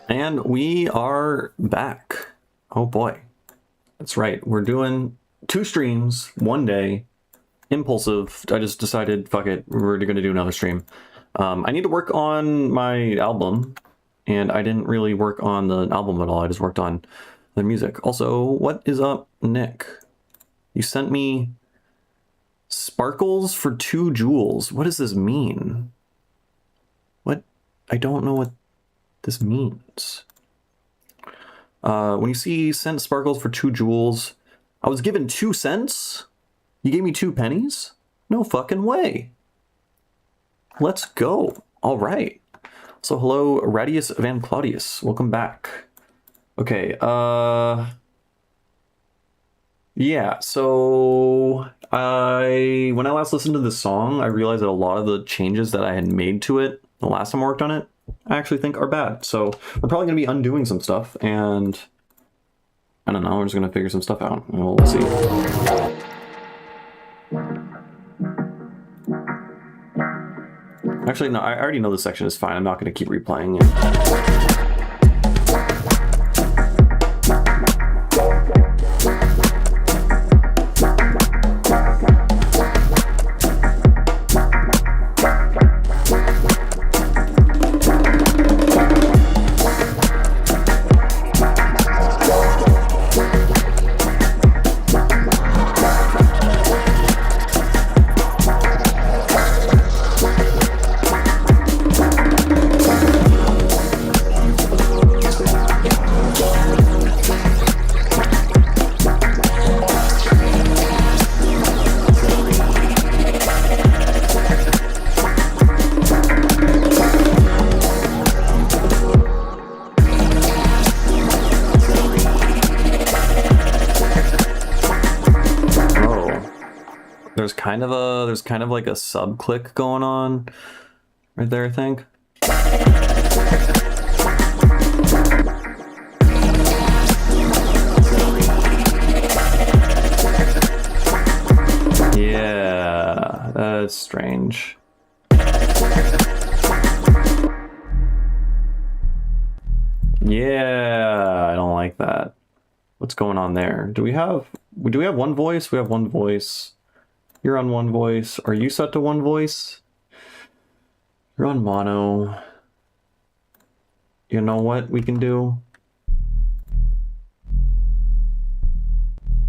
And we are back. Oh boy. That's right. We're doing 2 streams, 1 day. Impulsive. I just decided, fuck it, we're going to do another stream. I need to work on my album, and I didn't really work on the album at all. I just worked on the music. Also, what is up, Nick? You sent me sparkles for 2 jewels. What does this mean? What? I don't know what this means. When you see sent sparkles for 2 jewels, I was given 2 cents? You gave me 2 pennies? No fucking way. Let's go. All right. So hello, Radius Van Claudius. Welcome back. Okay, yeah, so when I last listened to this song, I realized that a lot of the changes that I had made to it the last time I worked on it, I actually think are bad. So we're probably going to be undoing some stuff, and I don't know, we're just going to figure some stuff out. We'll see. Actually, no, I already know this section is fine. I'm not going to keep replaying it. There's kind of like a sub click going on right there, I think. Yeah, that's strange. Yeah, I don't like that. What's going on there? Do we have one voice? We have one voice. You're on one voice. Are you set to one voice? You're on mono. You know what we can do?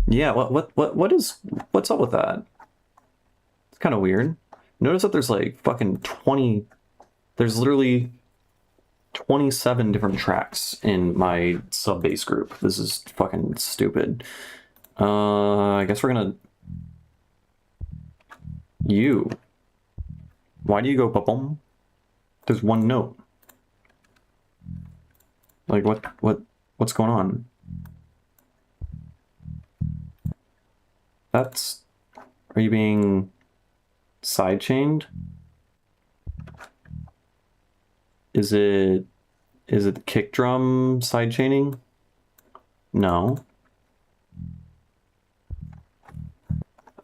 Yeah, what's up with that? It's kind of weird. Notice that there's like fucking 20, there's literally 27 different tracks in my sub bass group. This is fucking stupid. I guess we're gonna why do you go ba-bum? There's one note. Like what's going on? Are you being sidechained? Is it the kick drum sidechaining? No.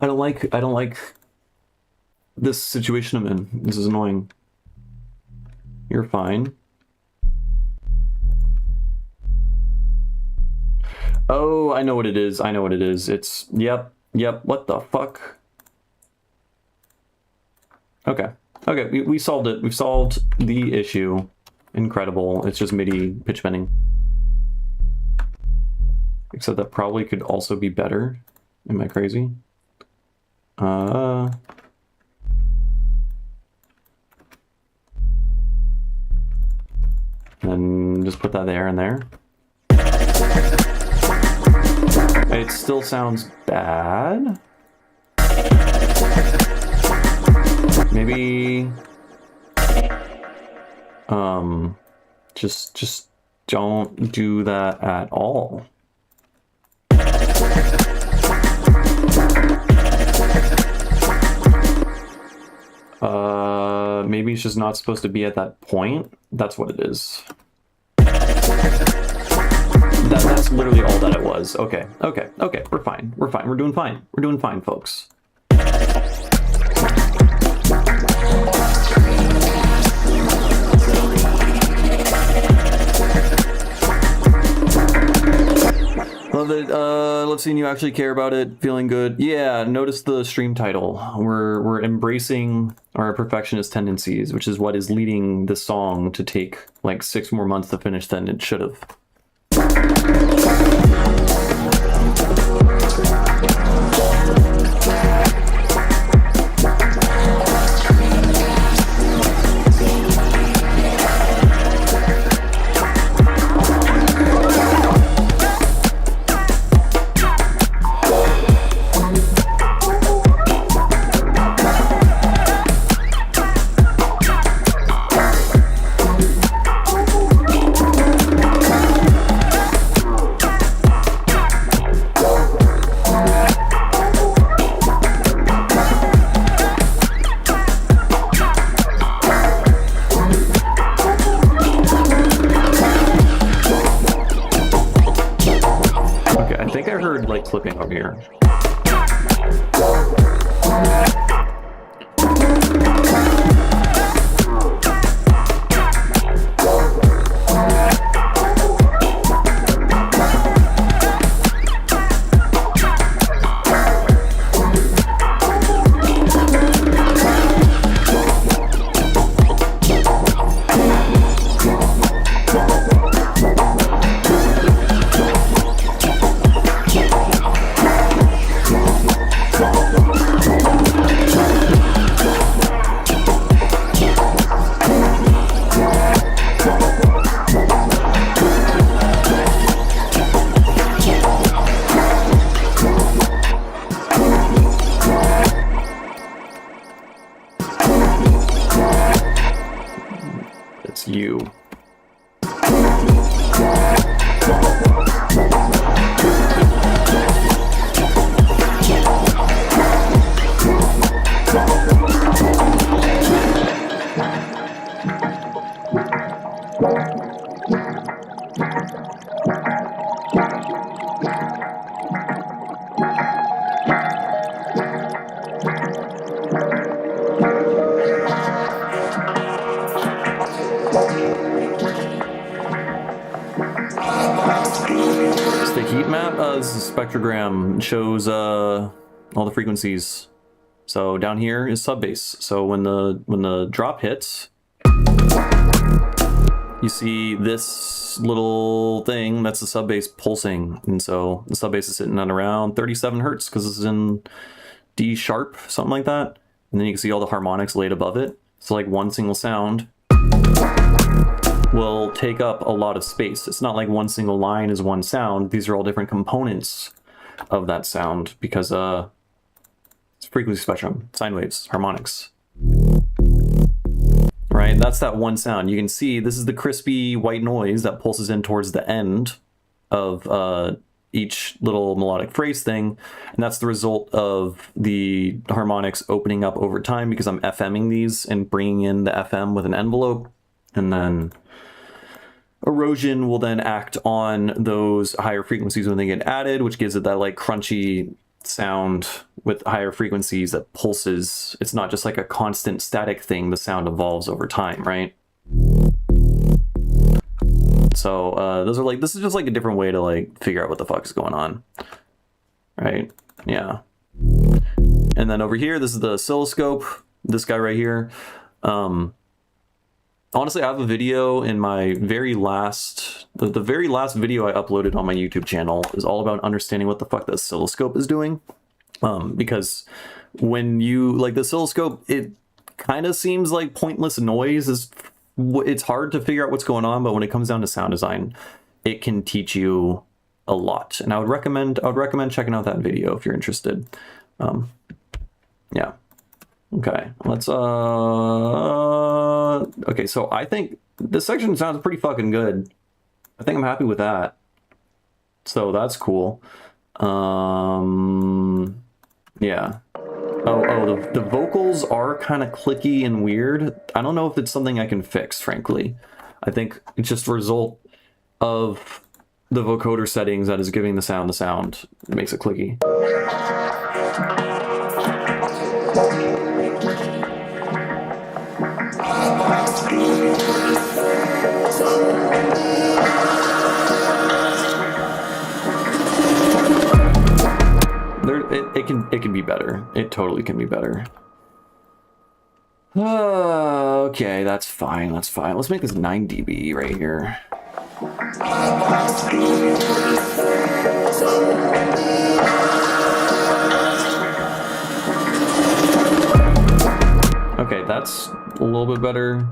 I don't like this situation I'm in. This is annoying. You're fine. Oh, I know what it is. It's, yep. What the fuck? Okay, we solved it. We've solved the issue. Incredible. It's just MIDI pitch bending. Except that probably could also be better. Am I crazy? And just put that there and there. It still sounds bad. Maybe just don't do that at all. Maybe it's just not supposed to be at that point. That's what it is. That's literally all that it was. Okay. We're fine. We're doing fine, folks. Love it. Love seeing you actually care about it. Feeling good. Yeah, notice the stream title. We're embracing our perfectionist tendencies, which is what is leading the song to take like 6 more months to finish than it should have. Clipping over here. It's you. Heat map is a spectrogram. It shows all the frequencies. So down here is sub bass. So when the drop hits, you see this little thing that's the sub bass pulsing, and so the sub bass is sitting at around 37 hertz because this is in D sharp, something like that. And then you can see all the harmonics laid above it. So like one single sound will take up a lot of space. It's not like one single line is one sound. These are all different components of that sound because it's frequency spectrum, sine waves, harmonics. Right, that's that one sound. You can see this is the crispy white noise that pulses in towards the end of each little melodic phrase thing, and that's the result of the harmonics opening up over time because I'm FMing these and bringing in the FM with an envelope, and then erosion will then act on those higher frequencies when they get added, which gives it that like crunchy sound with higher frequencies that pulses. It's not just like a constant static thing. The sound evolves over time, right? So those are like, this is just like a different way to like figure out what the fuck is going on, right? Yeah. And then over here, this is the oscilloscope, this guy right here. Honestly, I have a video in my very last, the very last video I uploaded on my YouTube channel is all about understanding what the fuck the oscilloscope is doing. Because when you, like the oscilloscope, it kind of seems like pointless noise. It's hard to figure out what's going on, but when it comes down to sound design, it can teach you a lot. And I would recommend checking out that video if you're interested. Yeah. Okay, let's, okay, so I think this section sounds pretty fucking good. I think I'm happy with that. So that's cool. Yeah. Oh, the vocals are kind of clicky and weird. I don't know if it's something I can fix, frankly. I think it's just a result of the vocoder settings that is giving the sound It makes it clicky. it can be better. It totally can be better. Okay, that's fine. That's fine. Let's make this 9 dB right here. Okay, that's a little bit better.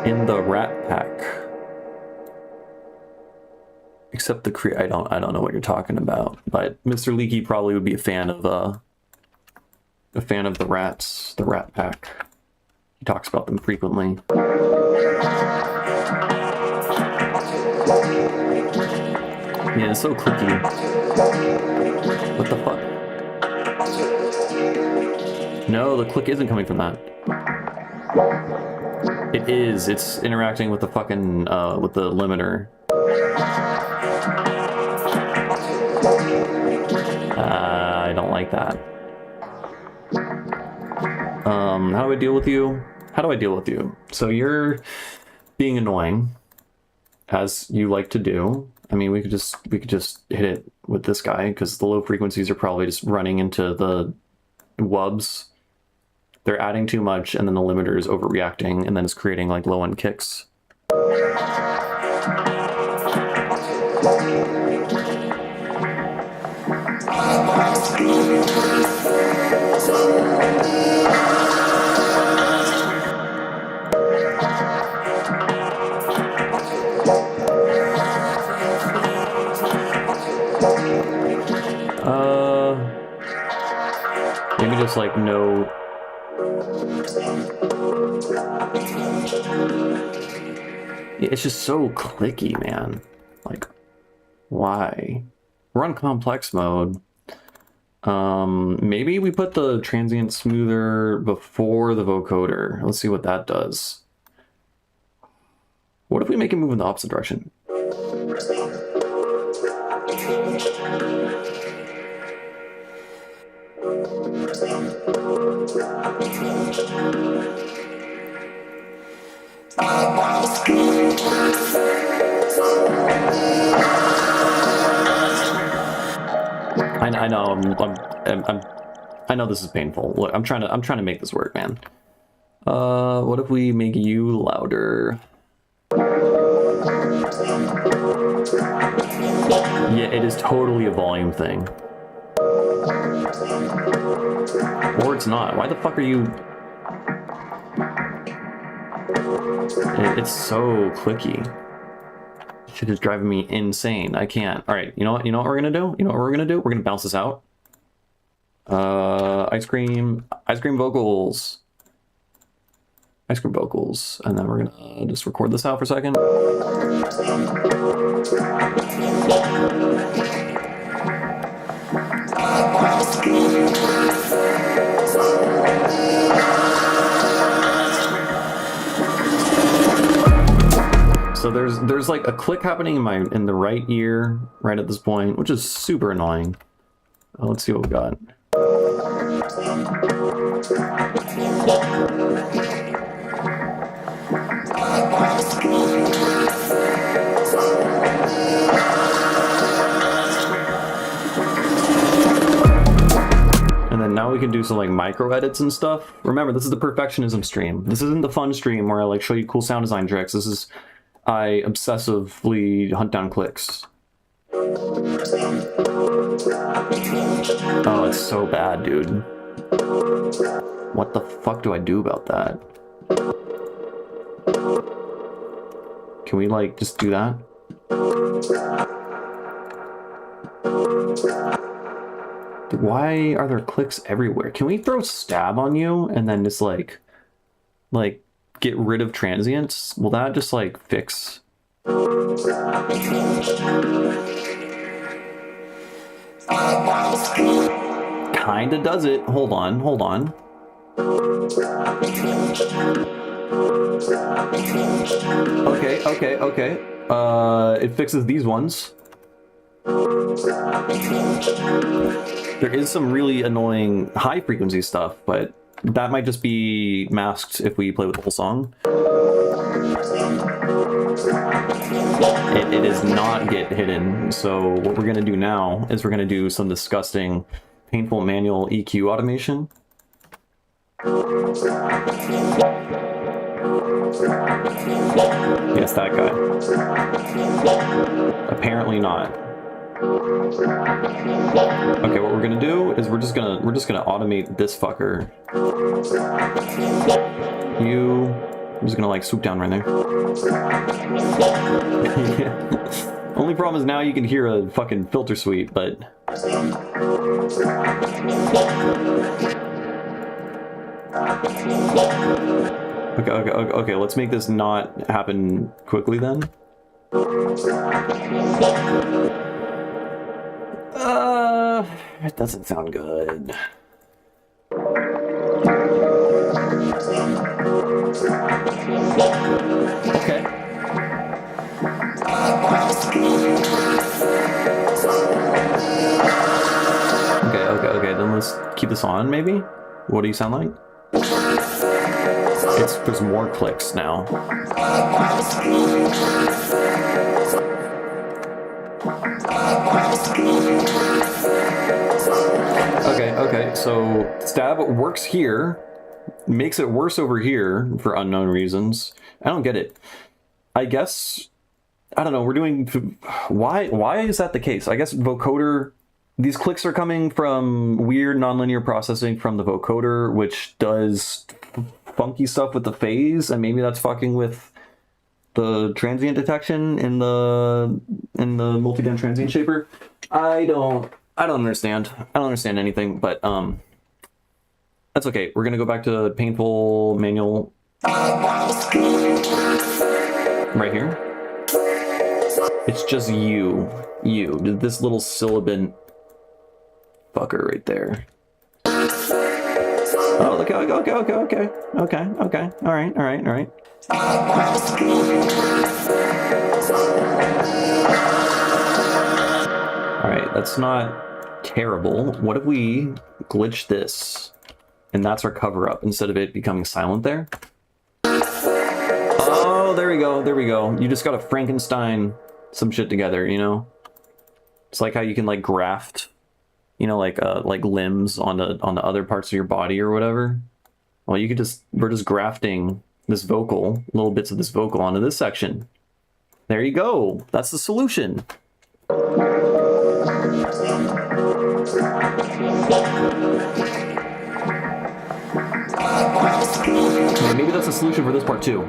In the Rat Pack. Except the I don't know what you're talking about, but Mr. Leaky probably would be a fan of the rats, the Rat Pack. He talks about them frequently. Yeah, it's so clicky. What the fuck? No, the click isn't coming from that. It is. It's interacting with the fucking with the limiter. I don't like that. How do I deal with you? How do I deal with you? So you're being annoying, as you like to do. I mean, we could just hit it with this guy because the low frequencies are probably just running into the wubs. They're adding too much, and then the limiter is overreacting, and then it's creating like low end kicks. Maybe just like no. It's just so clicky, man. Like, why? We're on complex mode. Maybe we put the transient smoother before the vocoder. Let's see what that does. What if we make it move in the opposite direction? I know I know this is painful. Look, I'm trying to make this work, man. What if we make you louder? Yeah, it is totally a volume thing. Or it's not. Why the fuck are you? It's so clicky. Shit is driving me insane. I can't. All right, you know what we're gonna do? You know what we're gonna do? We're gonna bounce this out. Ice cream vocals. Ice cream vocals, and then we're gonna just record this out for a second. So there's like a click happening in the right ear right at this point, which is super annoying. Let's see what we got. And then now we can do some like micro edits and stuff. Remember, this is the perfectionism stream. This isn't the fun stream where I like show you cool sound design tricks. This is I obsessively hunt down clicks. Oh, it's so bad, dude. What the fuck do I do about that? Can we like just do that? Why are there clicks everywhere? Can we throw stab on you and then just like get rid of transients? Will that just like fix? Kinda does it. Hold on. Okay. It fixes these ones. There is some really annoying high frequency stuff, but that might just be masked if we play with the whole song. It does not get hidden. So what we're gonna do now is we're gonna do some disgusting, painful manual EQ automation. Yes, that guy. Apparently not. Okay, what we're gonna do is we're just gonna automate this fucker. I'm just gonna like swoop down right there. Yeah. Only problem is now you can hear a fucking filter sweep, but okay, let's make this not happen quickly then. It doesn't sound good. Okay. Okay, then let's keep this on, maybe? What do you sound like? There's more clicks now. Okay, so stab works here, makes it worse over here for unknown reasons. I don't get it. I guess, I don't know, we're doing, why is that the case? I guess vocoder, these clicks are coming from weird nonlinear processing from the vocoder, which does funky stuff with the phase, and maybe that's fucking with the transient detection in the multiband transient shaper. I don't understand. I don't understand anything, but that's okay. We're gonna go back to painful manual right here. It's just you, this little syllabant fucker right there. Oh, okay. All right. Alright, that's not terrible. What if we glitch this? And that's our cover-up, instead of it becoming silent there? Oh, there we go. You just gotta Frankenstein some shit together, you know? It's like how you can, like, graft, you know, like limbs on the other parts of your body or whatever. Well, we're just grafting this vocal, little bits of this vocal onto this section. There you go. That's the solution. Maybe that's a solution for this part too.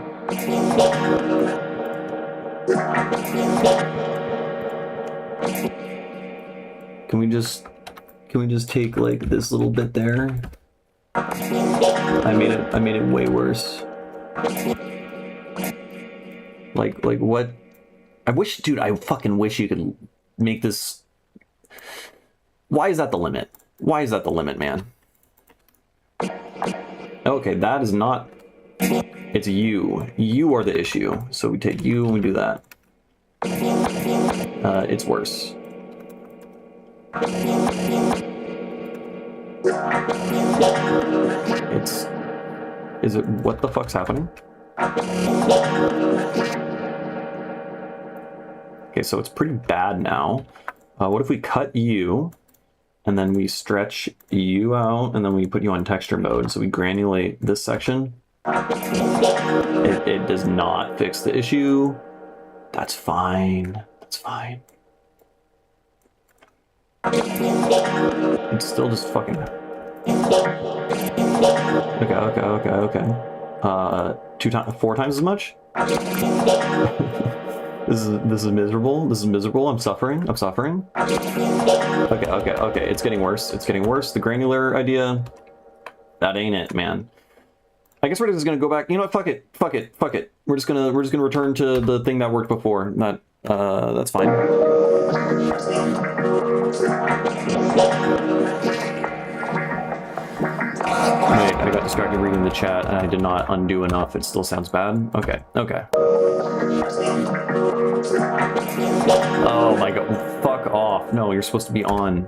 Can we just take like this little bit there? I made it way worse. Like what? I fucking wish you could make this. Why is that the limit? Why is that the limit, man? Okay, that is not. It's you. You are the issue. So we take you and we do that. It's worse. Is it, what the fuck's happening? Okay, so it's pretty bad now. What if we cut you, and then we stretch you out, and then we put you on texture mode, so we granulate this section? It does not fix the issue. That's fine. That's fine. It's still just fucking... Okay. 4 times as much? This is miserable. This is miserable. I'm suffering. Okay. It's getting worse. The granular idea, that ain't it, man. I guess we're just gonna go back. You know what? Fuck it. We're just gonna return to the thing that worked before. That's fine. Wait, I got distracted reading the chat and I did not undo enough. It still sounds bad. Okay. Oh my god, fuck off. No, you're supposed to be on.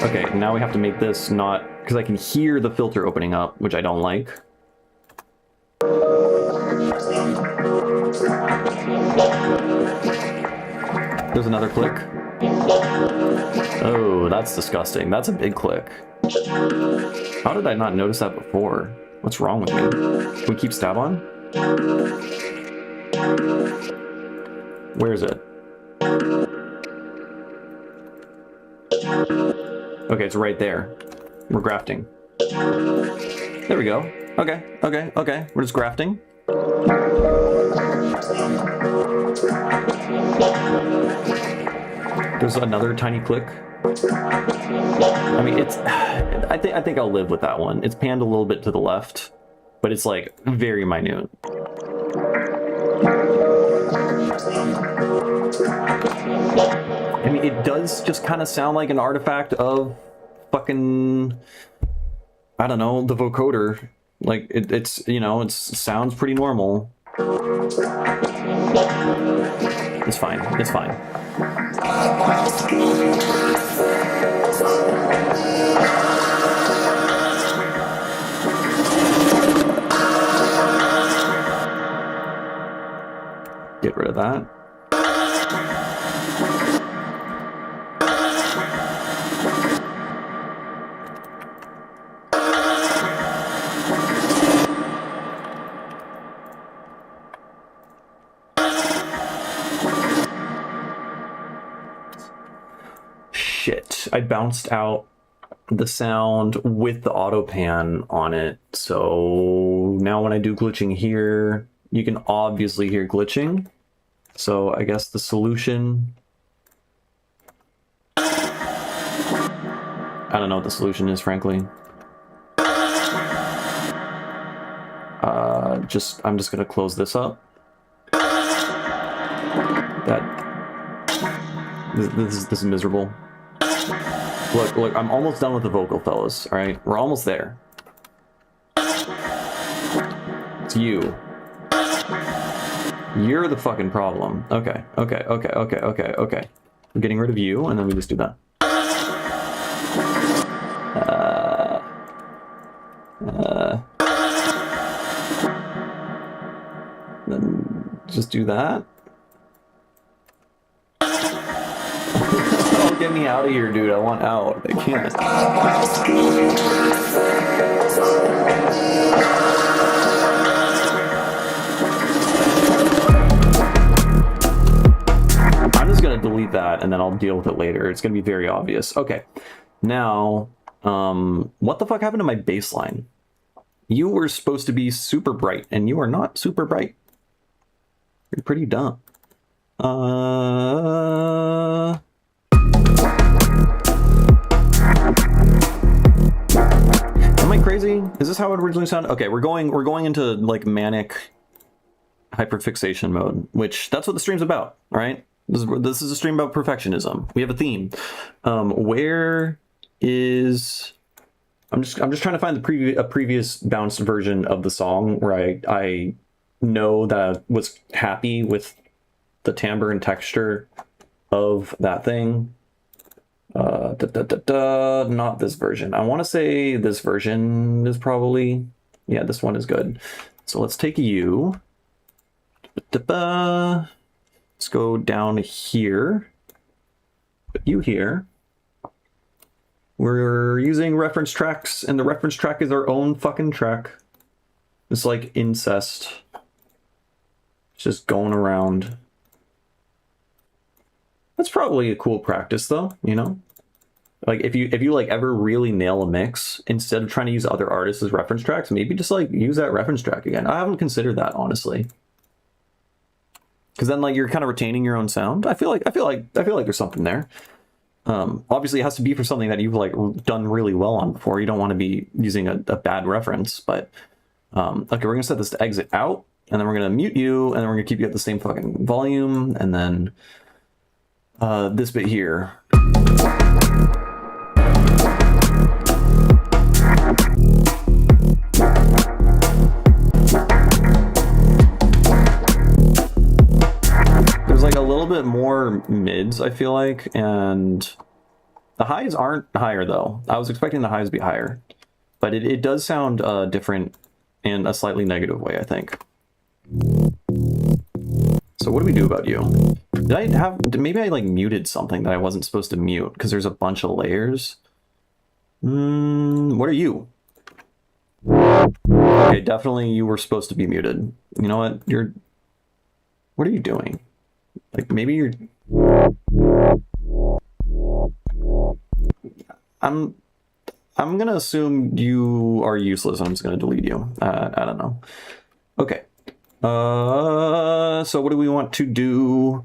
Okay, now we have to make this not... Because I can hear the filter opening up, which I don't like. There's another click. Oh, that's disgusting. That's a big click. How did I not notice that before? What's wrong with me? Can we keep stab on? Where is it? Okay, it's right there. We're grafting. There we go. Okay, okay, okay. We're just grafting. There's another tiny click. I mean, it's... I think I'll live with that one. It's panned a little bit to the left, but it's like very minute. I mean, it does just kind of sound like an artifact of fucking... I don't know, the vocoder. Like, it's, you know, it sounds pretty normal. It's fine. It's fine. Get rid of that. Shit, I bounced out the sound with the auto pan on it. So now when I do glitching here, you can obviously hear glitching. So I guess the solution... I don't know what the solution is, frankly. I'm just gonna close this up. This is miserable. Look, I'm almost done with the vocal, fellas, all right? We're almost there. It's you. You're the fucking problem. Okay. I'm getting rid of you, and then we just do that. Then just do that. Oh, get me out of here, dude. I want out. I can't. I'm just gonna delete that and then I'll deal with it later. It's gonna be very obvious. Okay. Now, what the fuck happened to my baseline? You were supposed to be super bright and you are not super bright. You're pretty dumb. Am I crazy? Is this how it originally sounded? Okay, we're going into like manic hyperfixation mode, which that's what the stream's about, right? This is a stream about perfectionism. We have a theme. Where is... I'm just trying to find a previous bounced version of the song where I know that I was happy with the timbre and texture of that thing. Not this version. I want to say this version is probably... Yeah, this one is good. So let's take you. Let's go down here. Put you here. We're using reference tracks, and the reference track is our own fucking track. It's like incest. It's just going around. That's probably a cool practice though, you know? Like if you like ever really nail a mix, instead of trying to use other artists as reference tracks, maybe just like use that reference track again. I haven't considered that, honestly. Because then like you're kind of retaining your own sound. I feel like there's something there. Obviously it has to be for something that you've like done really well on before. You don't want to be using a bad reference, but okay, we're gonna set this to exit out, and then we're gonna mute you, and then we're gonna keep you at the same fucking volume, and then this bit here. Like a little bit more mids, I feel like, and the highs aren't higher though. I was expecting the highs to be higher, but it does sound different in a slightly negative way, I think. So what do we do about you? Maybe I like muted something that I wasn't supposed to mute because there's a bunch of layers. What are you? Okay, definitely you were supposed to be muted. You know what? What are you doing? Like maybe you're... I'm gonna assume you are useless. I'm just gonna delete you. I don't know. Okay. So what do we want to do?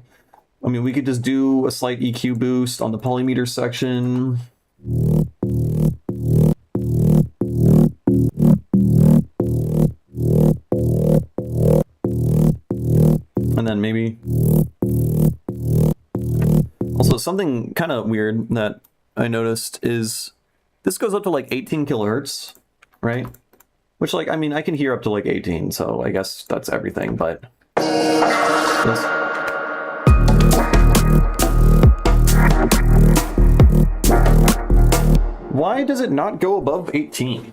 I mean, we could just do a slight EQ boost on the polymeter section. And then maybe... Also, something kind of weird that I noticed is this goes up to like 18 kilohertz, right? Which, like, I mean, I can hear up to like 18, so I guess that's everything, but... Why does it not go above 18?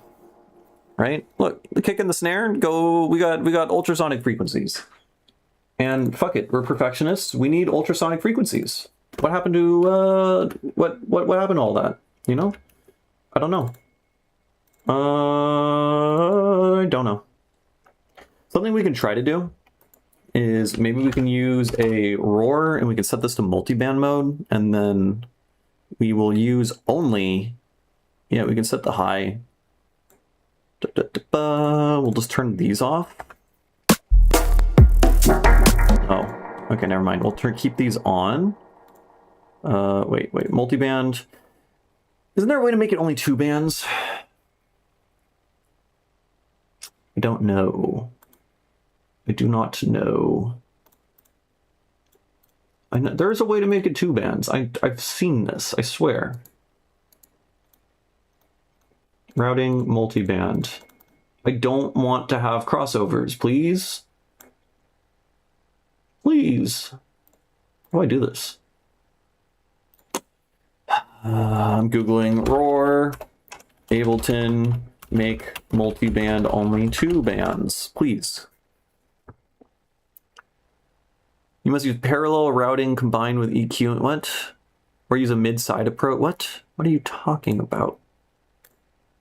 Right? Look, the kick and the snare, we got ultrasonic frequencies. And fuck it, we're perfectionists. We need ultrasonic frequencies. What happened to what happened to all that? You know? I don't know. I don't know. Something we can try to do is maybe we can use a roar and we can set this to multiband mode, and then we will use only, yeah, we can set the high. We'll just turn these off. Oh, okay, never mind. We'll keep these on. Wait, multiband. Isn't there a way to make it only 2 bands? I don't know. I do not know. I know there's a way to make it 2 bands. I've seen this, I swear. Routing multiband. I don't want to have crossovers, please. Please. How do I do this? I'm Googling roar, Ableton, make multiband only 2 bands, please. You must use parallel routing combined with EQ. What? Or use a mid-side approach. What? What are you talking about?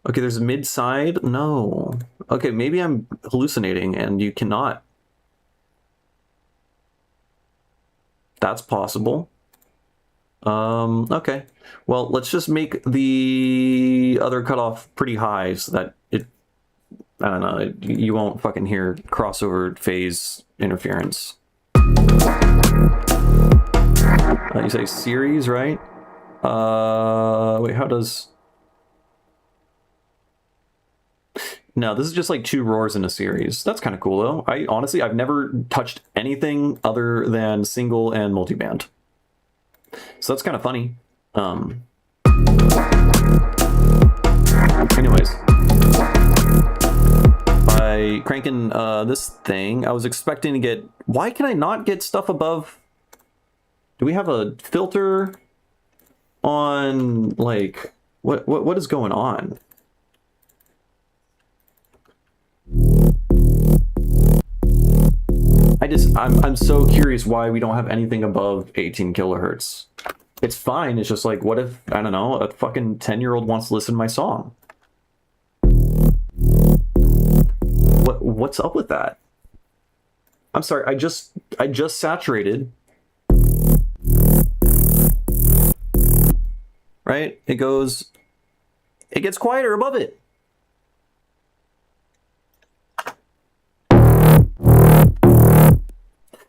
Okay, there's a mid-side? No. Okay, maybe I'm hallucinating and you cannot. That's possible. Okay. Well, let's just make the other cutoff pretty high so that it, I don't know, you won't fucking hear crossover phase interference. You say series, right? Wait, how does... No, this is just like 2 roars in a series. That's kind of cool, though. Honestly, I've never touched anything other than single and multiband. So that's kind of funny. Anyways. By cranking this thing, I was expecting to get... Why can I not get stuff above... Do we have a filter on, like... What is going on? I'm so curious why we don't have anything above 18 kilohertz. It's fine, it's just like, what if, I don't know, a fucking 10-year-old wants to listen to my song? What's up with that? I'm sorry, I just saturated. Right? It gets quieter above it.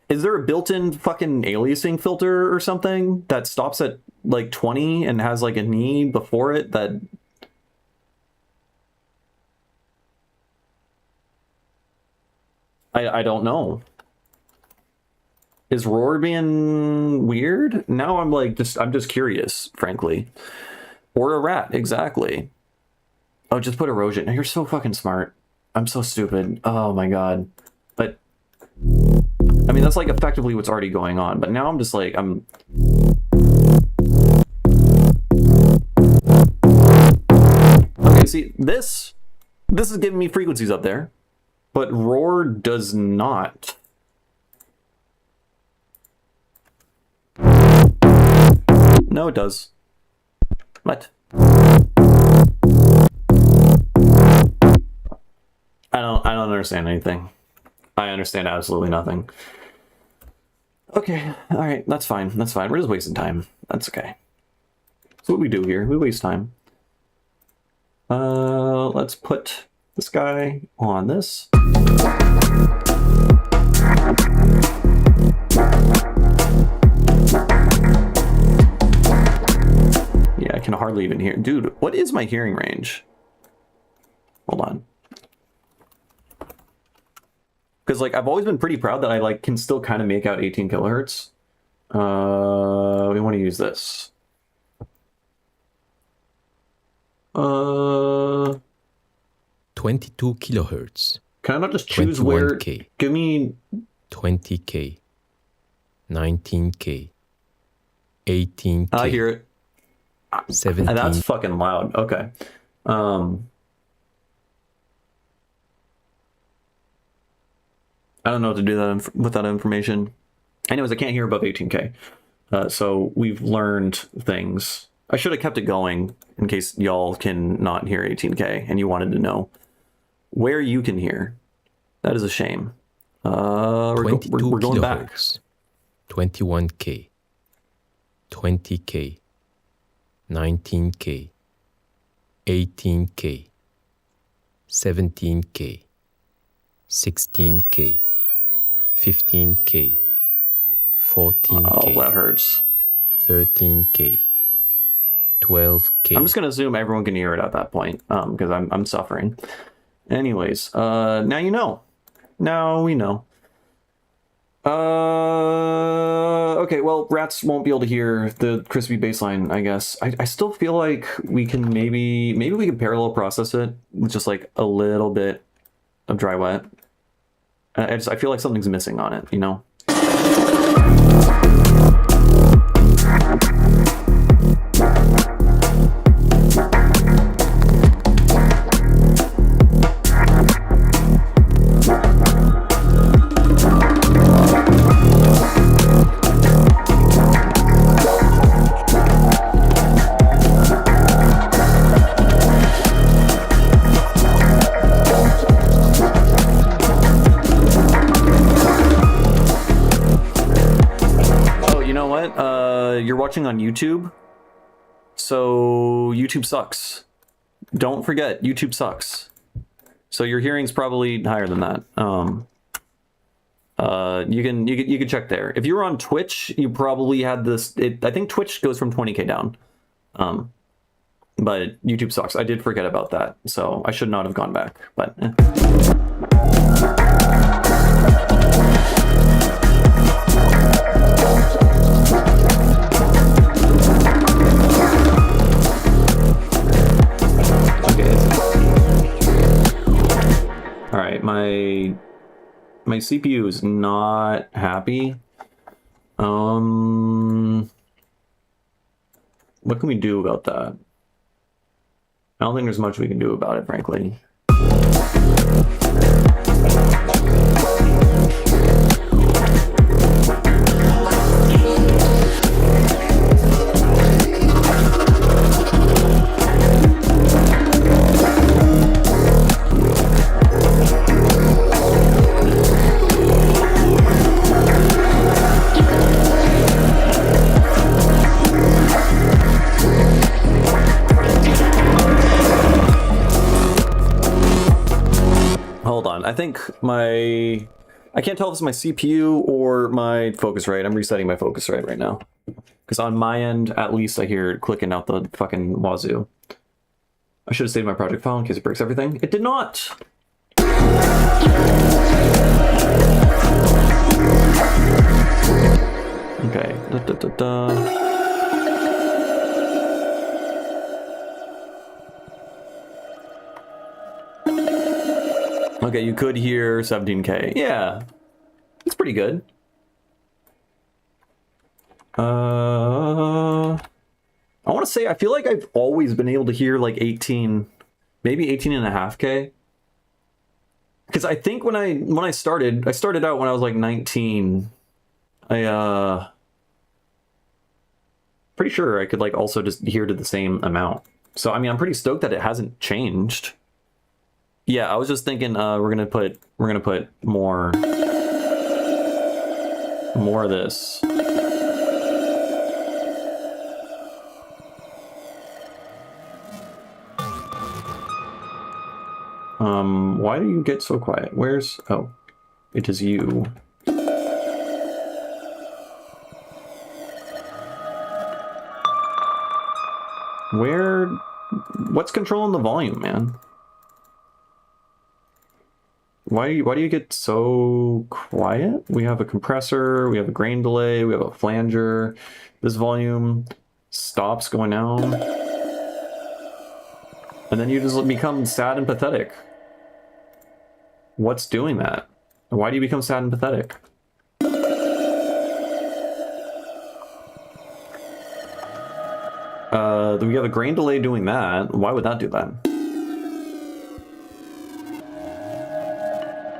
Is there a built-in fucking aliasing filter or something that stops at like 20 and has like a knee before it that... I don't know. Is roar being weird? Now I'm like, I'm just curious, frankly. Or a rat, exactly. Oh, just put erosion. You're so fucking smart. I'm so stupid. Oh my god. But... I mean, that's like effectively what's already going on, but now I'm just like, Okay, see, this is giving me frequencies up there, but roar does not. No, it does. What? I don't understand anything. I understand absolutely nothing. Okay, all right, that's fine. That's fine. We're just wasting time. That's okay. That's what we do here. We waste time. Let's put this guy on this. Yeah, I can hardly even hear. Dude, what is my hearing range? Hold on. Because like I've always been pretty proud that I like can still kind of make out 18 kilohertz. We want to use this. 22 kilohertz. Can I not just choose where? Give me 20K, 19K, 18K. I hear it. 17. And that's fucking loud. Okay. I don't know what to do that with that information. Anyways, I can't hear above 18K. So we've learned things. I should have kept it going in case y'all can not hear 18K and you wanted to know where you can hear. That is a shame. We're going back. 21K, 20K, 19K, 18K, 17K, 16K, 15K, 14K. Oh, that hurts. 13K, 12K. I'm just gonna assume everyone can hear it at that point, because I'm suffering. Anyways, now you know. Now we know. Okay, well, rats won't be able to hear the crispy baseline, I guess. I still feel like we can maybe we can parallel process it with just like a little bit of dry wet. I feel like something's missing on it, you know? You're watching on YouTube, so YouTube sucks. Don't forget, YouTube sucks. So your hearing's probably higher than that. You can check there. If you were on Twitch, you probably had this. I think Twitch goes from 20K down. But YouTube sucks. I did forget about that, so I should not have gone back. But. All right, my CPU is not happy. What can we do about that? I don't think there's much we can do about it, frankly. I think I can't tell if it's my CPU or my Focusrite. I'm resetting my Focusrite right now. Because on my end, at least I hear it clicking out the fucking wazoo. I should have saved my project file in case it breaks everything. It did not! Okay. Okay, you could hear 17K. Yeah, it's pretty good. I want to say, I feel like I've always been able to hear like 18, maybe 18.5K. Because I think when I started out when I was like 19. pretty sure I could like also just hear to the same amount. So I mean, I'm pretty stoked that it hasn't changed. Yeah, I was just thinking we're gonna put more of this. Why do you get so quiet? Where's... Oh, it is you. Where... What's controlling the volume, man? Why do you get so quiet? We have a compressor, we have a grain delay, we have a flanger. This volume stops going down. And then you just become sad and pathetic. What's doing that? Why do you become sad and pathetic? We have a grain delay doing that. Why would that do that?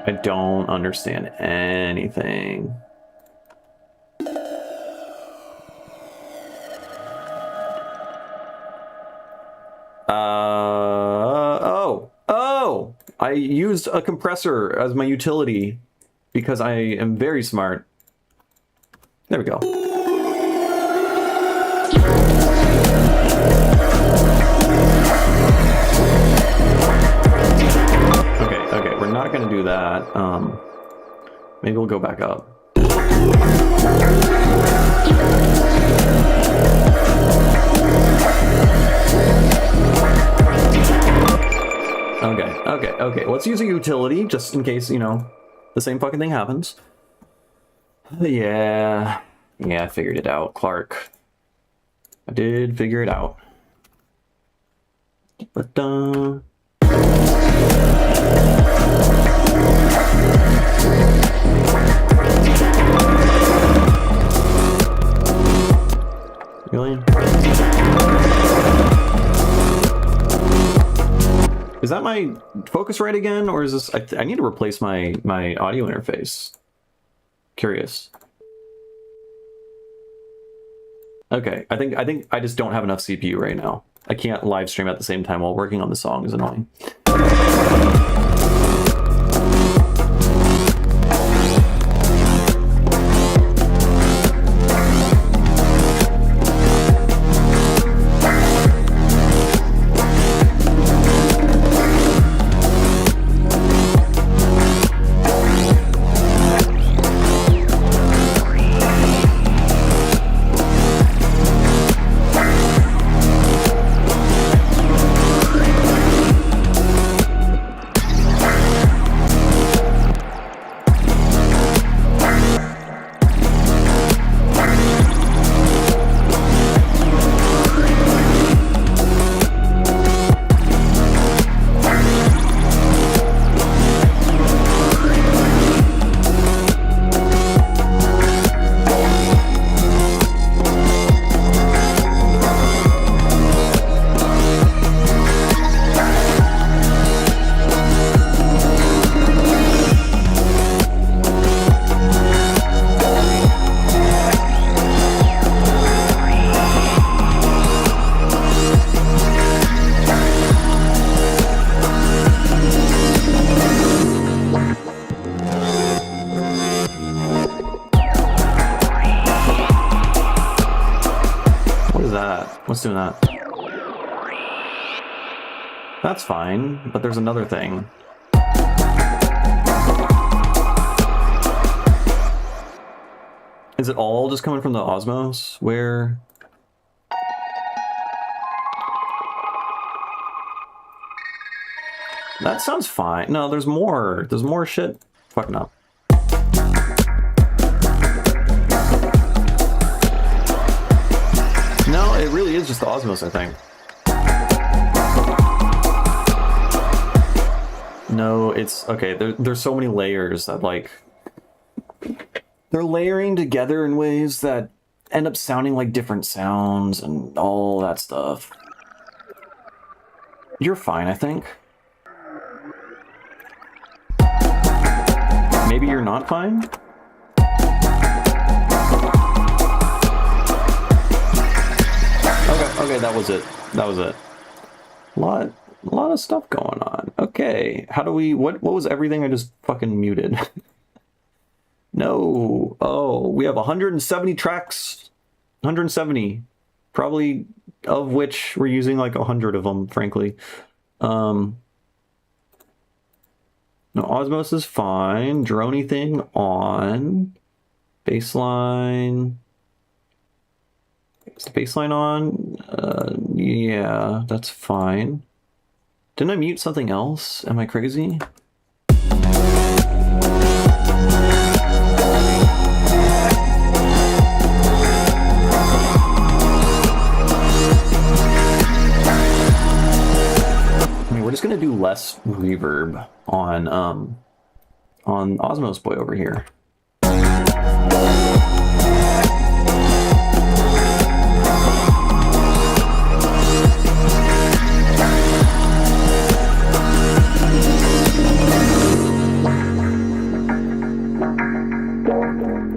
I don't understand anything. Oh! I used a compressor as my utility because I am very smart. There we go. Okay, we're not gonna do that. Maybe we'll go back up. Okay. Let's use a utility just in case, you know, the same fucking thing happens. Yeah, I figured it out, Clark. I did figure it out. But, really? Is that my Focusrite again, or is this... I need to replace my audio interface. Curious. Okay, I think I just don't have enough CPU right now. I can't live stream at the same time while working on the song. Is annoying. What's doing that? That's fine, but there's another thing. Is it all just coming from the Osmos? Where... That sounds fine. No, there's more. There's more shit. Fucking up. No, it really is just the Osmos, I think. No, it's... Okay, there's so many layers that, like... They're layering together in ways that end up sounding like different sounds and all that stuff. You're fine, I think. Maybe you're not fine? that was it. That was it. A lot of stuff going on. Okay, how do we? What was everything I just fucking muted? No. Oh, we have 170 tracks. 170, probably of which we're using like 100 of them, frankly. No, Osmos is fine. Droney thing on. Baseline. Is the baseline on? Yeah, that's fine. Didn't I mute something else? Am I crazy? I mean, we're just gonna do less reverb on Osmos Boy over here.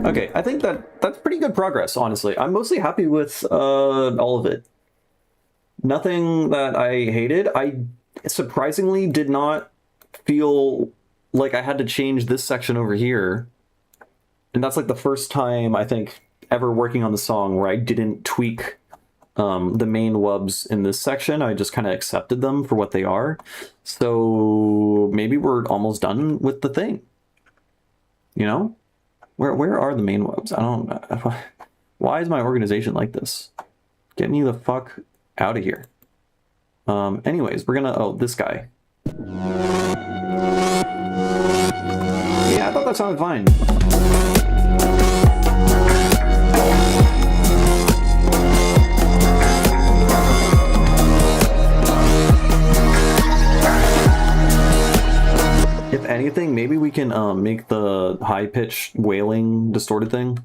Okay, I think that's pretty good progress, honestly. I'm mostly happy with all of it. Nothing that I hated. I surprisingly did not feel like I had to change this section over here. And that's like the first time, I think, ever working on the song where I didn't tweak the main wubs in this section. I just kind of accepted them for what they are. So maybe we're almost done with the thing. You know? Where are the main webs? I don't know. Why is my organization like this? Get me the fuck out of here. Anyways, we're gonna, oh, this guy. Yeah, I thought that sounded fine. If anything, maybe we can make the high-pitched wailing distorted thing.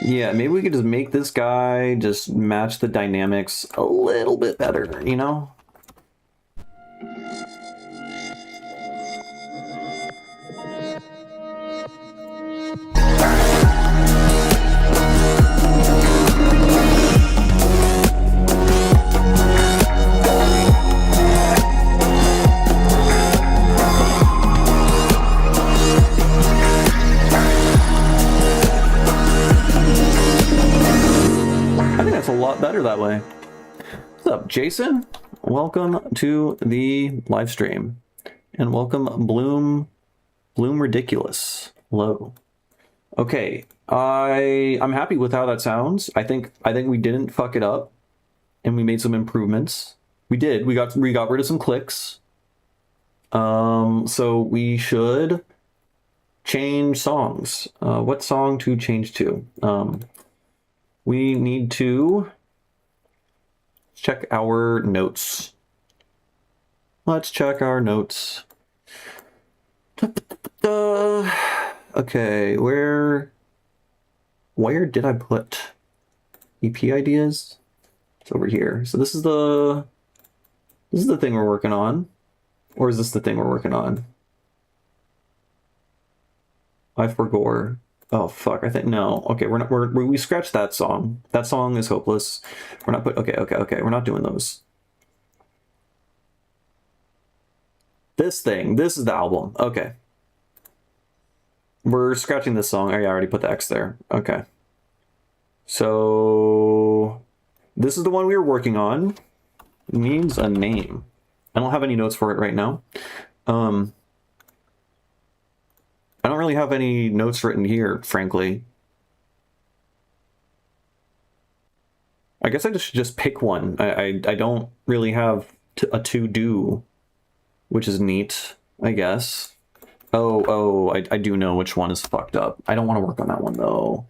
Yeah, maybe we could just make this guy just match the dynamics a little bit better, you know? A lot better that way. What's up, Jason? Welcome to the live stream, and welcome Bloom Ridiculous. Hello. Okay, I'm happy with how that sounds. I think we didn't fuck it up, and we made some improvements. We did. We got rid of some clicks. So we should change songs. What song to change to? We need to check our notes. Let's check our notes. Okay, where did I put EP ideas? It's over here. So this is the thing we're working on. Or is this the thing we're working on? I forgot. Oh fuck! I think no. Okay, we scratched that song. That song is hopeless. We're not okay. We're not doing those. This thing. This is the album. Okay. We're scratching this song. Oh yeah, I already put the X there. Okay. So this is the one we were working on. It needs a name. I don't have any notes for it right now. I don't really have any notes written here, frankly. I guess I should just pick one. I don't really have a to-do, which is neat, I guess. I do know which one is fucked up. I don't want to work on that one, though.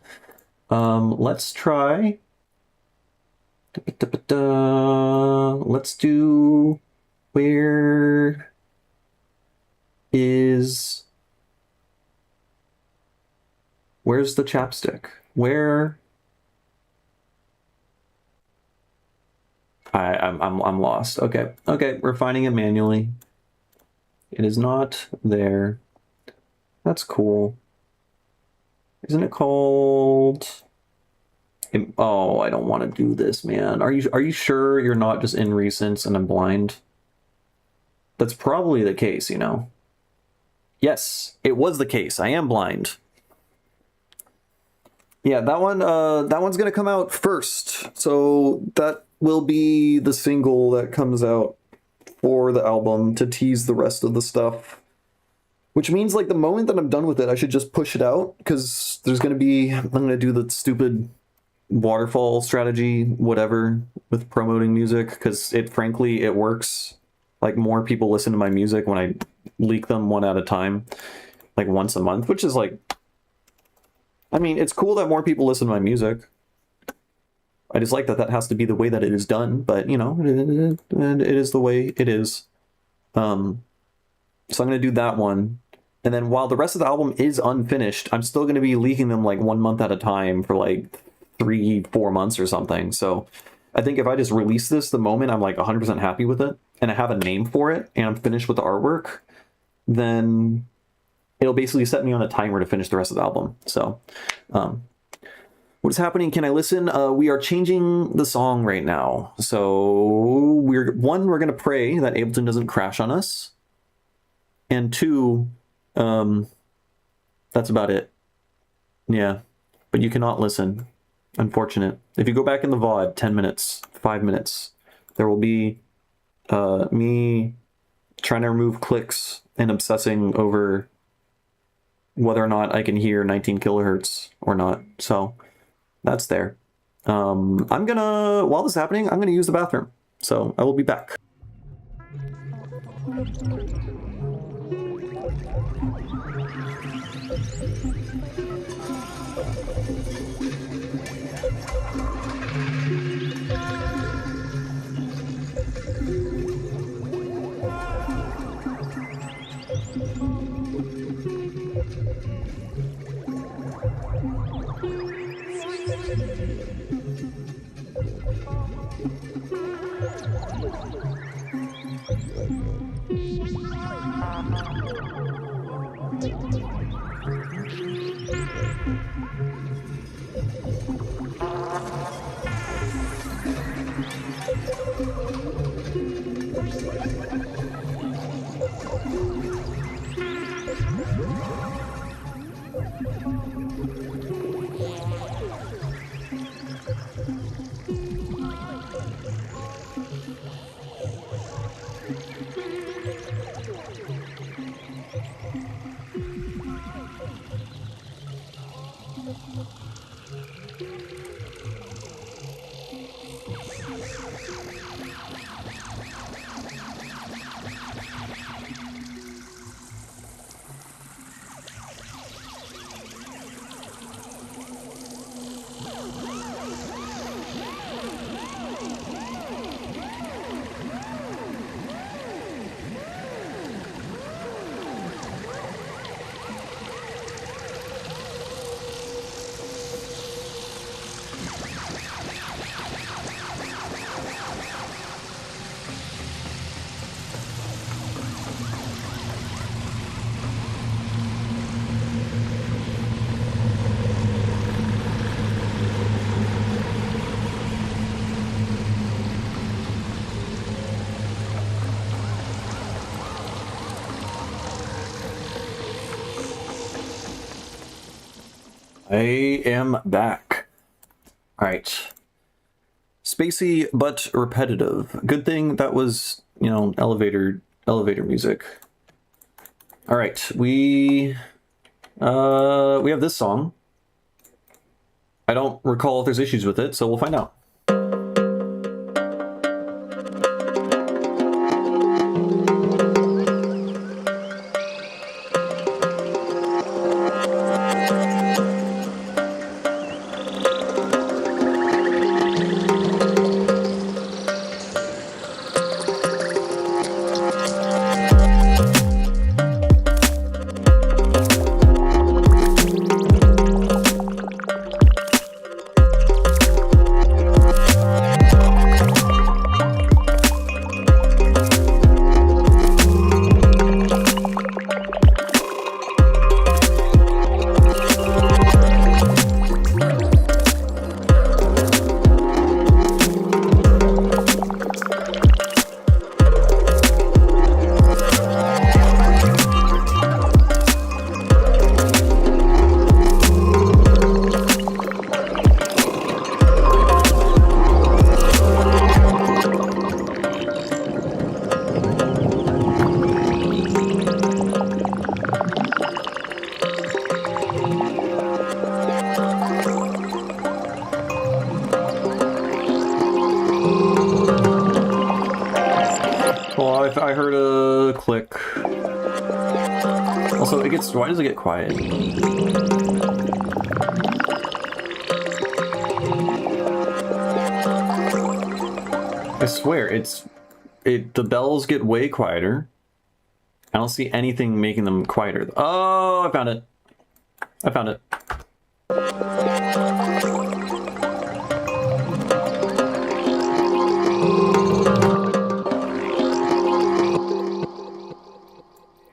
Let's try... Let's do... Where's the chapstick? I'm lost. Okay, we're finding it manually. It is not there. That's cool. Isn't it called? Oh, I don't want to do this, man. Are you sure you're not just in recents and I'm blind? That's probably the case, you know. Yes, it was the case. I am blind. Yeah, that one's gonna come out first. So that will be the single that comes out for the album to tease the rest of the stuff. Which means like the moment that I'm done with it, I should just push it out because I'm gonna do the stupid waterfall strategy, whatever, with promoting music because frankly it works. Like more people listen to my music when I leak them one at a time, like once a month, which is like, I mean, it's cool that more people listen to my music. I just like that has to be the way that it is done, but you know, it is the way it is. So I'm gonna do that one. And then while the rest of the album is unfinished, I'm still gonna be leaking them like 1 month at a time for like 3-4 months or something. So I think if I just release this the moment I'm like 100% happy with it and I have a name for it and I'm finished with the artwork, then it'll basically set me on a timer to finish the rest of the album. So what is happening? Can I listen? We are changing the song right now. So we're going to pray that Ableton doesn't crash on us. And 2, that's about it. Yeah, but you cannot listen. Unfortunate. If you go back in the VOD, 10 minutes, 5 minutes, there will be me trying to remove clicks and obsessing over whether or not I can hear 19 kilohertz or not. So that's there. While this is happening, I'm gonna use the bathroom. So I will be back. I am back. All right. Spacey but repetitive. Good thing that was, you know, elevator music. All right, we have this song. I don't recall if there's issues with it, so we'll find out. Also, it gets, why does it get quiet? I swear, the bells get way quieter. I don't see anything making them quieter. Oh, I found it. I found it.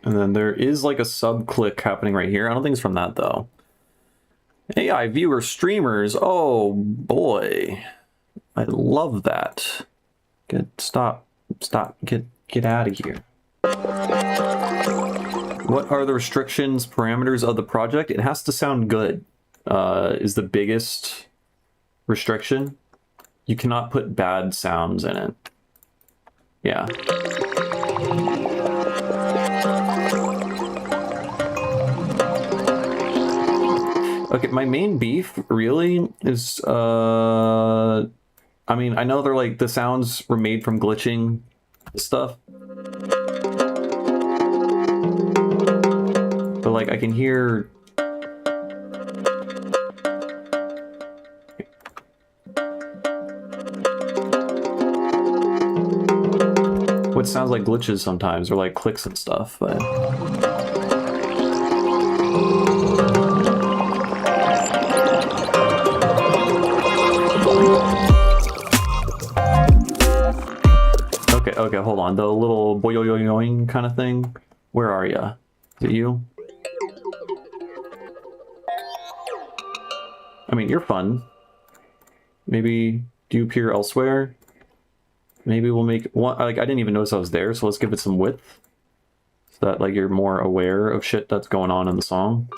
And then there is like a sub click happening right here. I don't think it's from that though. AI viewer streamers. Oh boy. I love that. Stop, get out of here. What are the restrictions, parameters of the project? It has to sound good, is the biggest restriction. You cannot put bad sounds in it. Yeah. Okay, my main beef really is, I mean, I know they're like, the sounds were made from glitching stuff. But like, I can hear... what sounds like glitches sometimes, or like clicks and stuff, but... Okay, hold on. The little boing kind of thing. Where are ya? Is it you? I mean, you're fun. Maybe do you appear elsewhere? Maybe we'll make one. Like, I didn't even notice I was there, so let's give it some width, so that like you're more aware of shit that's going on in the song.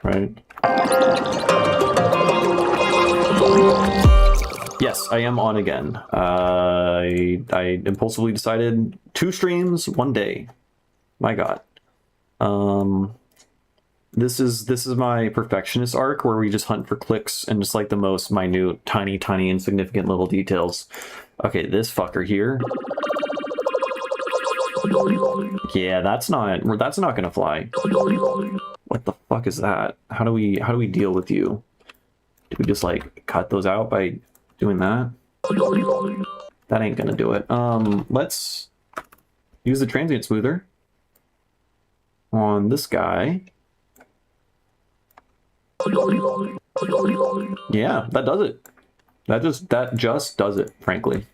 Right. Yes, I am on again. I impulsively decided 2 streams, 1 day. My God. This is my perfectionist arc where we just hunt for clicks and just like the most minute, tiny, insignificant little details. Okay, this fucker here. Yeah, that's not gonna fly. What the fuck is that? How do we deal with you? Do we just like cut those out by doing that? That ain't gonna do it. Let's use the transient smoother on this guy. Yeah, that does it. That just does it, frankly.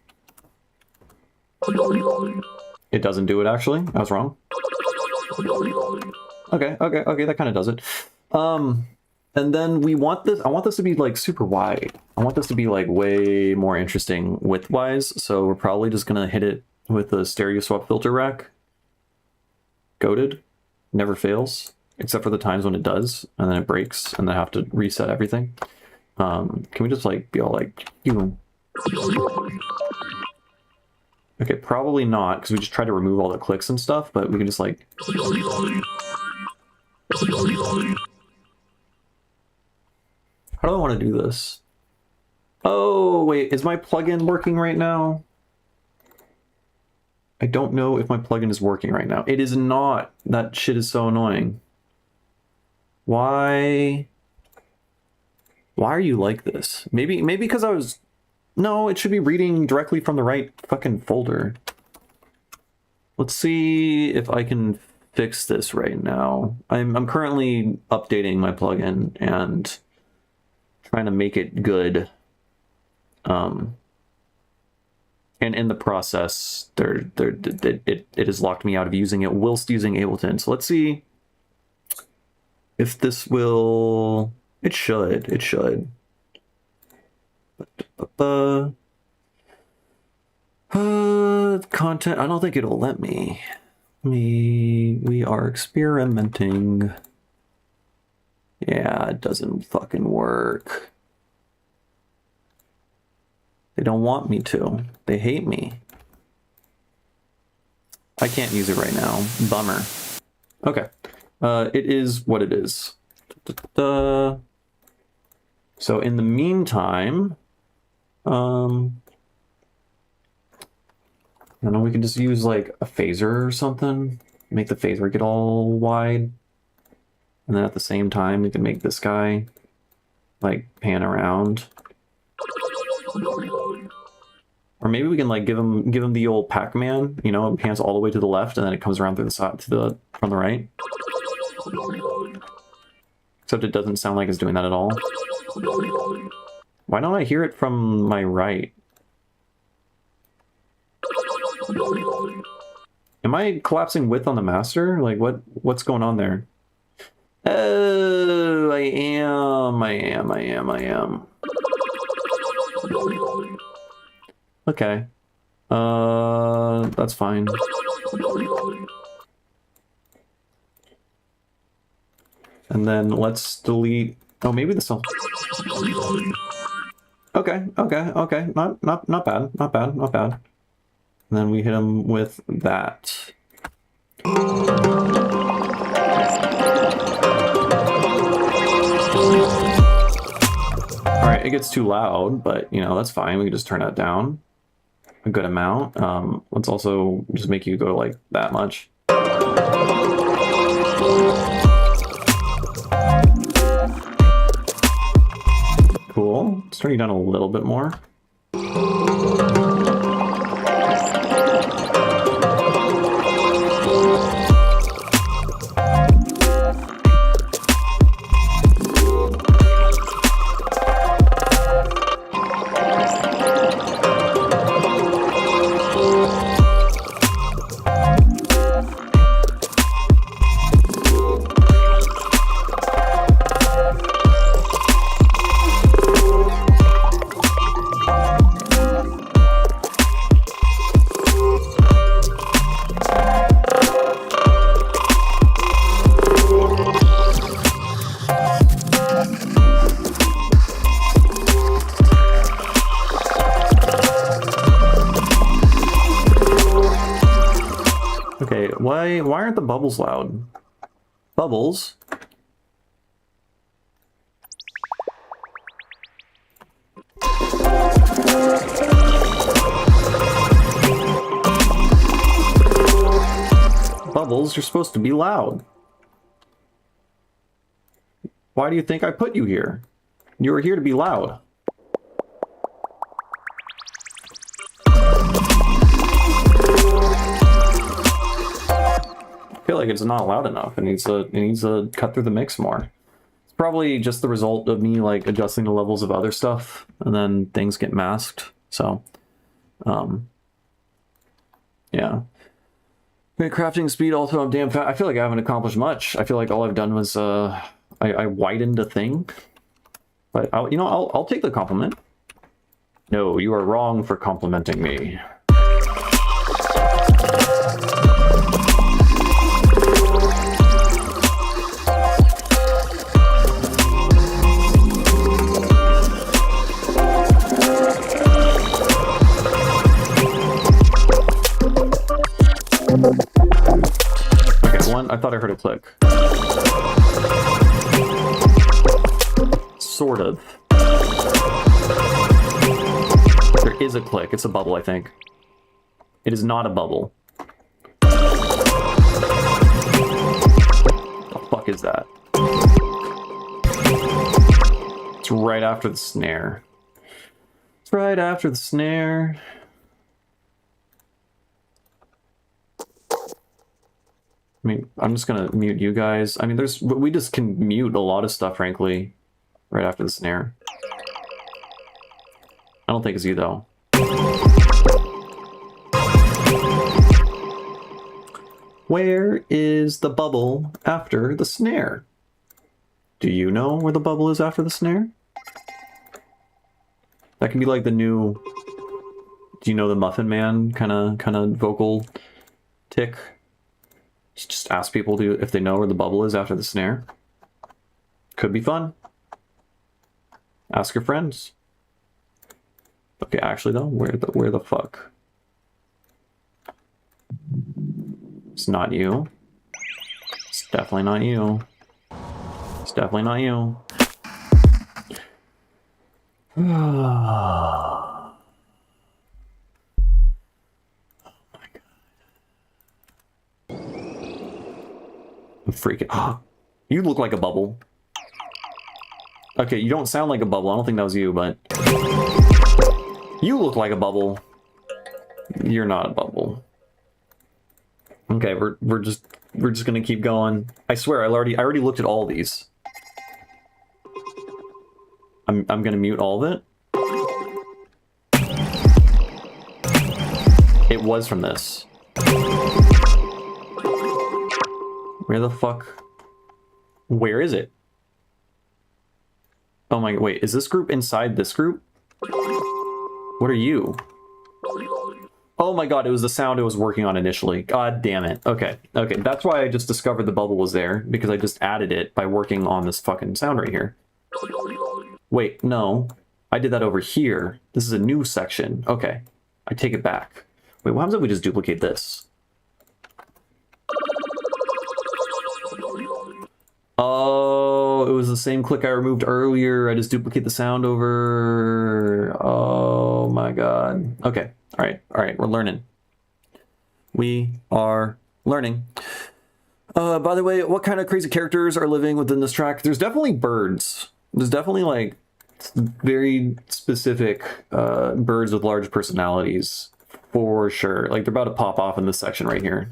It doesn't do it, actually. I was wrong. Okay, that kind of does it. And then we want this, I want this to be like super wide. I want this to be like way more interesting width-wise, so we're probably just gonna hit it with a stereo swap filter rack. Goated. Never fails, except for the times when it does, and then it breaks, and then I have to reset everything. Can we just like be all like, you? Okay, probably not, because we just tried to remove all the clicks and stuff, but we can just like... How do I want to do this? Oh, wait, is my plugin working right now? I don't know if my plugin is working right now. It is not. That shit is so annoying. Why are you like this? Maybe because I was... No, it should be reading directly from the right fucking folder. Let's see if I can fix this right now. I'm currently updating my plugin and trying to make it good. And in the process, it has locked me out of using it whilst using Ableton. So let's see if this will... It should. Content, I don't think it'll let me. We are experimenting. Yeah, it doesn't fucking work. They don't want me to. They hate me. I can't use it right now. Bummer. Okay. It is what it is. So in the meantime, I don't know, we could just use like a phaser or something. Make the phaser get all wide. And then at the same time, we can make this guy like pan around. Or maybe we can like give him the old Pac-Man, you know, it pans all the way to the left and then it comes around through the side from the right. Except it doesn't sound like it's doing that at all. Why don't I hear it from my right? Am I collapsing width on the master? Like what's going on there? Oh, I am. Okay. That's fine. And then let's delete. Oh, maybe this will. Okay. Not bad. And then we hit him with that. All right, it gets too loud, but you know that's fine. We can just turn that down a good amount. Let's also just make you go like that much. Cool. Let's turn you down a little bit more. Okay, why aren't the bubbles loud? Bubbles? Bubbles, you're supposed to be loud. Why do you think I put you here? You were here to be loud. I feel like it's not loud enough. It needs to cut through the mix more. It's probably just the result of me like adjusting the levels of other stuff, and then things get masked. So, yeah. Okay, crafting speed also I'm damn fast. I feel like I haven't accomplished much. I feel like all I've done was I widened a thing. But I'll take the compliment. No, you are wrong for complimenting me. Okay, one, I thought I heard a click. Sort of. There is a click. It's a bubble, I think. It is not a bubble. The fuck is that? It's right after the snare. It's right after the snare. I mean, I'm just gonna mute you guys. I mean, we just can mute a lot of stuff, frankly, right after the snare. I don't think it's you, though. Where is the bubble after the snare? Do you know where the bubble is after the snare? That can be like the new, do you know the Muffin Man kind of vocal tick? Just ask people if they know where the bubble is after the snare. Could be fun. Ask your friends. Okay, actually though, where the fuck? It's not you. It's definitely not you. It's definitely not you. Oh my freaking... You look like a bubble. Okay, you don't sound like a bubble. I don't think that was you, but... You look like a bubble. You're not a bubble. Okay, we're just gonna keep going. I swear, I already looked at all these. I'm gonna mute all of it. It was from this. Where the fuck? Where is it? Oh my, wait, is this group inside this group? What are you? Oh my god, it was the sound it was working on initially. God damn it. Okay, okay, that's why I just discovered the bubble was there, because I just added it by working on this fucking sound right here. Wait, no. I did that over here. This is a new section. Okay, I take it back. Wait, what happens if we just duplicate this? Oh, it was the same click I removed earlier. I just duplicate the sound over. Oh my god. Okay, all right, we're learning. We are learning. By the way, what kind of crazy characters are living within this track? There's definitely birds. There's definitely like very specific birds with large personalities, for sure. Like they're about to pop off in this section right here.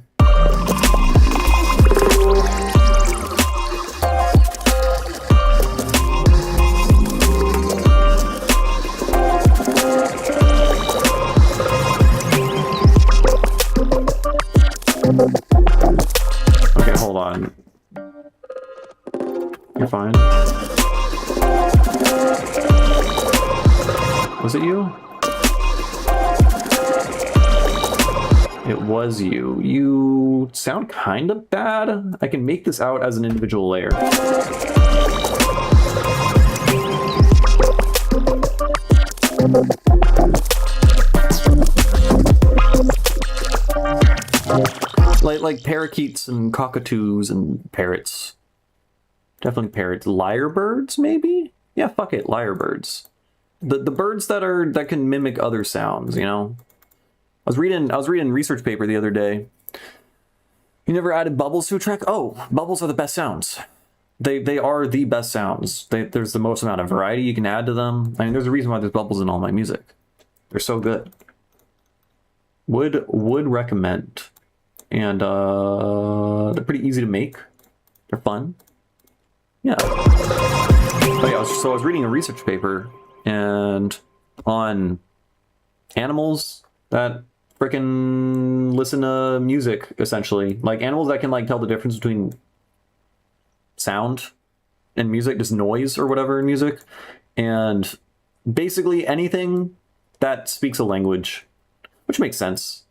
Okay, hold on. You're fine. Was it you? It was you. You sound kind of bad. I can make this out as an individual layer. Like parakeets and cockatoos and parrots. Definitely parrots. Lyrebirds, maybe? Yeah, fuck it, lyrebirds. The birds that can mimic other sounds, you know? I was reading a research paper the other day. You never added bubbles to a track? Oh, bubbles are the best sounds. They are the best sounds. There's the most amount of variety you can add to them. I mean, there's a reason why there's bubbles in all my music. They're so good. Would recommend. And they're pretty easy to make. They're fun. Yeah. Oh yeah, so I was reading a research paper and on animals that frickin' listen to music, essentially. Like animals that can like tell the difference between sound and music, just noise or whatever in music. And basically anything that speaks a language, which makes sense.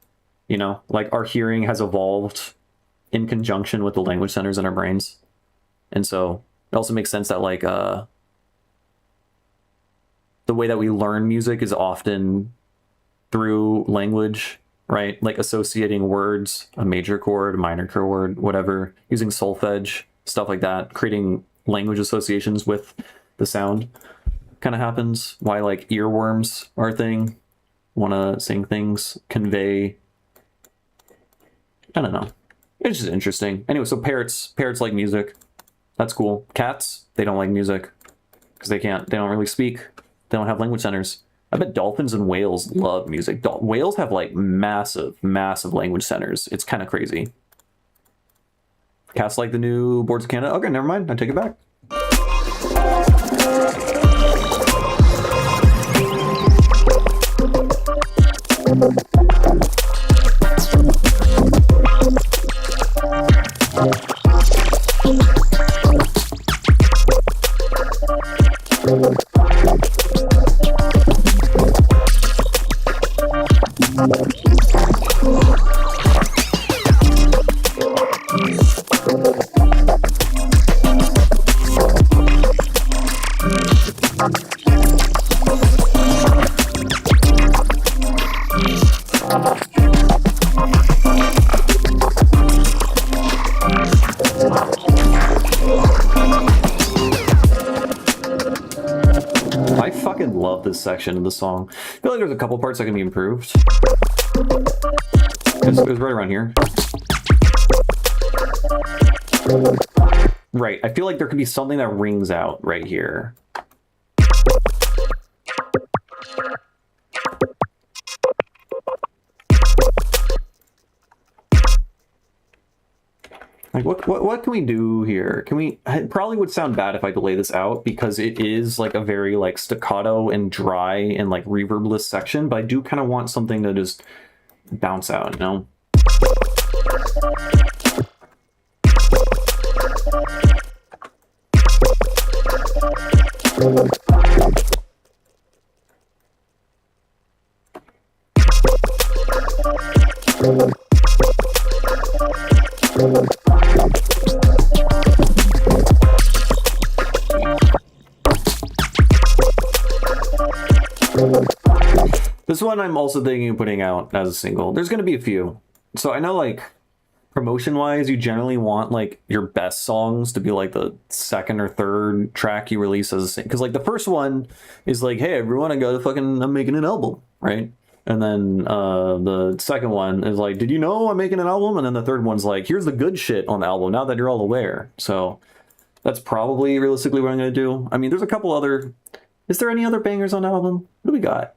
You know, like our hearing has evolved in conjunction with the language centers in our brains. And so it also makes sense that like the way that we learn music is often through language, right? Like associating words, a major chord, a minor chord, whatever, using solfege, stuff like that, creating language associations with the sound kind of happens. Why like earworms are a thing, want to sing things, convey, I don't know. It's just interesting. Anyway, so parrots like music. That's cool. Cats, they don't like music because they don't really speak. They don't have language centers. I bet dolphins and whales love music. Whales have like massive language centers. It's kind of crazy. Cats like the new Boards of Canada. Okay, never mind. I take it back. I fucking love this section of the song. I feel like there's a couple parts that can be improved. It was right around here. Right, I feel like there could be something that rings out right here. Like, what can we do here? Can we... It probably would sound bad if I delay this out, because it is, like, a very, like, staccato and dry and, like, reverbless section, but I do kind of want something to just bounce out, you know? This one I'm also thinking of putting out as a single. There's going to be a few. So I know, like, promotion-wise, you generally want, like, your best songs to be, like, the second or third track you release as a single. Because, like, the first one is like, hey, everyone, I'm making an album, right? And then the second one is like, did you know I'm making an album? And then the third one's like, here's the good shit on the album, now that you're all aware. So that's probably realistically what I'm going to do. I mean, there's a couple other... Is there any other bangers on the album? What do we got?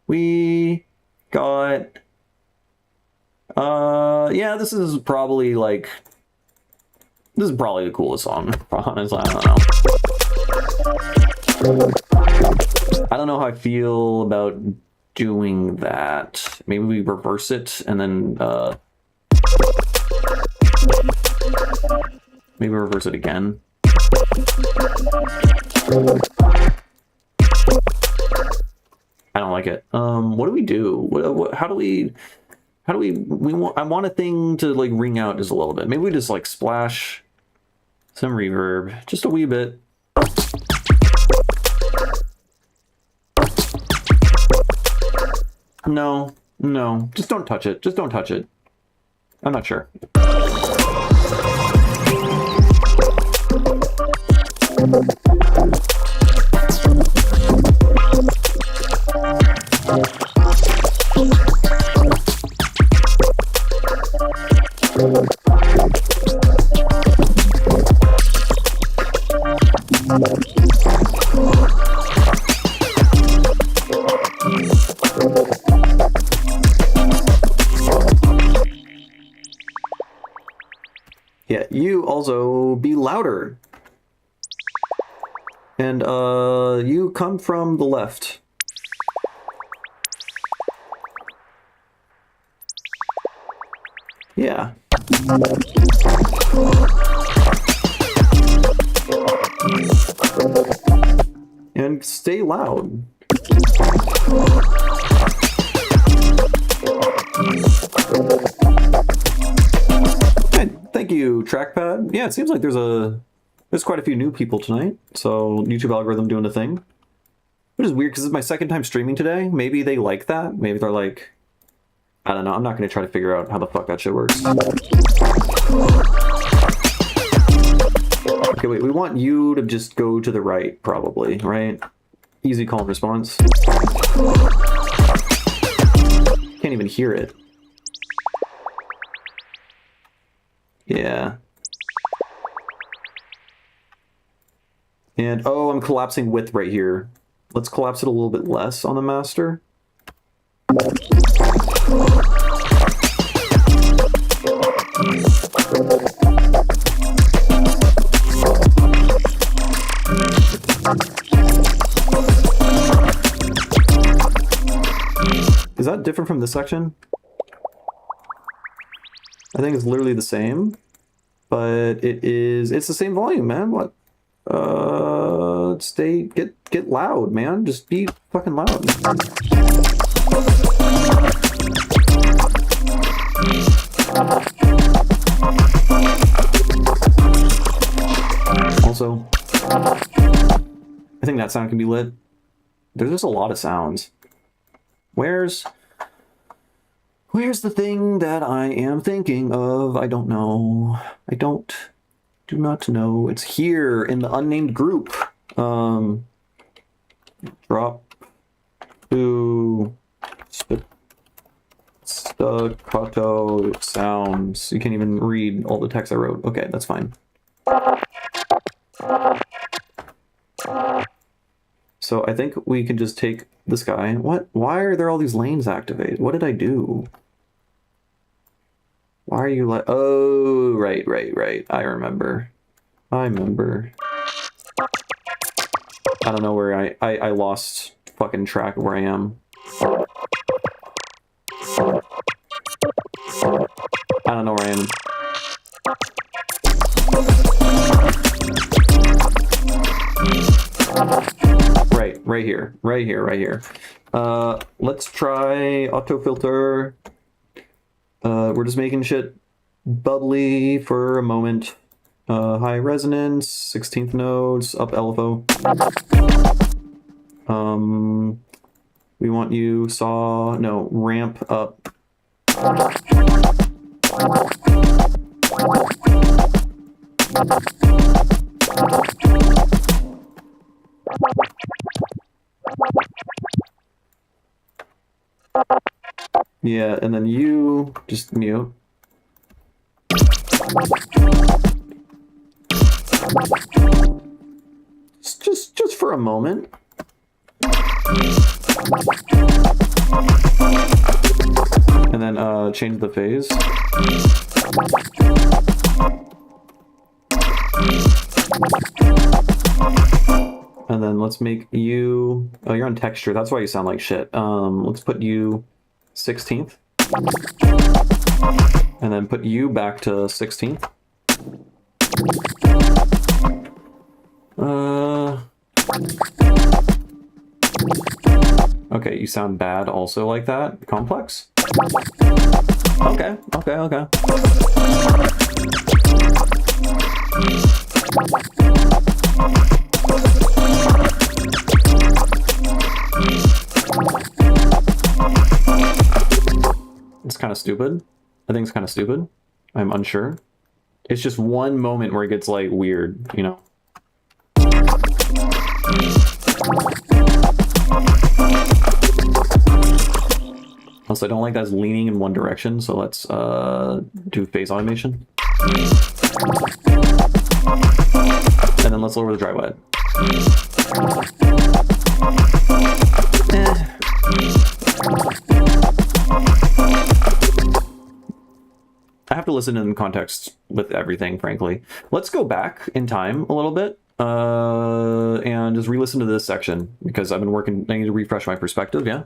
We got... yeah, this is probably the coolest song, honestly. I don't know how I feel about doing that. Maybe we reverse it and then, maybe reverse it again. I don't like it. What do we do? How do we want... I want a thing to, like, ring out just a little bit. Maybe we just, like, splash some reverb, just a wee bit. No, just don't touch it. Just don't touch it. I'm not sure. Yeah, you also be louder. And you come from the left. Yeah. And stay loud. And thank you, trackpad. Yeah, it seems like there's quite a few new people tonight, so YouTube algorithm doing the thing. Which is weird, because it's my second time streaming today. Maybe they like that. Maybe they're like... I don't know, I'm not going to try to figure out how the fuck that shit works. Okay, wait, we want you to just go to the right, probably, right? Easy call and response. Can't even hear it. Yeah. And, oh, I'm collapsing width right here. Let's collapse it a little bit less on the master. Is that different from this section? I think it's literally the same, but it's the same volume, man. What? Get loud, man. Just be fucking loud. Also, I think that sound can be lit. There's just a lot of sounds. Where's the thing that I am thinking of? I don't know. Do not know. It's here in the unnamed group. Drop to stuff staccato sounds. You can't even read all the text I wrote. Okay, that's fine. So I think we can just take this guy. What? Why are there all these lanes activated? What did I do? Why are you like... Oh, right. I remember. I don't know where I lost fucking track of where I am. I don't know where I am. Right here. Let's try autofilter. We're just making shit bubbly for a moment. High resonance, 16th notes, up LFO. We want you ramp up. Yeah, and then you just mute. Just for a moment. And then change the phase. And then let's make you... Oh, you're on texture. That's why you sound like shit. Let's put you 16th. And then put you back to 16th. Okay, you sound bad also like that. Complex? Okay. It's kind of stupid. I think it's kind of stupid. I'm unsure. It's just one moment where it gets like weird, you know? Also, I don't like that it's leaning in one direction, so let's do phase automation. And then let's lower the dry wet. I have to listen in context with everything, frankly. Let's go back in time a little bit and just re-listen to this section because I've been working. I need to refresh my perspective. Yeah.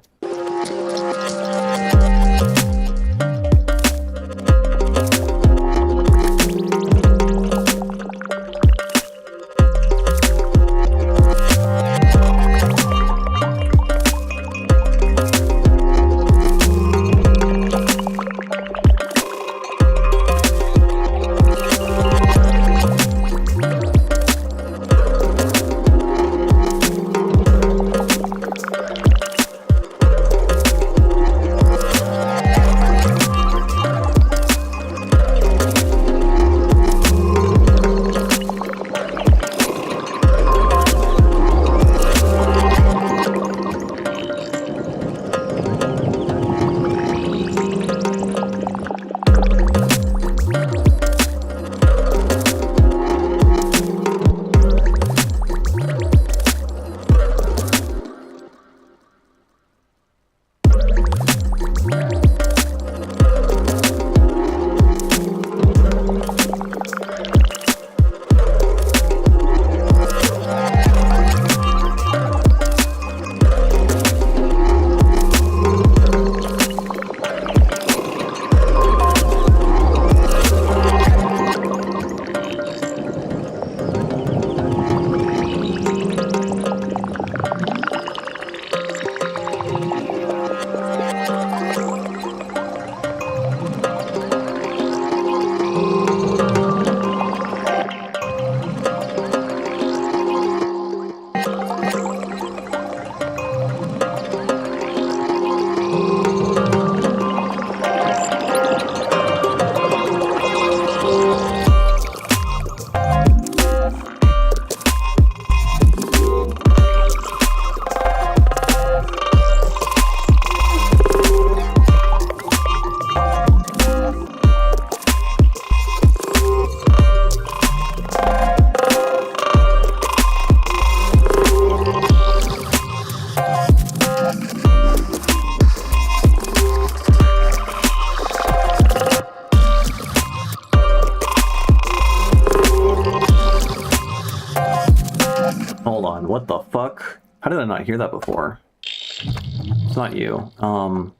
How did I not hear that before? It's not you. I'm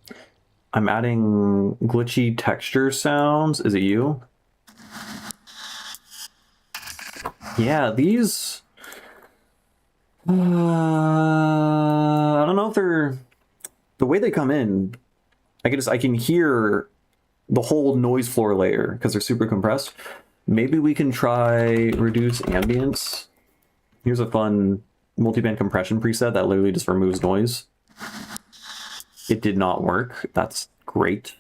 adding glitchy texture sounds. Is it you? Yeah, these... I don't know if they're... The way they come in, I can hear the whole noise floor layer because they're super compressed. Maybe we can try reduce ambience. Here's a fun multiband compression preset that literally just removes noise. It did not work. That's great.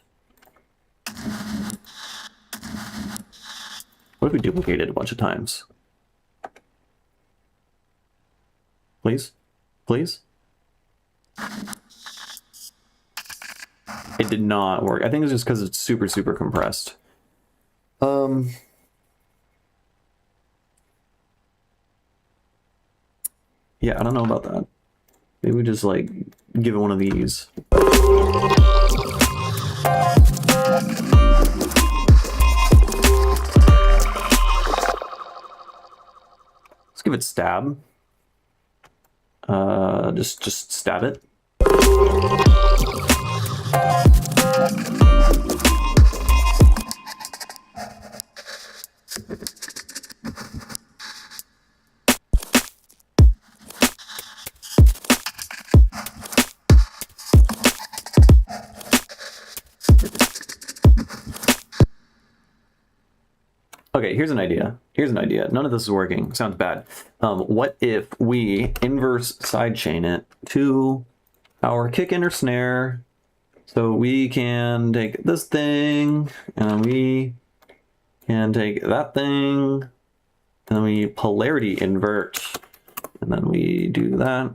What if we duplicate it a bunch of times? Please? Please? It did not work. I think it's just because it's super, super compressed. Yeah, I don't know about that. Maybe we just like give it one of these. Let's give it stab. Just stab it. Okay, here's an idea. Here's an idea. None of this is working. Sounds bad. What if we inverse sidechain it to our kick and or snare? So we can take this thing, and we can take that thing, and then we polarity invert, and then we do that.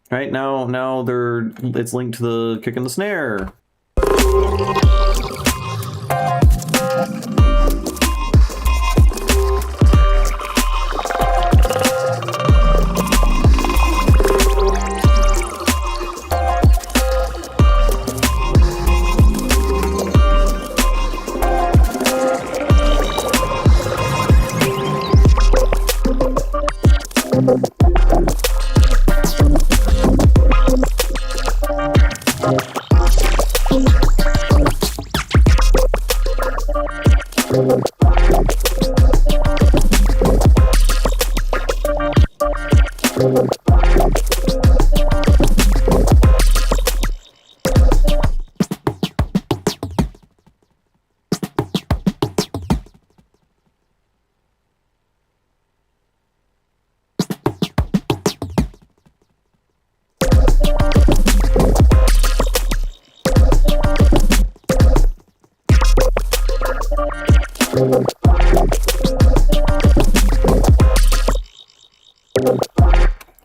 Right now it's linked to the kick and the snare.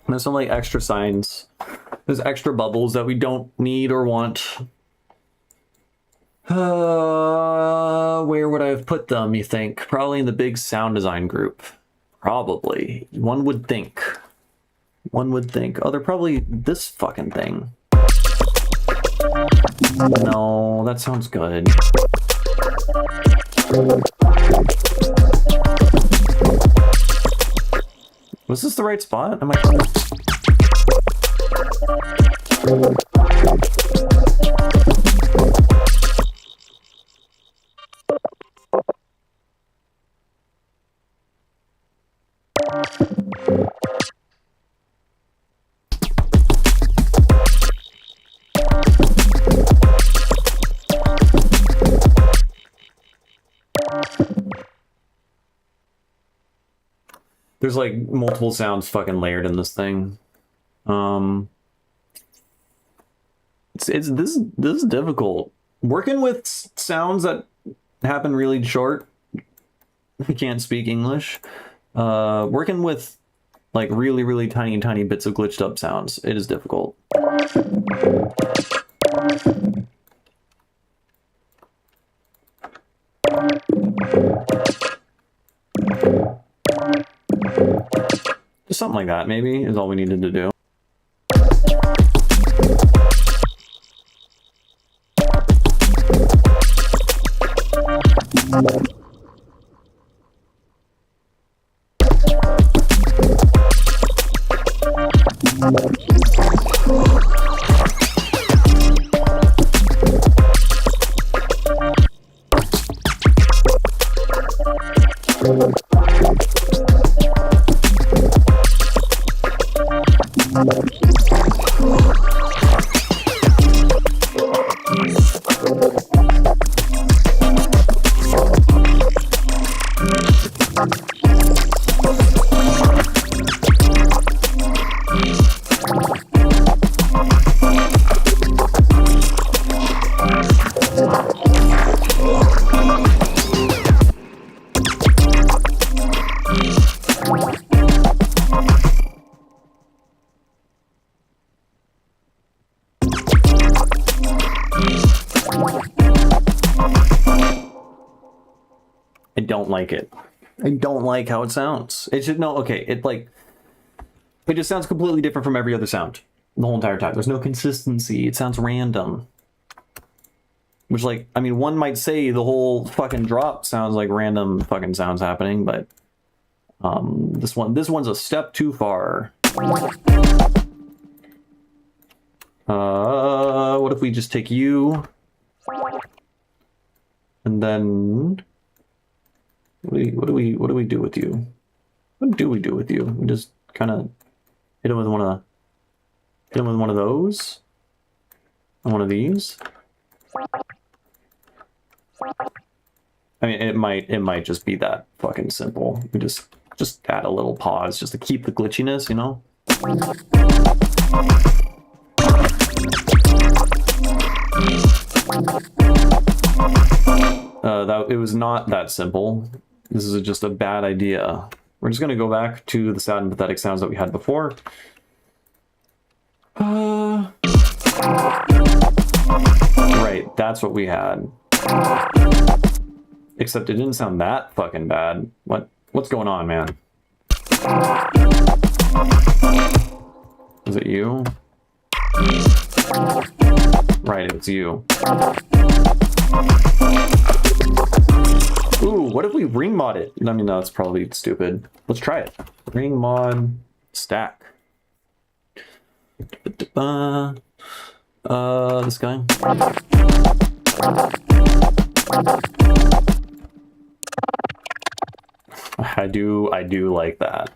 There's some like extra signs. There's extra bubbles that we don't need or want. Where would I have put them, you think? Probably in the big sound design group. Probably. One would think. One would think. Oh, they're probably this fucking thing. No, that sounds good. Was this the right spot? Am I... There's like multiple sounds fucking layered in this thing. This is difficult. Working with sounds that happen really short. I can't speak English. Working with like really tiny bits of glitched up sounds. It is difficult. something like that, maybe, is all we needed to do. I don't like it. I don't like how it sounds. It should no okay. It just sounds completely different from every other sound the whole entire time. There's no consistency. It sounds random. Which, like, I mean, one might say the whole fucking drop sounds like random fucking sounds happening, but this one's a step too far. What if we just take you and then what do we do with you? What do we do with you? We just kind of hit him with one of those and one of these. I mean, it might just be that fucking simple. We just add a little pause just to keep the glitchiness, you know? It was not that simple. This is just a bad idea. We're just gonna go back to the sad and pathetic sounds that we had before. Right, that's what we had. Except it didn't sound that fucking bad. What's going on, man? Is it you? Right, it's you. Ooh, what if we ring mod it? I mean, no, that's probably stupid. Let's try it. Ring mod stack. This guy. I do like that.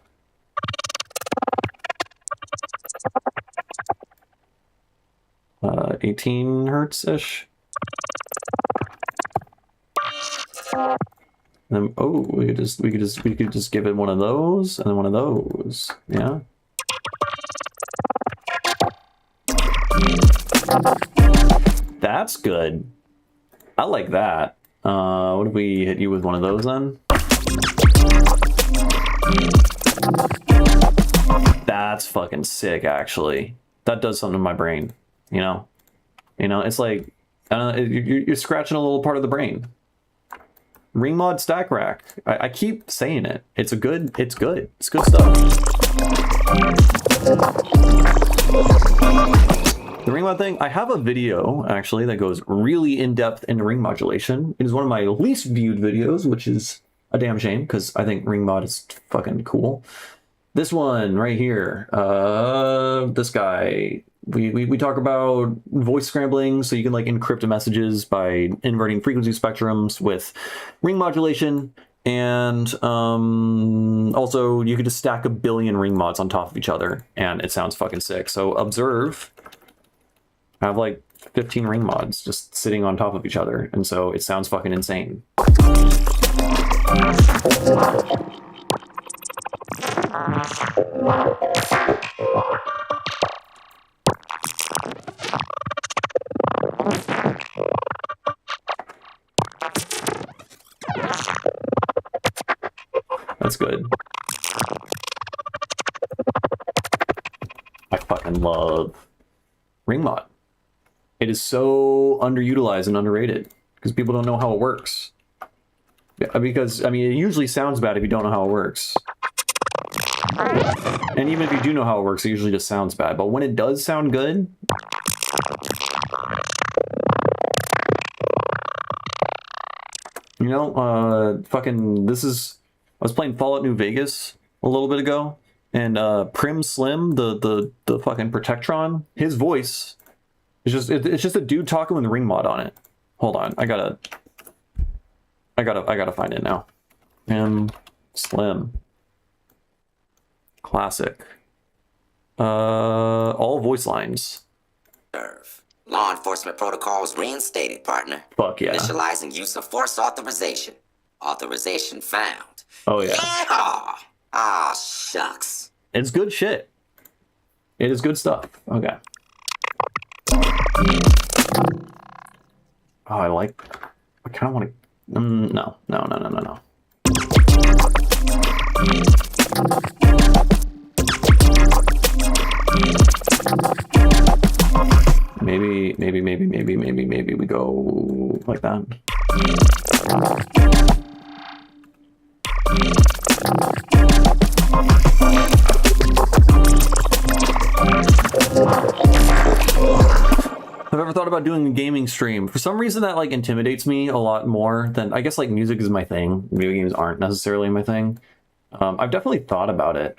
18 hertz-ish. And then, oh, we could just give it one of those and then one of those. Yeah. That's good. I like that. What if we hit you with one of those then? That's fucking sick, actually. That does something to my brain, you know? It's like, you're scratching a little part of the brain. Ring mod stack rack. I keep saying it. It's good. It's good stuff. The ring mod thing, I have a video actually that goes really in depth into ring modulation. It is one of my least viewed videos, which is a damn shame because I think ring mod is fucking cool. This one right here, this guy, we talk about voice scrambling, so you can like encrypt messages by inverting frequency spectrums with ring modulation, and also you could just stack a billion ring mods on top of each other, and it sounds fucking sick. So observe, I have like 15 ring mods just sitting on top of each other, and so it sounds fucking insane. That's good. I fucking love ring mod. It is so underutilized and underrated because people don't know how it works. Yeah, because, I mean, it usually sounds bad if you don't know how it works. And even if you do know how it works, it usually just sounds bad. But when it does sound good, you know, fucking, I was playing Fallout New Vegas a little bit ago, and Prim Slim, the fucking Protectron, his voice is just, it's just a dude talking with the ring mod on it. Hold on, I gotta find it now. Prim Slim. Classic. All voice lines. Law enforcement protocols reinstated, partner. Fuck yeah. Initializing use of force authorization. Authorization found. Oh yeah. Ah, shucks. It's good shit. It is good stuff. Okay. Oh, I kind of want to. No. Maybe we go like that. I've ever thought about doing a gaming stream. For some reason that like intimidates me a lot more than, I guess like music is my thing. Video games aren't necessarily my thing. I've definitely thought about it.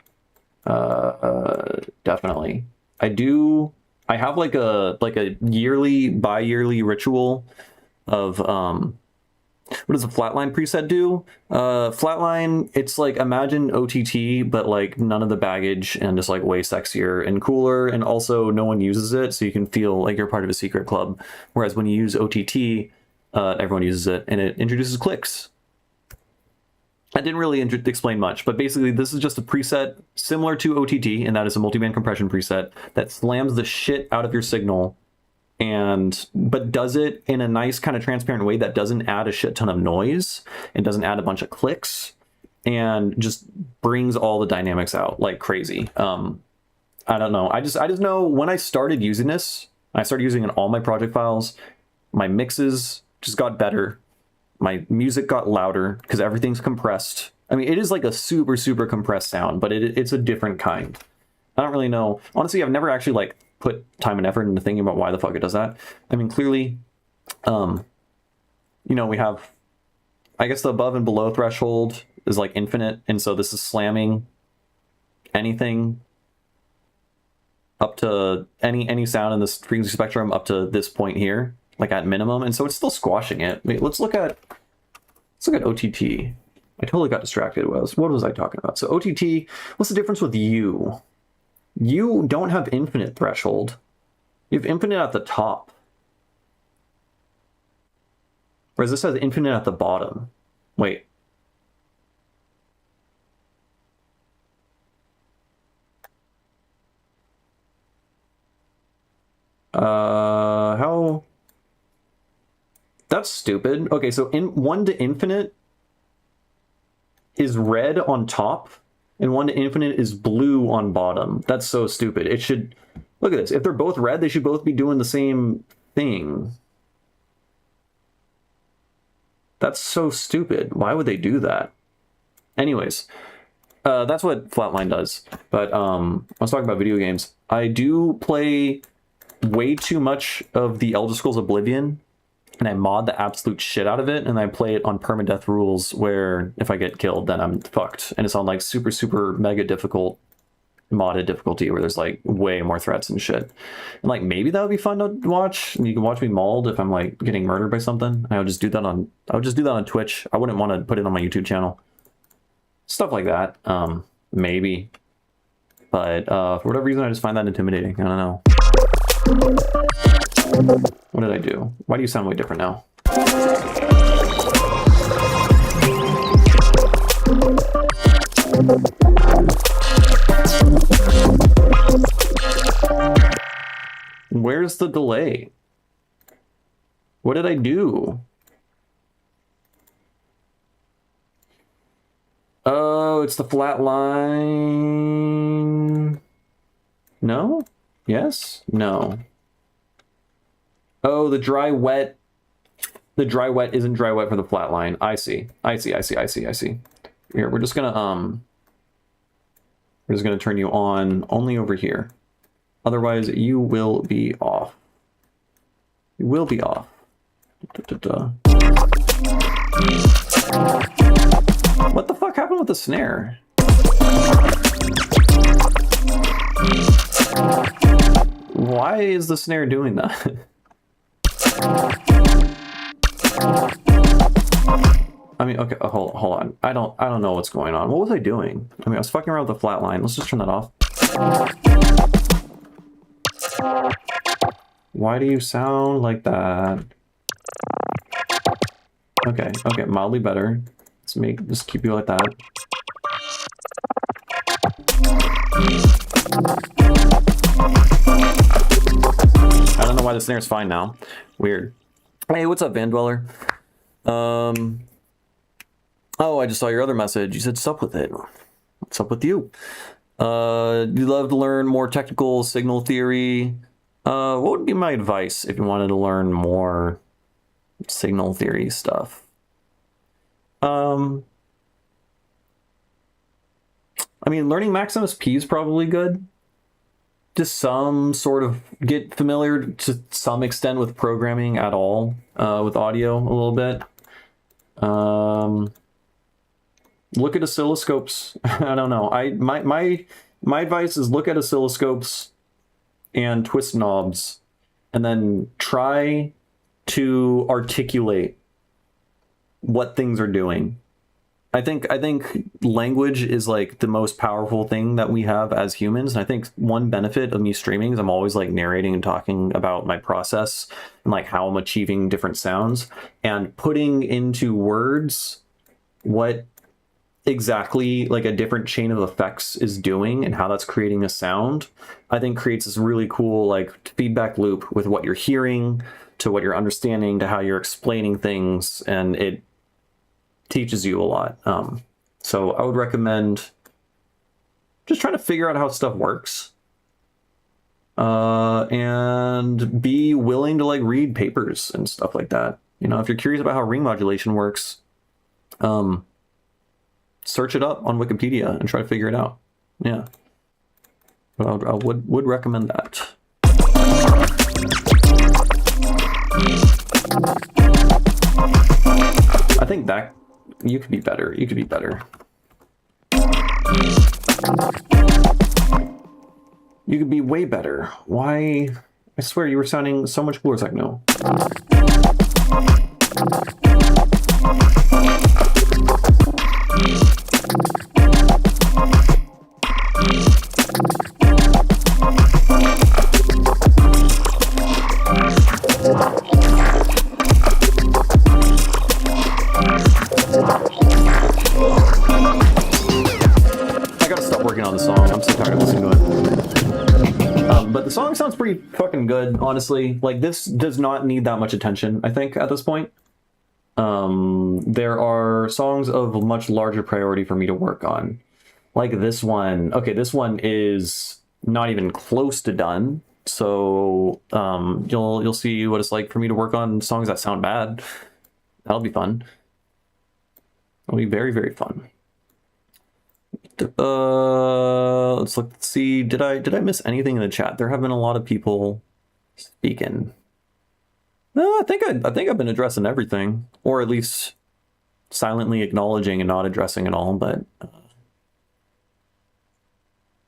Definitely. I have like a bi-yearly ritual of what does the Flatline preset do? Flatline, it's like imagine OTT, but like none of the baggage and just like way sexier and cooler, and also no one uses it, so you can feel like you're part of a secret club. Whereas when you use OTT, everyone uses it, and it introduces clicks. I didn't really explain much, but basically this is just a preset similar to OTT, and that is a multiband compression preset that slams the shit out of your signal, but does it in a nice kind of transparent way that doesn't add a shit ton of noise and doesn't add a bunch of clicks, and just brings all the dynamics out like crazy. I don't know. I just know when I started using this, I started using it in all my project files. My mixes just got better. My music got louder because everything's compressed. I mean, it is like a super, super compressed sound, but it's a different kind. I don't really know. Honestly, I've never actually like put time and effort into thinking about why the fuck it does that. I mean, clearly, you know, we have, I guess the above and below threshold is like infinite. And so this is slamming anything up to any sound in this frequency spectrum up to this point here, like at minimum. And so it's still squashing it. Wait, let's look at OTT. I totally got distracted. What was I talking about? So OTT, what's the difference with you? You don't have infinite threshold. You have infinite at the top. Whereas this has infinite at the bottom. Wait. How? That's stupid. Okay, so in 1 to infinite is red on top, and 1 to infinite is blue on bottom. That's so stupid. It should, look at this. If they're both red, they should both be doing the same thing. That's so stupid. Why would they do that? Anyways, that's what Flatline does. But I was talking about video games. I do play way too much of the Elder Scrolls Oblivion, and I mod the absolute shit out of it, and I play it on permadeath rules where if I get killed, then I'm fucked. And it's on like super, super mega difficult modded difficulty where there's like way more threats and shit. And like maybe that would be fun to watch. And you can watch me mauled if I'm like getting murdered by something. I would just do that on Twitch. I wouldn't want to put it on my YouTube channel. Stuff like that. Maybe. But for whatever reason I just find that intimidating. I don't know. What did I do? Why do you sound way different now? Where's the delay? What did I do? Oh, it's the flat line. No? Yes? No. Oh, the dry wet. The dry wet isn't dry wet for the flat line. I see. Here, we're just gonna We're just going to turn you on only over here. Otherwise, you will be off. You will be off. What the fuck happened with the snare? Why is the snare doing that? I mean, okay, hold on. I don't know what's going on. What was I doing? I mean, I was fucking around with the flat line. Let's just turn that off. Why do you sound like that? Okay, mildly better. Just keep you like that. I don't know why the snare's fine now. Weird. Hey, what's up, Van Dweller? Oh, I just saw your other message. You said, sup with it. What's up with you? You love to learn more technical signal theory. What would be my advice if you wanted to learn more signal theory stuff? I mean, learning Maximus P is probably good. Just some sort of get familiar to some extent with programming at all, with audio a little bit. Look at oscilloscopes. I don't know. My advice is look at oscilloscopes and twist knobs, and then try to articulate what things are doing. I think language is like the most powerful thing that we have as humans. And I think one benefit of me streaming is I'm always like narrating and talking about my process and like how I'm achieving different sounds and putting into words what exactly like a different chain of effects is doing and how that's creating a sound. I think creates this really cool like feedback loop with what you're hearing to what you're understanding to how you're explaining things, and it teaches you a lot. So I would recommend just trying to figure out how stuff works, and be willing to like read papers and stuff like that. You know, if you're curious about how ring modulation works, search it up on Wikipedia and try to figure it out. Yeah, but I would recommend that. I think that you could be better. You could be better. You could be way better. Why? I swear you were sounding so much cooler. It's like, no. I gotta stop working on the song. I'm so tired of listening to it. But the song sounds pretty fucking good, honestly. Like, this does not need that much attention, I think, at this point. There are songs of a much larger priority for me to work on. Like this one. Okay, this one is not even close to done. So you'll see what it's like for me to work on songs that sound bad. That'll be fun. It'll be very, very fun. Let's see. Did I miss anything in the chat? There have been a lot of people speaking. No, I think I've been addressing everything, or at least silently acknowledging and not addressing it all. But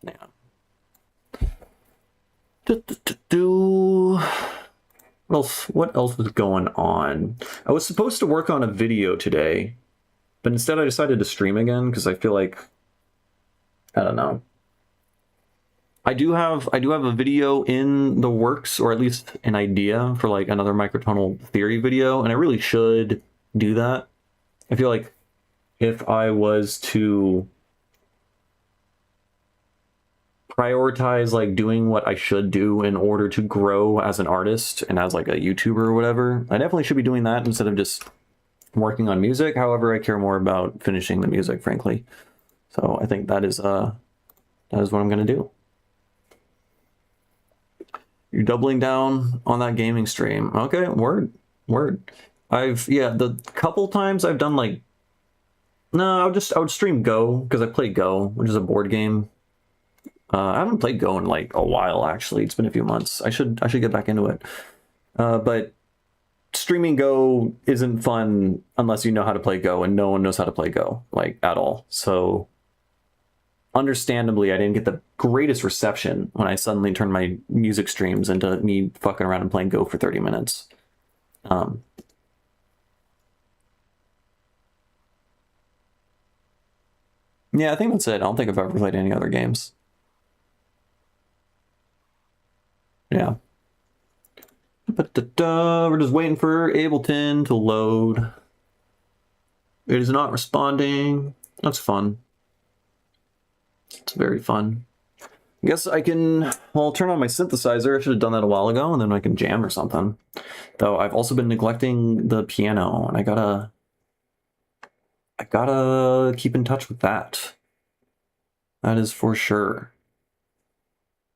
yeah. What else is going on? I was supposed to work on a video today, but instead I decided to stream again because I feel like, I don't know. I do have a video in the works, or at least an idea for like another microtonal theory video, and I really should do that. I feel like if I was to prioritize like doing what I should do in order to grow as an artist and as like a YouTuber or whatever, I definitely should be doing that instead of just working on music. However, I care more about finishing the music, frankly. So I think that is what I'm gonna do. You're doubling down on that gaming stream. Okay, word. The couple times I've done like, no, I would stream Go, because I play Go, which is a board game. I haven't played Go in like a while, actually. It's been a few months. I should get back into it. But streaming Go isn't fun unless you know how to play Go, and no one knows how to play Go, like, at all. So understandably, I didn't get the greatest reception when I suddenly turned my music streams into me fucking around and playing Go for 30 minutes. Yeah, I think that's it. I don't think I've ever played any other games. Yeah. We're just waiting for Ableton to load. It is not responding. That's fun. It's very fun. I guess I can, well, turn on my synthesizer. I should have done that a while ago, and then I can jam or something. Though I've also been neglecting the piano, and I gotta keep in touch with that. That is for sure.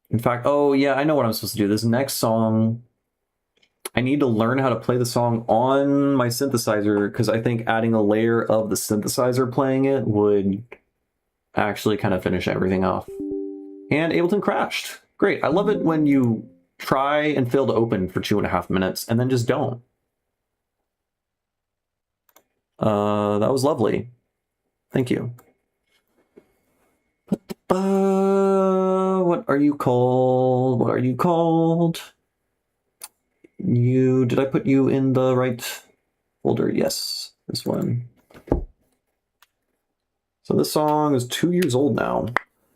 In fact, oh yeah, I know what I'm supposed to do. This next song, I need to learn how to play the song on my synthesizer, because I think adding a layer of the synthesizer playing it would actually kind of finish everything off. And Ableton crashed. Great. I love it when you try and fail to open for 2.5 minutes and then just don't. That was lovely. Thank you. What are you called? What are you called? Did I put you in the right folder? Yes, this one. So this song is 2 years old now.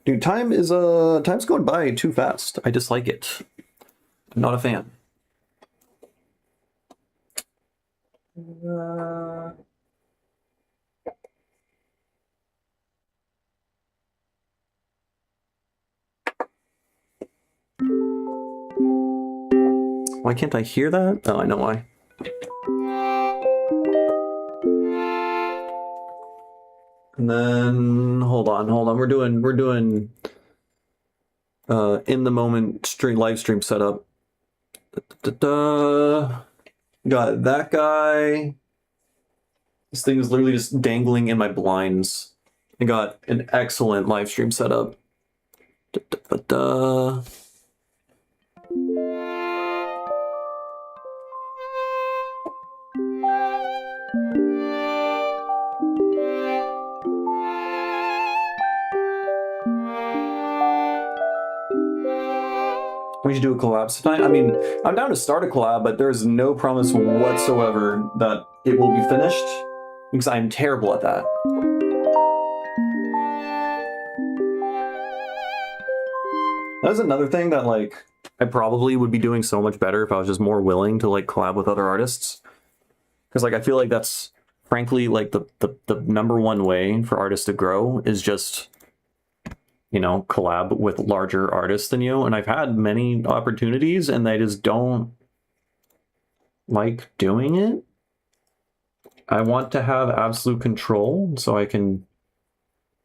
Dude, time's going by too fast. I dislike it. I'm not a fan. Why can't I hear that? Oh, I know why. And then hold on. We're doing in the moment live stream setup. Got that guy. This thing is literally just dangling in my blinds. I got an excellent live stream setup. We should do a collab tonight. I mean, I'm down to start a collab, but there's no promise whatsoever that it will be finished, because I'm terrible at that. That's another thing that, like, I probably would be doing so much better if I was just more willing to, like, collab with other artists. Because, like, I feel like that's, frankly, like, the number one way for artists to grow is just, you know, collab with larger artists than you. And I've had many opportunities and I just don't like doing it. I want to have absolute control so I can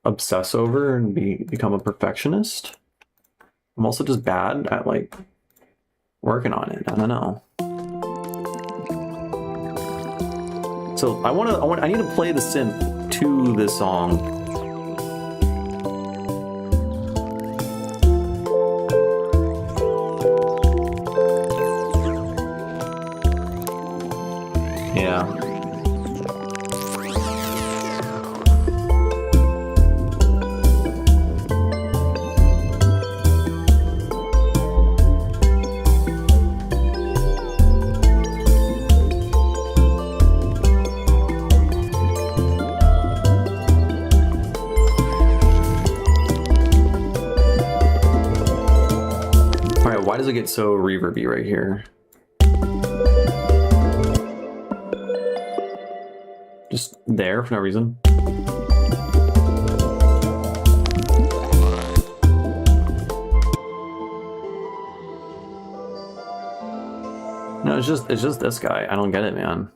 obsess over and become a perfectionist. I'm also just bad at, like, working on it. I don't know. So I need to play the synth to this song. Yeah. All right, why does it get so reverby right here? Just there for no reason. No, it's just this guy. I don't get it, man.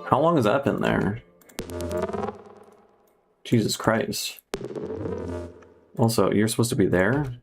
How long has that been there? Jesus Christ. Also, you're supposed to be there?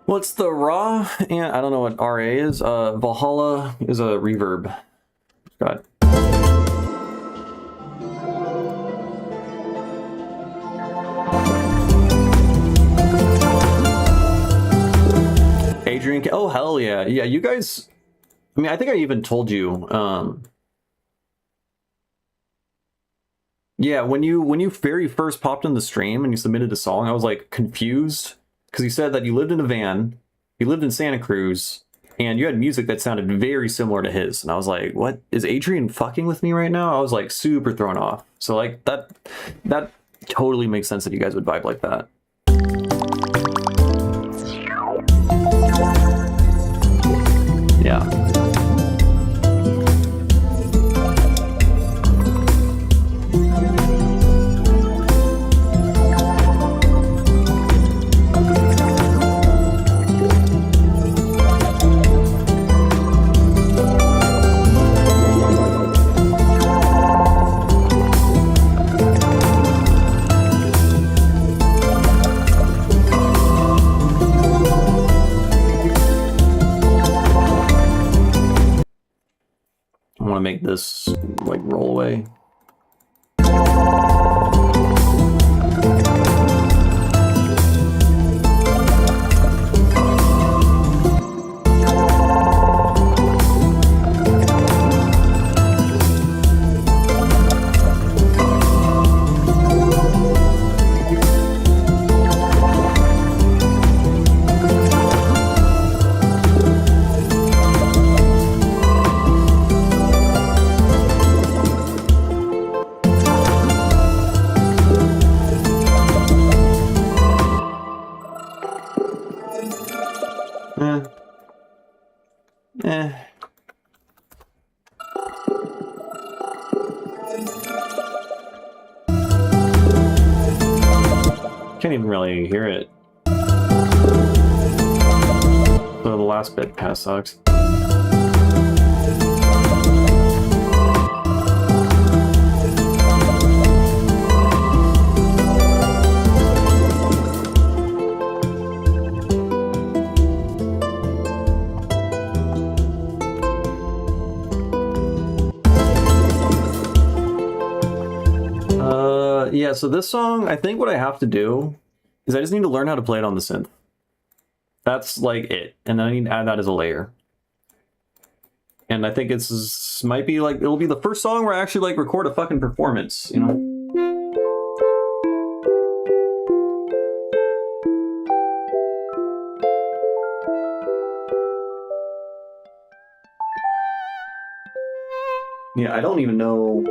What's the raw? And I don't know what RA is. Valhalla is a reverb. God. Adrian, oh hell yeah, yeah. You guys. I mean, I think I even told you. Yeah, when you very first popped in the stream and you submitted a song, I was like confused. Because you said that you lived in a van, you lived in Santa Cruz, and you had music that sounded very similar to his. And I was like, what? Is Adrian fucking with me right now? I was like super thrown off. So like that totally makes sense that you guys would vibe like that. Yeah. I want to make this like roll away. Can't even really hear it. So the last bit kind of sucks. Yeah, so this song, I think what I have to do is I just need to learn how to play it on the synth. That's like it. And then I need to add that as a layer. And I think it's might be like, it'll be the first song where I actually like record a fucking performance, you know? Yeah, I don't even know.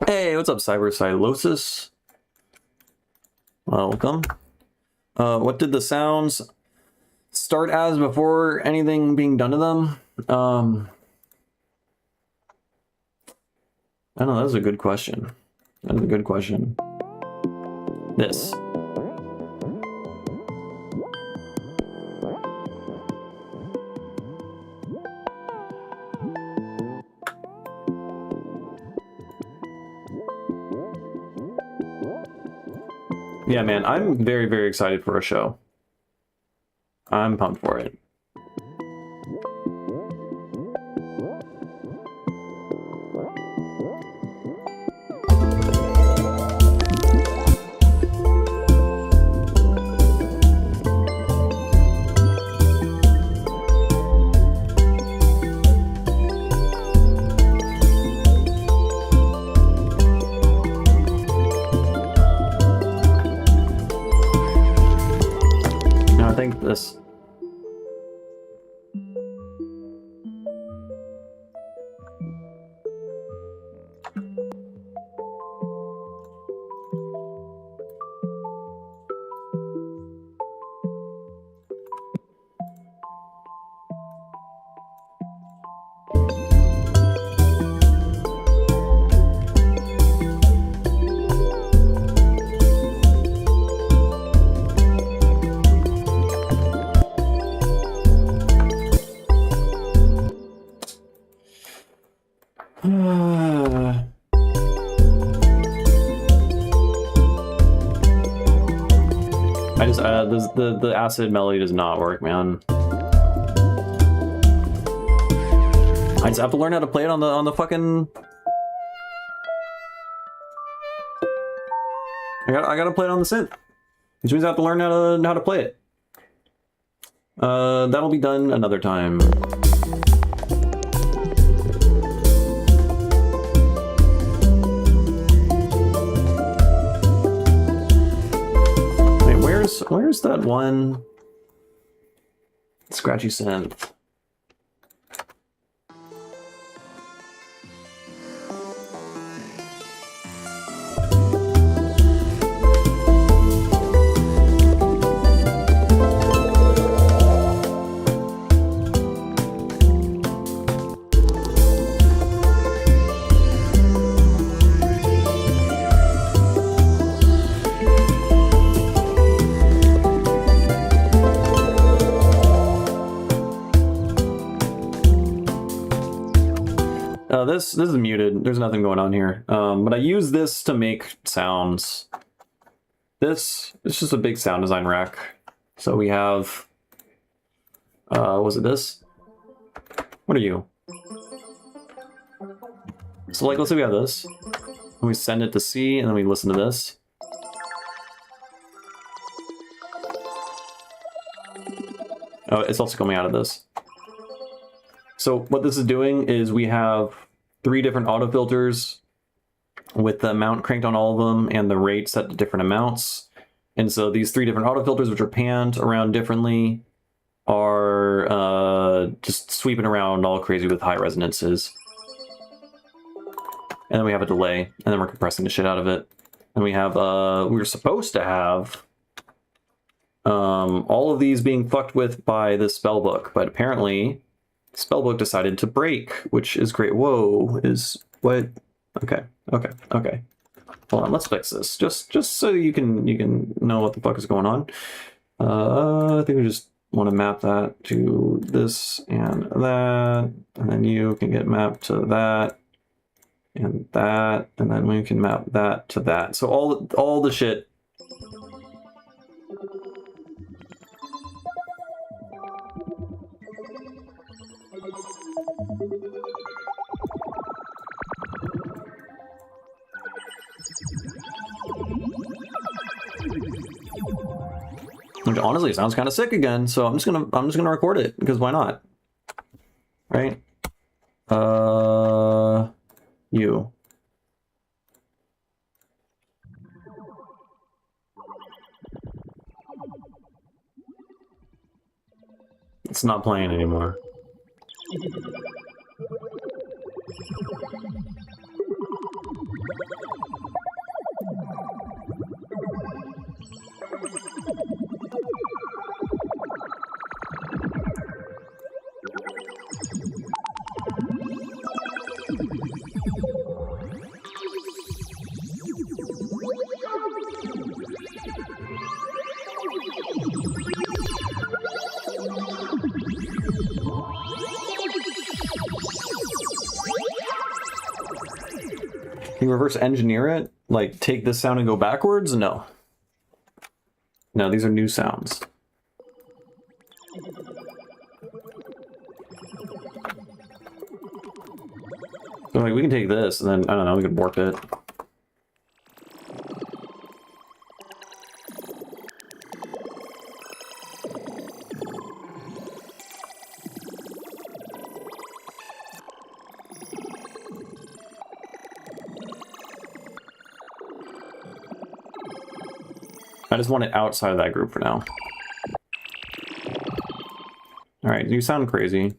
Hey, what's up, Cybersilosis? Welcome. What did the sounds start as before anything being done to them? I don't know, that's a good question. That's a good question. This. Yeah, man, I'm very, very excited for a show. I'm pumped for it. No, I think this. I just the acid melody does not work, man. I just have to learn how to play it on the fucking. I gotta play it on the synth, which means I have to learn how to play it. That'll be done another time. Where's that one scratchy synth? This is muted. There's nothing going on here. But I use this to make sounds. It's just a big sound design rack. So we have, was it this? What are you? So like, let's say we have this. And we send it to C, and then we listen to this. Oh, it's also coming out of this. So what this is doing is we have 3 different auto filters with the amount cranked on all of them and the rate set to different amounts. And so these 3 different auto filters, which are panned around differently, are just sweeping around all crazy with high resonances. And then we have a delay, and then we're compressing the shit out of it. And we have, we were supposed to have all of these being fucked with by the spellbook, but apparently spellbook decided to break, which is great. Whoa, is what? Okay. Hold on, let's fix this. Just so you can know what the fuck is going on. I think we just want to map that to this and that, and then you can get mapped to that and that, and then we can map that to that. So all the shit. Which honestly sounds kind of sick again, so I'm just gonna record it because why not? Right? You. It's not playing anymore. Can you reverse engineer it? Like, take this sound and go backwards? No. No, these are new sounds. So, like, we can take this, and then, I don't know, we can warp it. I just want it outside of that group for now. Alright, you sound crazy.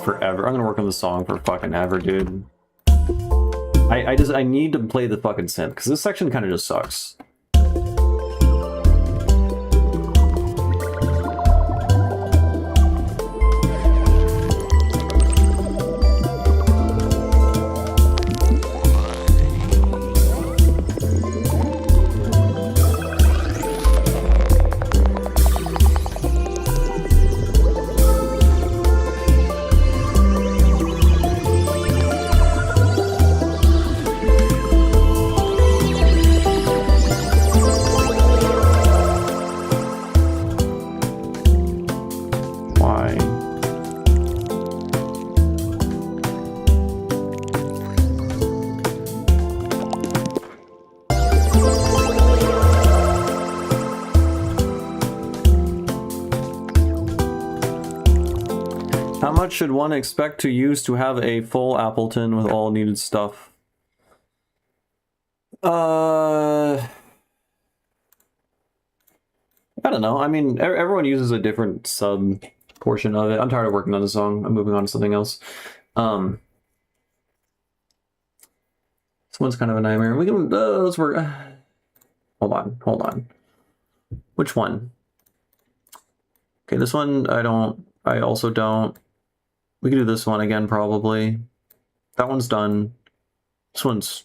Forever. I'm gonna work on the song for fucking ever, dude. I need to play the fucking synth, because this section kind of just sucks. How much should one expect to use to have a full Appleton with all needed stuff? I don't know. I mean, everyone uses a different sub portion of it. I'm tired of working on the song. I'm moving on to something else. This one's kind of a nightmare. We can let's work. Hold on. Which one? Okay, this one I don't. I also don't. We can do this one again, probably. That one's done. This one's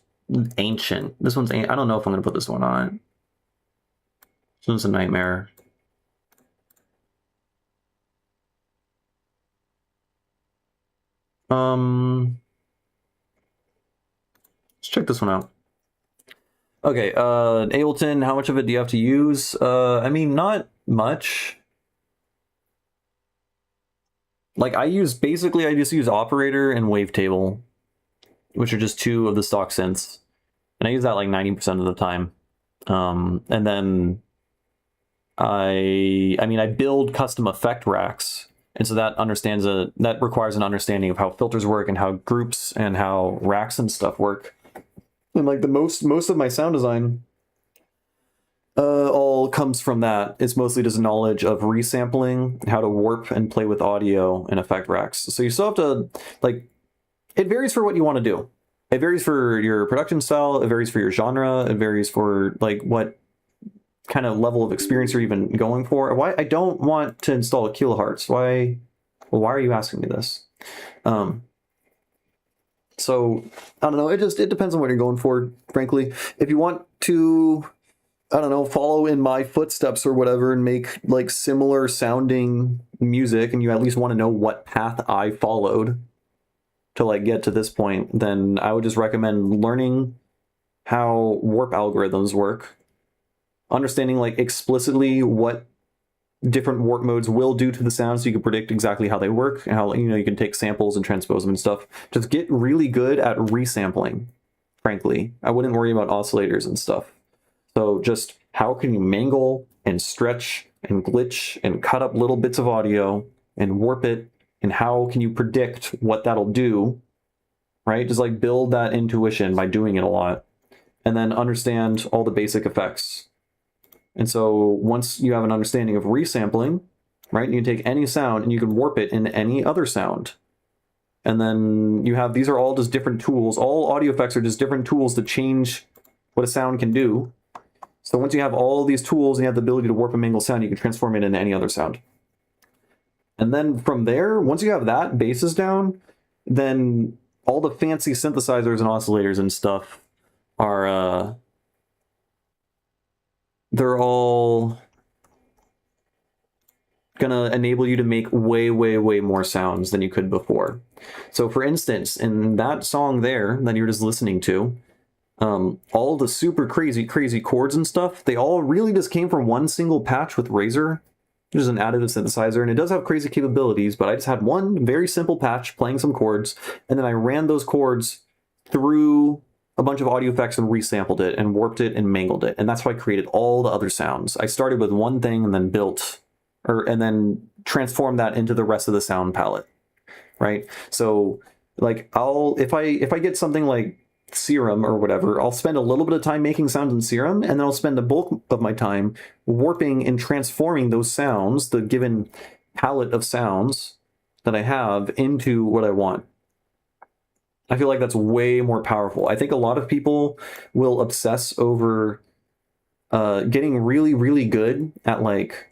ancient. This one's I don't know if I'm gonna put this one on it. This one's a nightmare. Let's check this one out. Okay, Ableton, how much of it do you have to use? I mean, not much. Like, I just use Operator and Wavetable, which are just two of the stock synths. And I use that like 90% of the time. And then I build custom effect racks And so that that requires an understanding of how filters work and how groups and how racks and stuff work. And like the most of my sound design all comes from that. It's mostly just knowledge of resampling, how to warp and play with audio and effect racks. So you still have to, like, it varies for what you want to do. It varies for your production style, it varies for your genre, it varies for like what kind of level of experience you're even going for. Why I don't want to install a kilohertz. Why are you asking me this? So I don't know, it depends on what you're going for, frankly. If you want to, I don't know, follow in my footsteps or whatever and make like similar sounding music, and you at least want to know what path I followed to like get to this point, then I would just recommend learning how warp algorithms work, understanding like explicitly what different warp modes will do to the sound so you can predict exactly how they work and how, you know, you can take samples and transpose them and stuff. Just get really good at resampling, frankly. I wouldn't worry about oscillators and stuff. So just how can you mangle and stretch and glitch and cut up little bits of audio and warp it, and how can you predict what that'll do, right? Just like build that intuition by doing it a lot, and then understand all the basic effects. And so once you have an understanding of resampling, right, you can take any sound and you can warp it into any other sound. And then you have, these are all just different tools. All audio effects are just different tools to change what a sound can do. So once you have all these tools and you have the ability to warp and mangle sound, you can transform it into any other sound. And then from there, once you have that basis down, then all the fancy synthesizers and oscillators and stuff are, they're all gonna enable you to make way, way, way more sounds than you could before. So for instance, in that song there that you're just listening to, all the super crazy chords and stuff, they all really just came from one single patch with Razor, which is an additive synthesizer, and it does have crazy capabilities, but I just had one very simple patch playing some chords, and then I ran those chords through a bunch of audio effects and resampled it and warped it and mangled it. And that's how I created all the other sounds. I started with one thing and then and then transformed that into the rest of the sound palette, right? So like if I get something like Serum or whatever, I'll spend a little bit of time making sounds in Serum, and then I'll spend the bulk of my time warping and transforming those sounds, the given palette of sounds that I have, into what I want. I feel like that's way more powerful. I think a lot of people will obsess over getting really, really good at like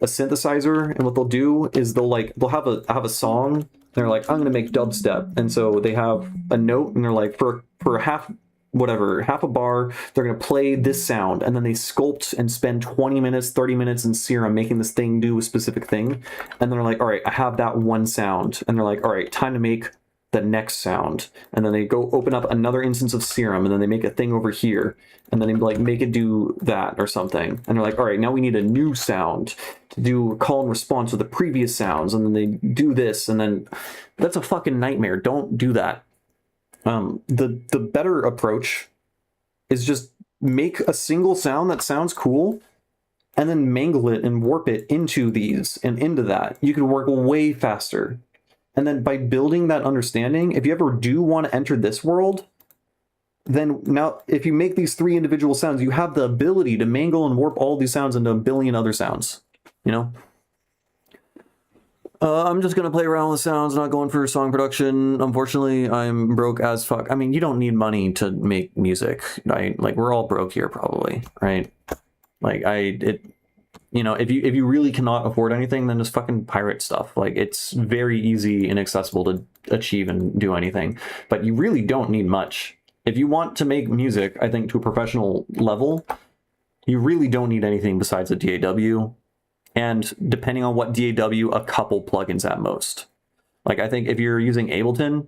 a synthesizer, and what they'll do is they'll have a song, and they're like, I'm gonna make dubstep, and so they have a note, and they're like, for half a bar, they're gonna play this sound, and then they sculpt and spend 20 minutes, 30 minutes in Serum making this thing do a specific thing, and they're like, all right, I have that one sound, and they're like, all right, time to make the next sound, and then they go open up another instance of Serum, and then they make a thing over here, and then they like make it do that or something, and they're like, all right, now we need a new sound to do a call and response with the previous sounds, and then they do this, and then that's a fucking nightmare. Don't do that. The better approach is just make a single sound that sounds cool, and then mangle it and warp it into these and into that. You can work way faster. And then by building that understanding, if you ever do want to enter this world, then now if you make these 3 individual sounds, you have the ability to mangle and warp all these sounds into a billion other sounds, you know? I'm just gonna play around with sounds, not going for song production. Unfortunately, I'm broke as fuck. I mean, you don't need money to make music, right? Like, we're all broke here probably, right? Like, you know, if you really cannot afford anything, then just fucking pirate stuff. Like, it's very easy and accessible to achieve and do anything, but you really don't need much. If you want to make music, I think, to a professional level, you really don't need anything besides a DAW, and depending on what DAW, a couple plugins at most. Like, I think if you're using Ableton,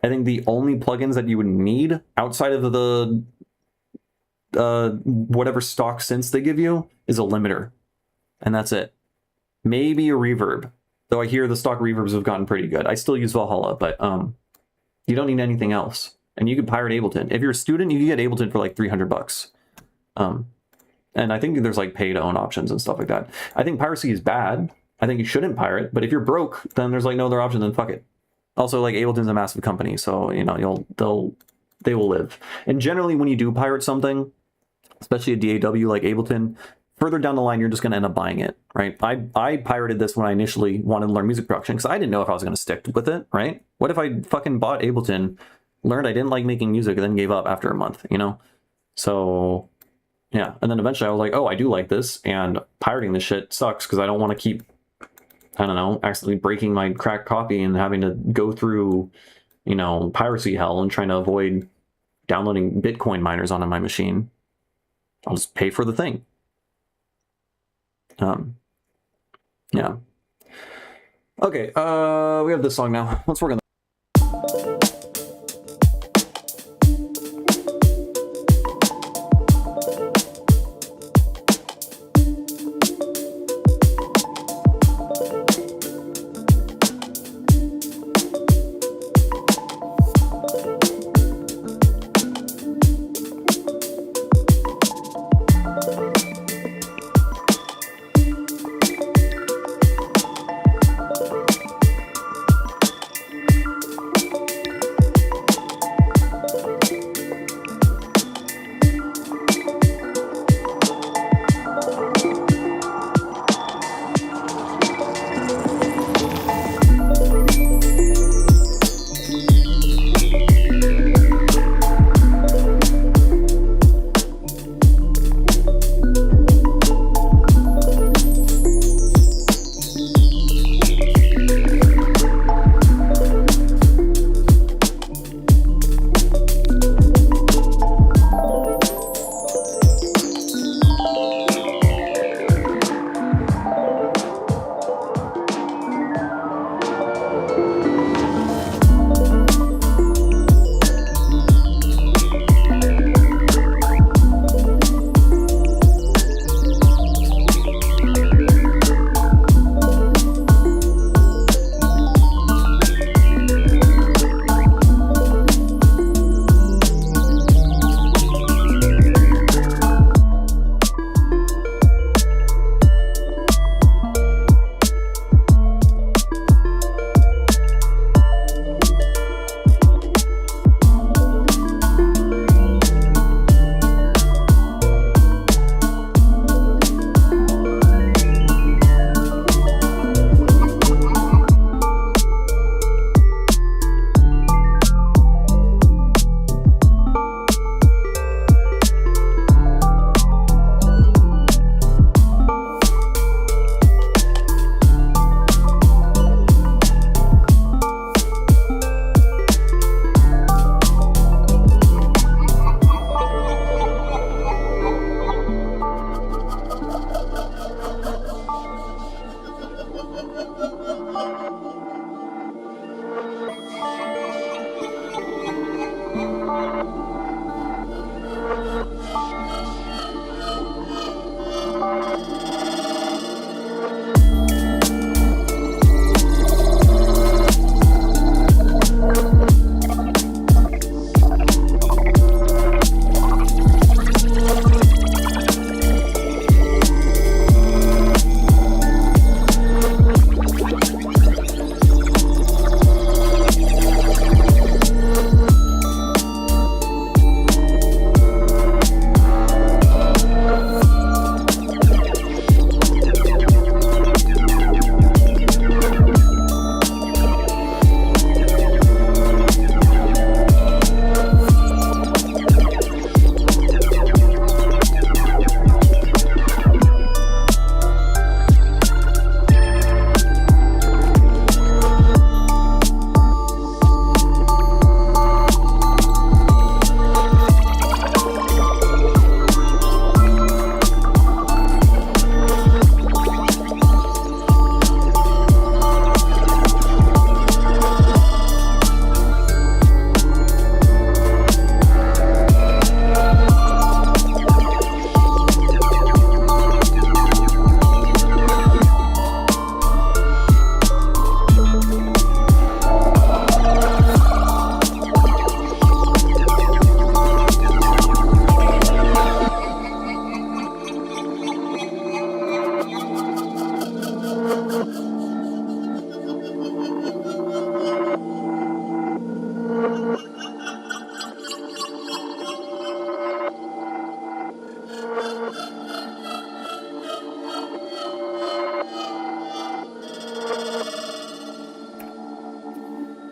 I think the only plugins that you would need outside of the whatever stock synths they give you is a limiter. And that's it. Maybe a reverb. Though I hear the stock reverbs have gotten pretty good. I still use Valhalla, but you don't need anything else. And you can pirate Ableton. If you're a student, you can get Ableton for like $300. And I think there's like pay to own options and stuff like that. I think piracy is bad, I think you shouldn't pirate, but if you're broke, then there's like no other option than fuck it. Also, like Ableton's a massive company, so you know they will live. And generally, when you do pirate something, especially a DAW like Ableton, further down the line, you're just going to end up buying it, right? I pirated this when I initially wanted to learn music production because I didn't know if I was going to stick with it, right? What if I fucking bought Ableton, learned I didn't like making music, and then gave up after a month, you know? So, yeah. And then eventually I was like, oh, I do like this, and pirating this shit sucks because I don't want to keep, I don't know, accidentally breaking my cracked copy and having to go through, you know, piracy hell and trying to avoid downloading Bitcoin miners onto my machine. I'll just pay for the thing. Yeah. Okay, we have this song now. Let's work on that.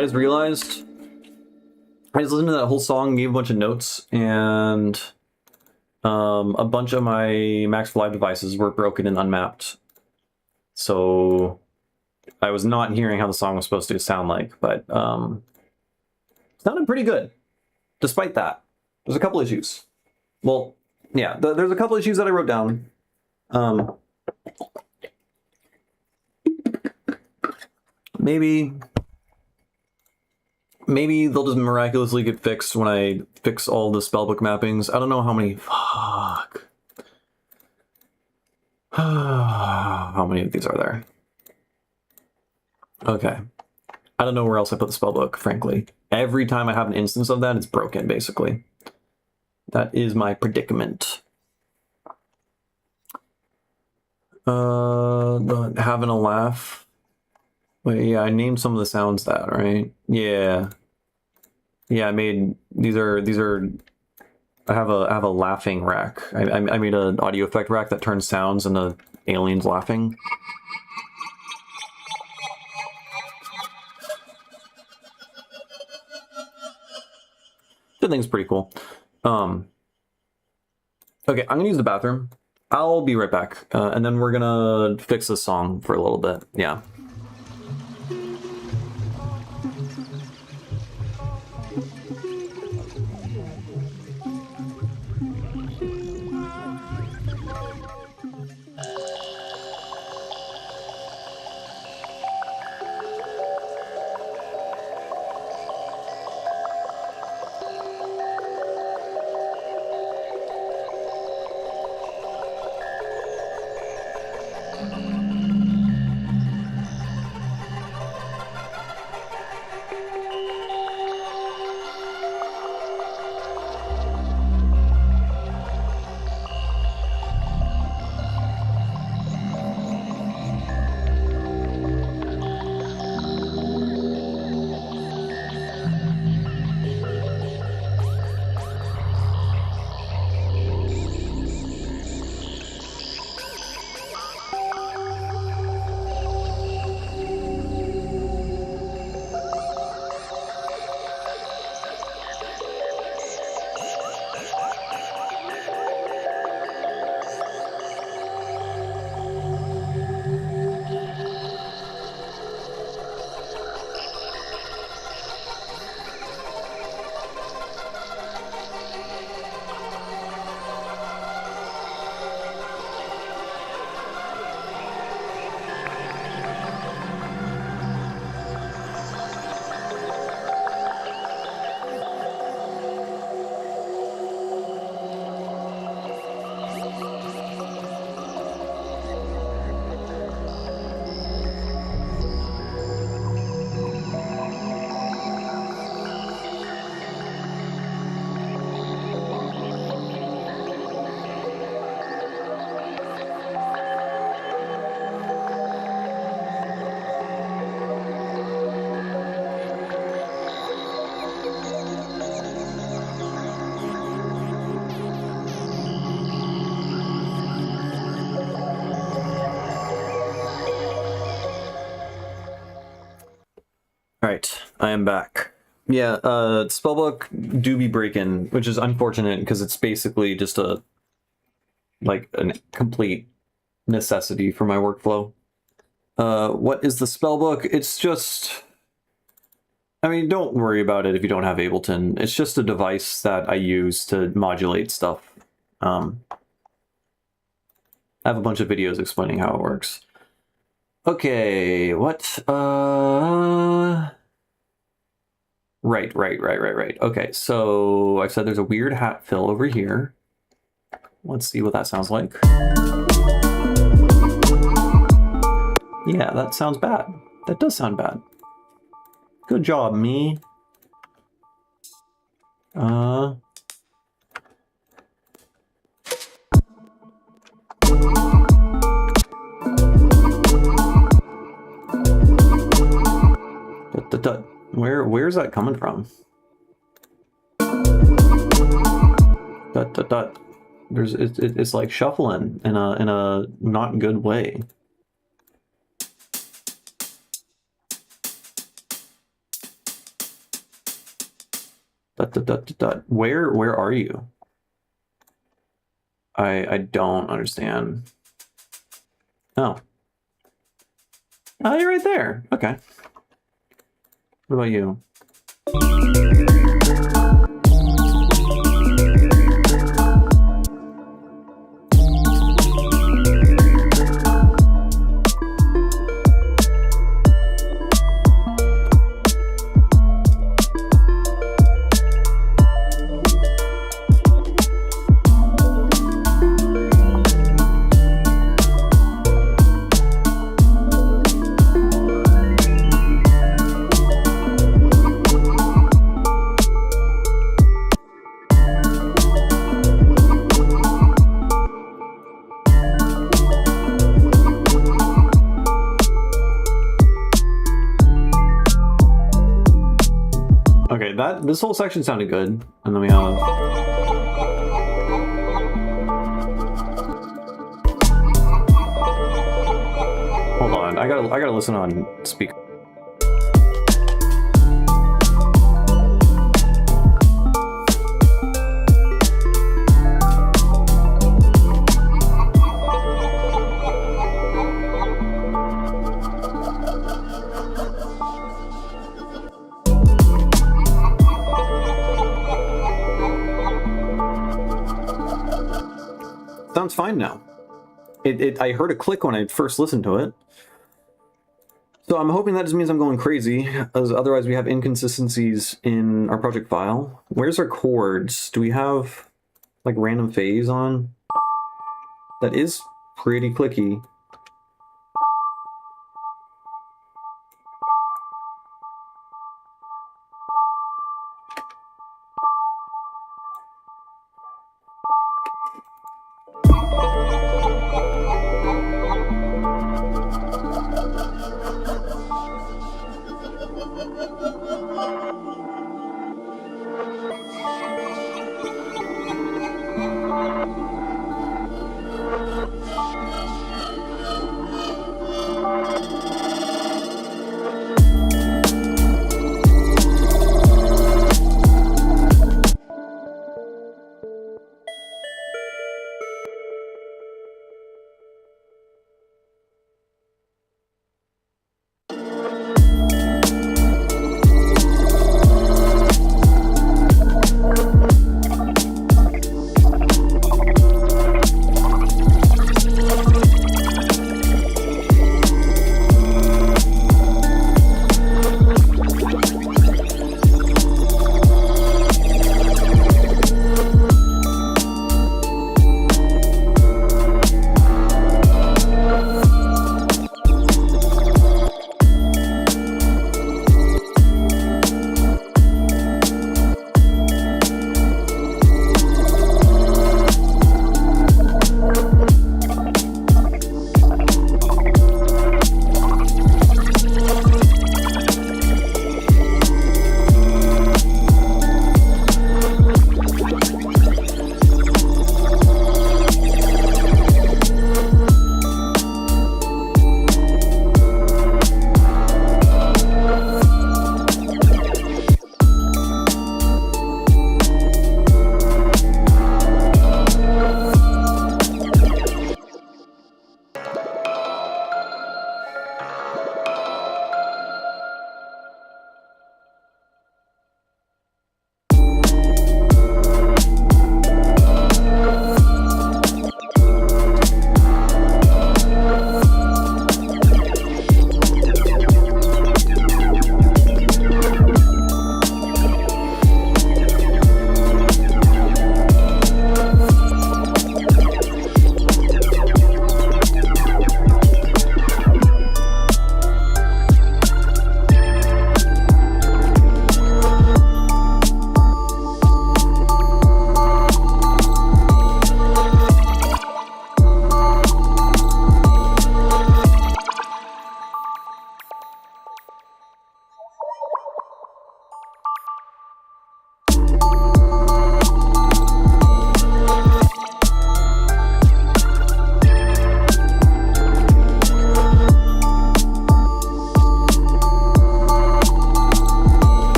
I just realized I just listened to that whole song, gave a bunch of notes, and a bunch of my Max for Live devices were broken and unmapped. So I was not hearing how the song was supposed to sound like, but it sounded pretty good. Despite that, there's a couple issues. Well, yeah, there's a couple issues that I wrote down. Maybe they'll just miraculously get fixed when I fix all the spellbook mappings. I don't know how many. Fuck. How many of these are there? Okay. I don't know where else I put the spellbook, frankly. Every time I have an instance of that, it's broken, basically. That is my predicament. Having a laugh. Wait, yeah, I named some of the sounds that, right? Yeah. Yeah, I made these are I have a laughing rack. I made an audio effect rack that turns sounds into aliens laughing. The thing's pretty cool. Okay, I'm gonna use the bathroom. I'll be right back, and then we're gonna fix this song for a little bit. Yeah. Alright, I am back. Yeah, spellbook do be breaking, which is unfortunate because it's basically just a complete necessity for my workflow. What is the spellbook? It's just, I mean, don't worry about it if you don't have Ableton. It's just a device that I use to modulate stuff. I have a bunch of videos explaining how it works. Okay, what? Right. Okay, so I said there's a weird hat fill over here. Let's see what that sounds like. Yeah, that sounds bad. That does sound bad. Good job, me. Where's that coming from? It's like shuffling in a not good way. Where are you? I don't understand. Oh. Oh, you're right there. Okay. What about you? Okay, this whole section sounded good, and then we have. Hold on, I gotta listen on speaker. Sounds fine now. I heard a click when I first listened to it. So I'm hoping that just means I'm going crazy, as otherwise we have inconsistencies in our project file. Where's our chords? Do we have like random phase on? That is pretty clicky.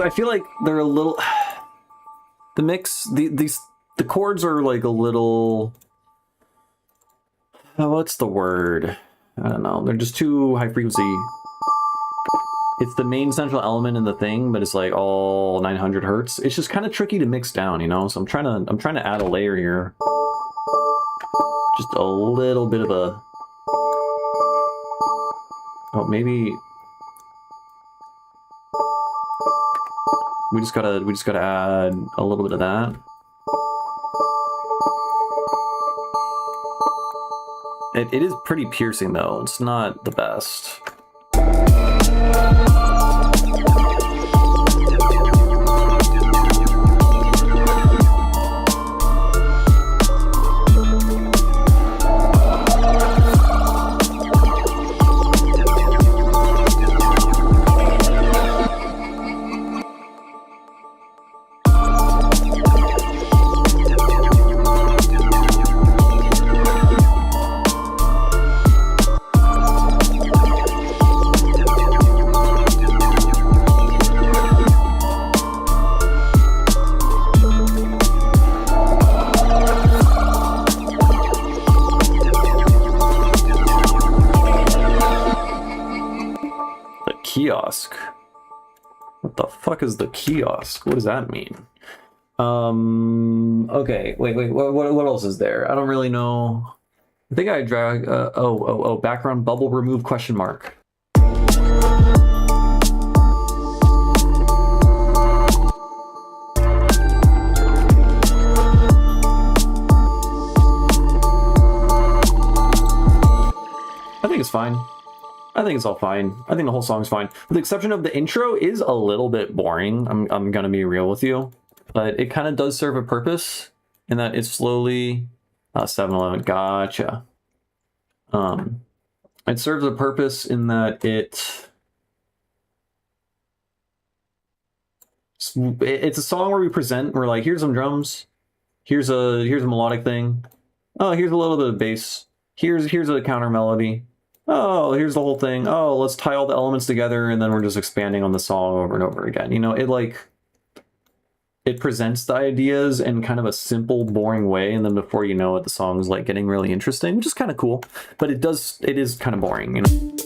because I feel like they're a little. The mix, the chords are like a little. What's the word? I don't know. They're just too high frequency. It's the main central element in the thing, but it's like all 900 hertz. It's just kind of tricky to mix down, you know. So I'm trying to add a layer here. Just a little bit of a. Oh, maybe. We just gotta add a little bit of that. It is pretty piercing though. It's not the best. Kiosk. What the fuck is the kiosk? What does that mean? Okay, wait, what else is there? I don't really know. I think I drag, background bubble remove question mark. I think it's fine. I think it's all fine. I think the whole song's fine. With the exception of the intro is a little bit boring. I'm gonna be real with you. But it kind of does serve a purpose in that it's slowly 7-Eleven, gotcha. It serves a purpose in that it's a song where we present, we're like, here's some drums, here's a melodic thing. Oh, here's a little bit of bass. Here's a counter melody. Oh, here's the whole thing. Oh, let's tie all the elements together, and then we're just expanding on the song over and over again. You know, it presents the ideas in kind of a simple, boring way, and then before you know it, the song's like getting really interesting, which is kind of cool. But it is kind of boring, you know.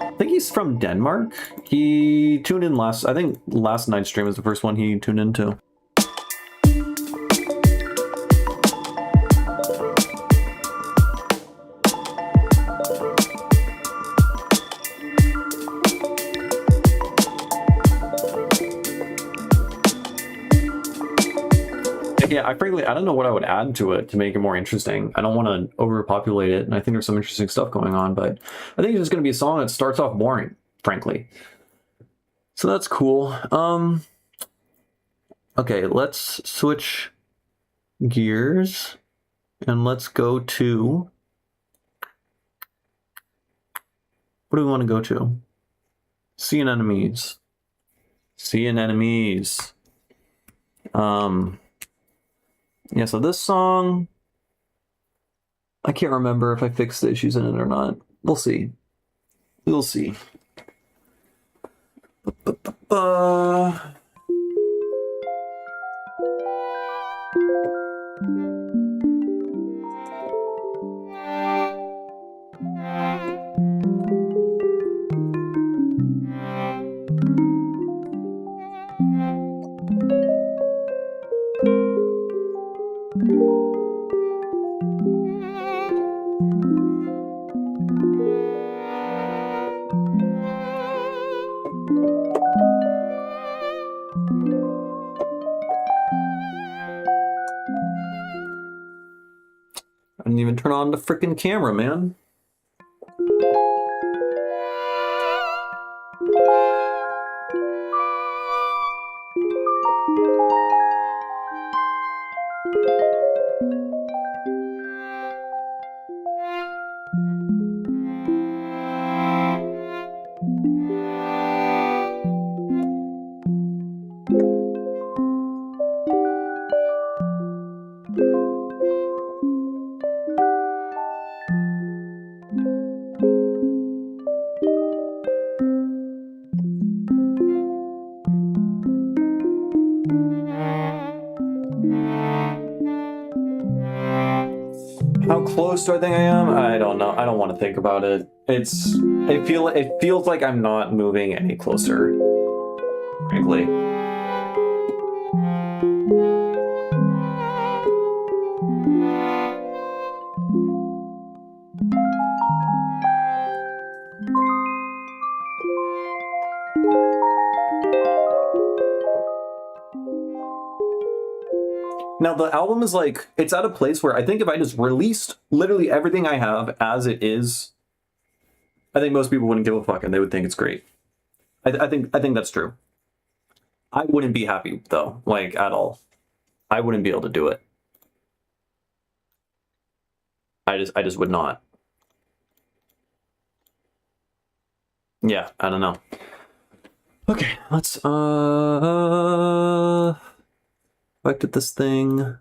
I think he's from Denmark. He tuned in I think last night's stream was the first one he tuned into. Yeah, I don't know what I would add to it to make it more interesting. I don't want to overpopulate it, and I think there's some interesting stuff going on, but I think it's just going to be a song that starts off boring, frankly. So that's cool. Okay, let's switch gears, and let's go to... What do we want to go to? Sea and Enemies. Sea and Enemies. Yeah, so this song, I can't remember if I fixed the issues in it or not. We'll see. We'll see. I didn't even turn on the freaking camera, man. How close do I think I am? I don't know. I don't want to think about it. It feels like I'm not moving any closer, frankly. Now the album is like, it's at a place where I think if I just released literally everything I have as it is, I think most people wouldn't give a fuck and they would think it's great. I think that's true. I wouldn't be happy though, like at all. I wouldn't be able to do it. I just would not. Yeah, I don't know. Okay, let's back to this thing.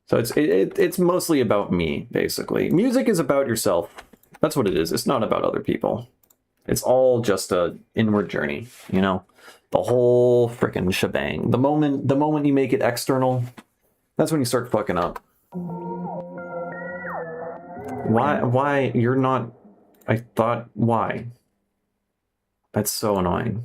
So it's mostly about me, basically. Music is about yourself. That's what it is. It's not about other people. It's all just a inward journey, you know? The whole frickin' shebang. The moment you make it external, that's when you start fucking up. Why you're not... I thought, why? That's so annoying.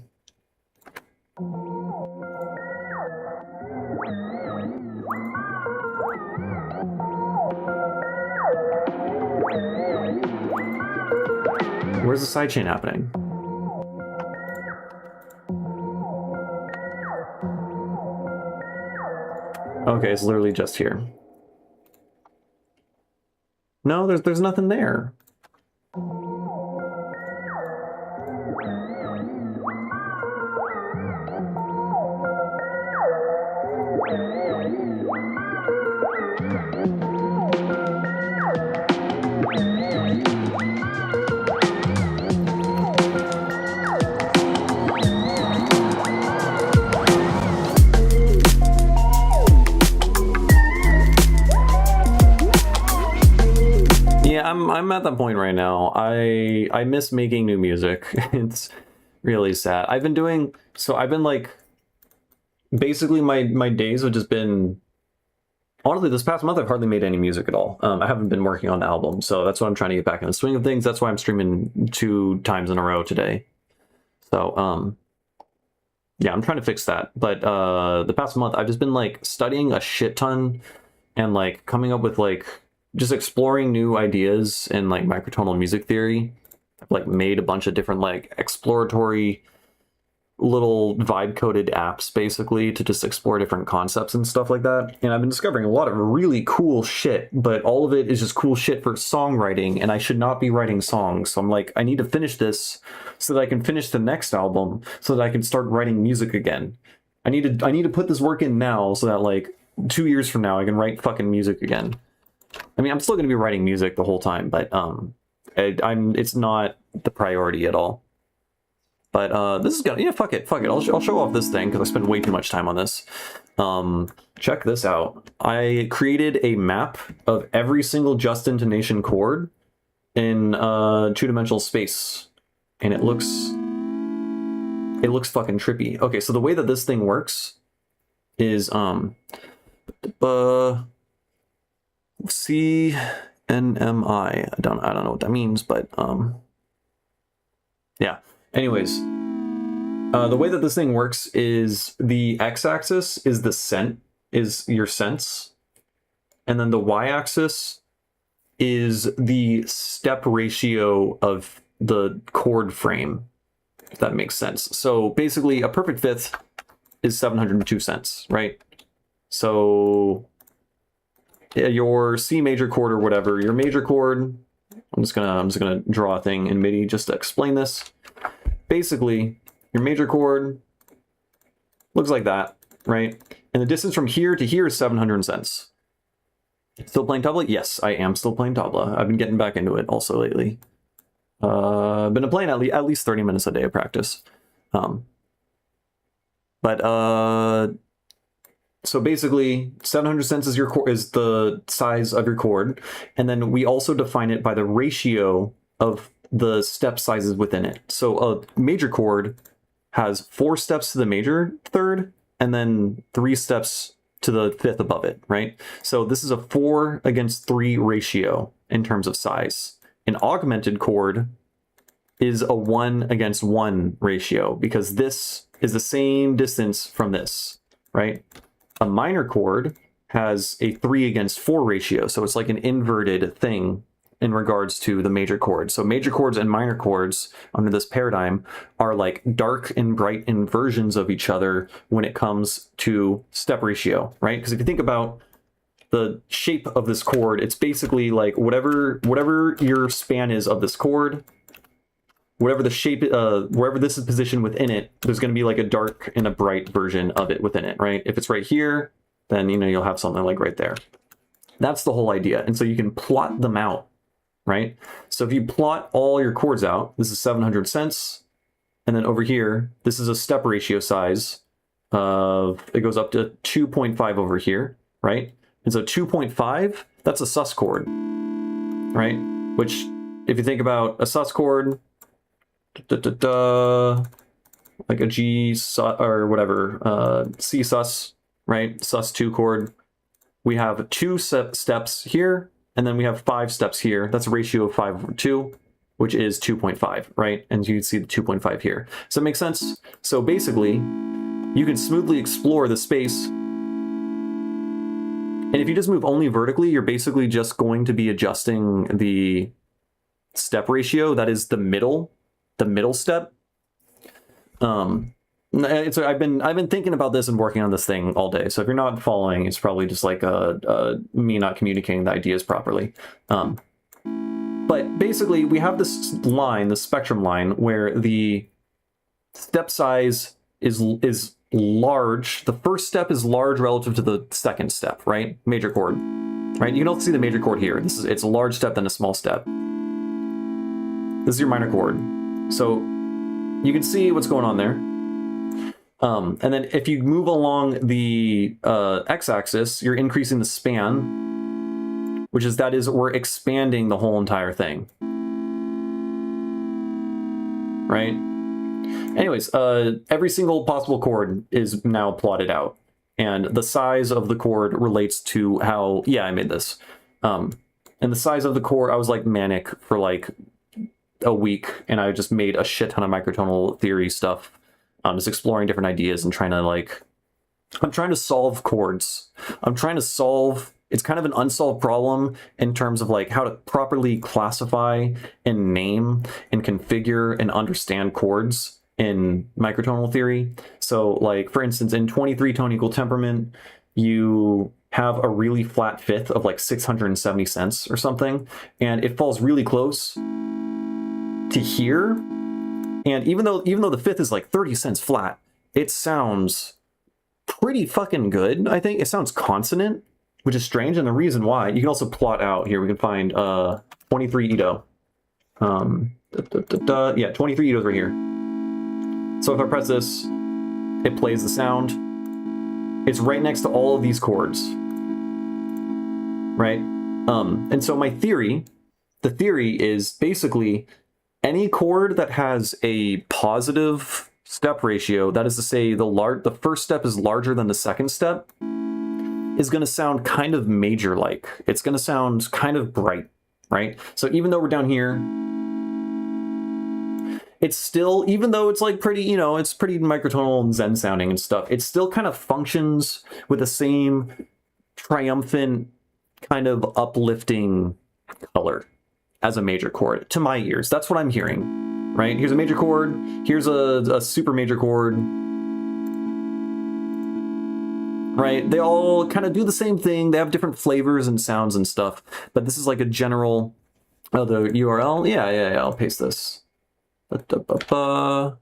Where's the sidechain happening? Okay, it's literally just here. No, there's nothing there. I'm at that point right now. I miss making new music. It's really sad. I've been like, basically my days have just been, honestly, this past month I've hardly made any music at all. I haven't been working on the album, so that's what I'm trying to get back in the swing of things. That's why I'm streaming 2 times in a row today. So yeah, I'm trying to fix that. But the past month I've just been like studying a shit ton and like coming up with like just exploring new ideas in like microtonal music theory. I've like made a bunch of different like exploratory little vibe coded apps basically to just explore different concepts and stuff like that. And I've been discovering a lot of really cool shit, but all of it is just cool shit for songwriting, and I should not be writing songs. So I'm like, I need to finish this so that I can finish the next album so that I can start writing music again. I need to put this work in now so that like 2 years from now I can write fucking music again. I mean, I'm still going to be writing music the whole time, but it's not the priority at all. But this is gonna, yeah, fuck it. I'll show off this thing because I spent way too much time on this. Check this out. I created a map of every single just intonation chord in 2-dimensional space, and it looks fucking trippy. Okay, so the way that this thing works is CNMI. I don't know what that means, but yeah. Anyways, the way that this thing works is the x-axis is your sense, and then the y-axis is the step ratio of the chord frame, if that makes sense. So basically, a perfect fifth is 702 cents, right? So your C major chord or whatever, your major chord, I'm just gonna draw a thing in MIDI just to explain this. Basically, your major chord looks like that, right? And the distance from here to here is 700 cents. Still playing tabla? Yes, I am still playing tabla. I've been getting back into it also lately. I've been playing at least 30 minutes a day of practice. So basically, 700 cents is is the size of your chord, and then we also define it by the ratio of the step sizes within it. So a major chord has 4 steps to the major third, and then 3 steps to the fifth above it, right? So this is a 4:3 ratio in terms of size. An augmented chord is a 1:1 ratio because this is the same distance from this, right? A minor chord has a 3:4 ratio, so it's like an inverted thing in regards to the major chords. So major chords and minor chords under this paradigm are like dark and bright inversions of each other when it comes to step ratio, right? Because if you think about the shape of this chord, it's basically like whatever your span is of this chord, whatever the shape, wherever this is positioned within it, there's going to be like a dark and a bright version of it within it, right? If it's right here, then, you know, you'll have something like right there. That's the whole idea. And so you can plot them out, right? So if you plot all your chords out, this is 700 cents. And then over here, this is a step ratio size of, it goes up to 2.5 over here, right? And so 2.5, that's a sus chord, right? Which, if you think about a sus chord, like a G sus, or whatever, C sus, right? Sus 2 chord. We have 2 steps here, and then we have 5 steps here. That's a ratio of 5/2, which is 2.5, right? And you can see the 2.5 here. Does that make sense? So basically, you can smoothly explore the space. And if you just move only vertically, you're basically just going to be adjusting the step ratio. That is the middle step. So I've been thinking about this and working on this thing all day. So if you're not following, it's probably just like me not communicating the ideas properly. But basically, we have this line, the spectrum line, where the step size is large. The first step is large relative to the second step, right? Major chord, right? You can also see the major chord here. It's a large step, then a small step. This is your minor chord. So you can see what's going on there. And then if you move along the x-axis, you're increasing the span, which is, we're expanding the whole entire thing. Right? Anyways, every single possible chord is now plotted out. And the size of the chord relates to how, yeah, I made this. And the size of the chord, I was like manic for like a week, and I just made a shit ton of microtonal theory stuff. Just exploring different ideas and trying to I'm trying to solve chords. It's kind of an unsolved problem in terms of like how to properly classify and name and configure and understand chords in microtonal theory. So like, for instance, in 23 tone equal temperament, you have a really flat fifth of like 670 cents or something, and it falls really close to here. And even though the fifth is like 30 cents flat, it sounds pretty fucking good, I think. It sounds consonant, which is strange. And the reason why, you can also plot out here, we can find 23 Ito. Yeah, 23 Ito's right here. So if I press this, it plays the sound. It's right next to all of these chords, right? And so my theory, the theory is basically any chord that has a positive step ratio, that is to say the first step is larger than the second step, is going to sound kind of major-like. It's going to sound kind of bright, right? So even though we're down here, it's still, even though it's like pretty, it's pretty microtonal and zen sounding and stuff, it still kind of functions with the same triumphant kind of uplifting color as a major chord to my ears. That's what I'm hearing, right? Here's a major chord, here's a super major chord, right? They all kind of do the same thing. They have different flavors and sounds and stuff, but this is like a general, the URL, yeah, I'll paste this. Oh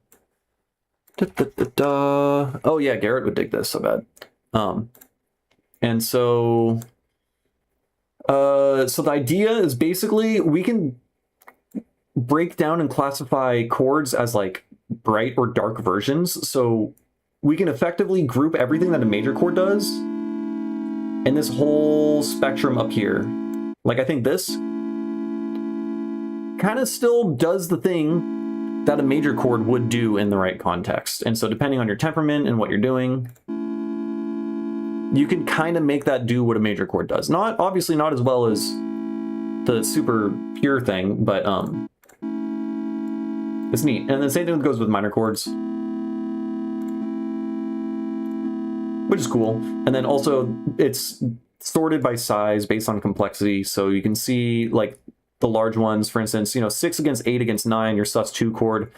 yeah, Garrett would dig this, I bet. And so the idea is basically we can break down and classify chords as like bright or dark versions. So we can effectively group everything that a major chord does in this whole spectrum up here. Like I think this kind of still does the thing that a major chord would do in the right context. And so depending on your temperament and what you're doing, you can kind of make that do what a major chord does. Not obviously not as well as the super pure thing, but it's neat. And the same thing goes with minor chords, which is cool. And then also it's sorted by size based on complexity. So you can see like the large ones, for instance, 6 against 8 against 9, your sus2 chord,